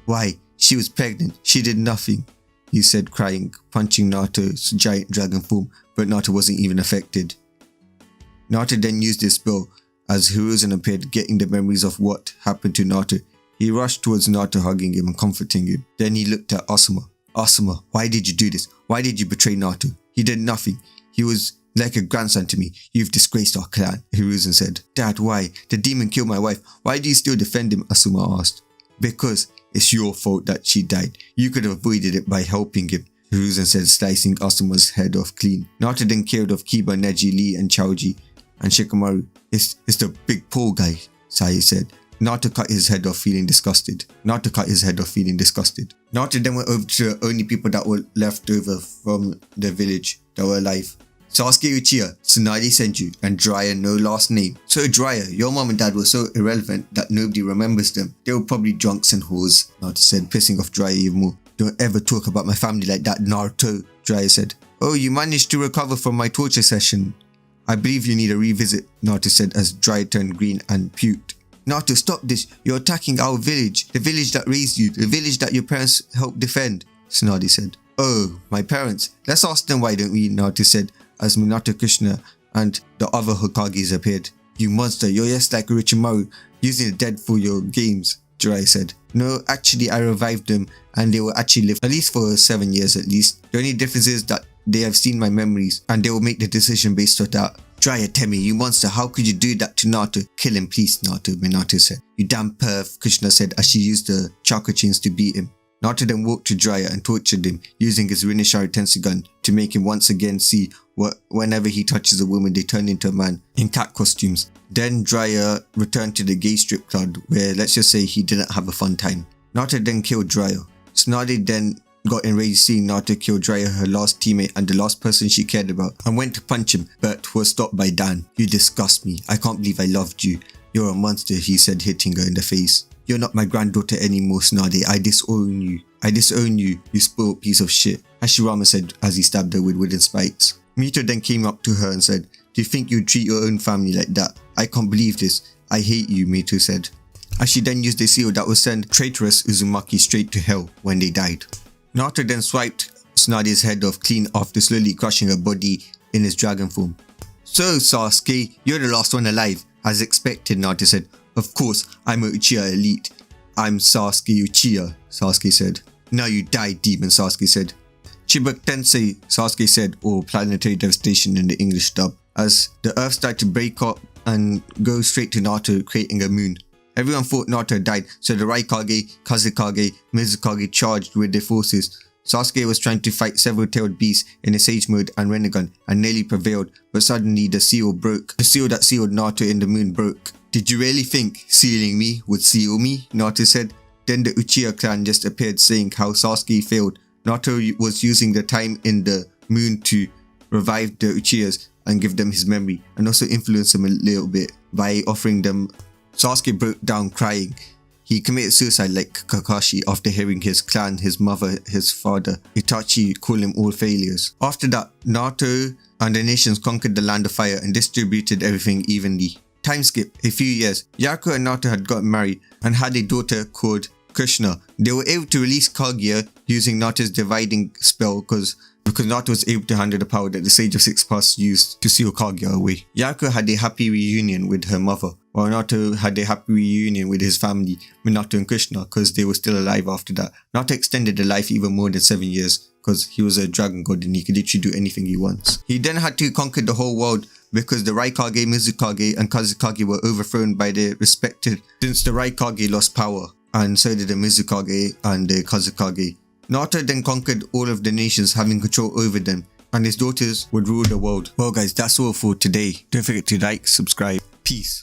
Why? She was pregnant. She did nothing, he said crying, punching Naruto's giant dragon form, but Naruto wasn't even affected. Naruto then used this spell as Hiruzen appeared, getting the memories of what happened to Naruto. He rushed towards Naruto, hugging him and comforting him. Then he looked at Asuma. Asuma, why did you do this? Why did you betray Naruto? He did nothing. He was like a grandson to me. You've disgraced our clan, Hiruzen said. Dad, why? The demon killed my wife. Why do you still defend him? Asuma asked. Because it's your fault that she died. You could have avoided it by helping him, Hiruzen said, slicing Asuma's head off clean. Naruto then killed off Kiba, Neji, Lee, and Chaoji, and Shikamaru. It's the big Paul guy, Sai said. Naruto cut his head off, feeling disgusted. Naruto then went over to the only people that were left over from the village that were alive. Sasuke, Uchiha, Tsunade Senju, and Jiraiya, no last name. So Jiraiya, your mom and dad were so irrelevant that nobody remembers them. They were probably drunks and whores, Naruto said, pissing off Jiraiya even more. Don't ever talk about my family like that, Naruto, Jiraiya said. Oh, you managed to recover from my torture session. I believe you need a revisit, Naruto said as Jiraiya turned green and puked. Naruto, stop this. You're attacking our village. The village that raised you. The village that your parents helped defend, Tsunade said. Oh, my parents. Let's ask them, why don't we, Naruto said as Minato, Kushina, and the other Hokages appeared. You monster, you're just like Orochimaru, using the dead for your games, Jiraiya said. No, actually I revived them and they will actually live at least for 7 years at least. The only difference is that they have seen my memories and they will make the decision based on that. Jiraiya, tell me, you monster, how could you do that to Naruto? Kill him please, Naruto, Minato said. You damn perv, Kushina said as she used the chakra chains to beat him. Naruto then walked to Jiraiya and tortured him, using his rinnegan tenseigan to make him once again see what whenever he touches a woman they turn into a man in cat costumes. Then Jiraiya returned to the gay strip club where, let's just say, he didn't have a fun time. Naruto then killed Jiraiya. Tsunade then got enraged seeing Naruto kill Jiraiya, her last teammate and the last person she cared about, and went to punch him but was stopped by Dan. You disgust me. I can't believe I loved you. You're a monster, he said, hitting her in the face. You're not my granddaughter anymore, Tsunade. I disown you. I disown you, you spoiled piece of shit, Hashirama said as he stabbed her with wooden spikes. Mito then came up to her and said, do you think you'd treat your own family like that? I can't believe this. I hate you, Mito said. As she then used a seal that would send traitorous Uzumaki straight to hell when they died. Naruto then swiped Tsunade's head off clean after slowly crushing her body in his dragon form. So Sasuke, you're the last one alive. As expected, Naruto said. Of course, I'm a Uchiha elite. I'm Sasuke Uchiha, Sasuke said. Now you die, demon, Sasuke said. Chibuk Tensei, Sasuke said, or planetary devastation in the English dub, as the earth started to break up and go straight to Naruto, creating a moon. Everyone thought Naruto had died, so the Raikage, Kazekage, Mizukage charged with their forces. Sasuke was trying to fight several tailed beasts in a sage mode and rinnegan and nearly prevailed, but suddenly the seal broke. The seal that sealed Naruto in the moon broke. Did you really think sealing me would seal me? Naruto said. Then the Uchiha clan just appeared saying how Sasuke failed. Naruto was using the time in the moon to revive the Uchihas and give them his memory and also influence them a little bit by offering them. Sasuke broke down crying. He committed suicide like Kakashi after hearing his clan, his mother, his father, Itachi call him all failures. After that, Naruto and the nations conquered the land of fire and distributed everything evenly. Time skip, a few years, Yaku and Naruto had gotten married and had a daughter called Kushina. They were able to release Kagya using Naruto's dividing spell because Naruto was able to handle the power that the Sage of Six Paths used to seal Kagya away. Yaku had a happy reunion with her mother, while Naruto had a happy reunion with his family, Minato and Kushina, because they were still alive after that. Naruto extended their life even more than 7 years because he was a dragon god and he could literally do anything he wants. He then had to conquer the whole world because the Raikage, Mizukage and Kazekage were overthrown by their respected, since the Raikage lost power, and so did the Mizukage and the Kazekage. Naruto then conquered all of the nations, having control over them, and his daughters would rule the world. Well guys, that's all for today. Don't forget to like, subscribe. Peace.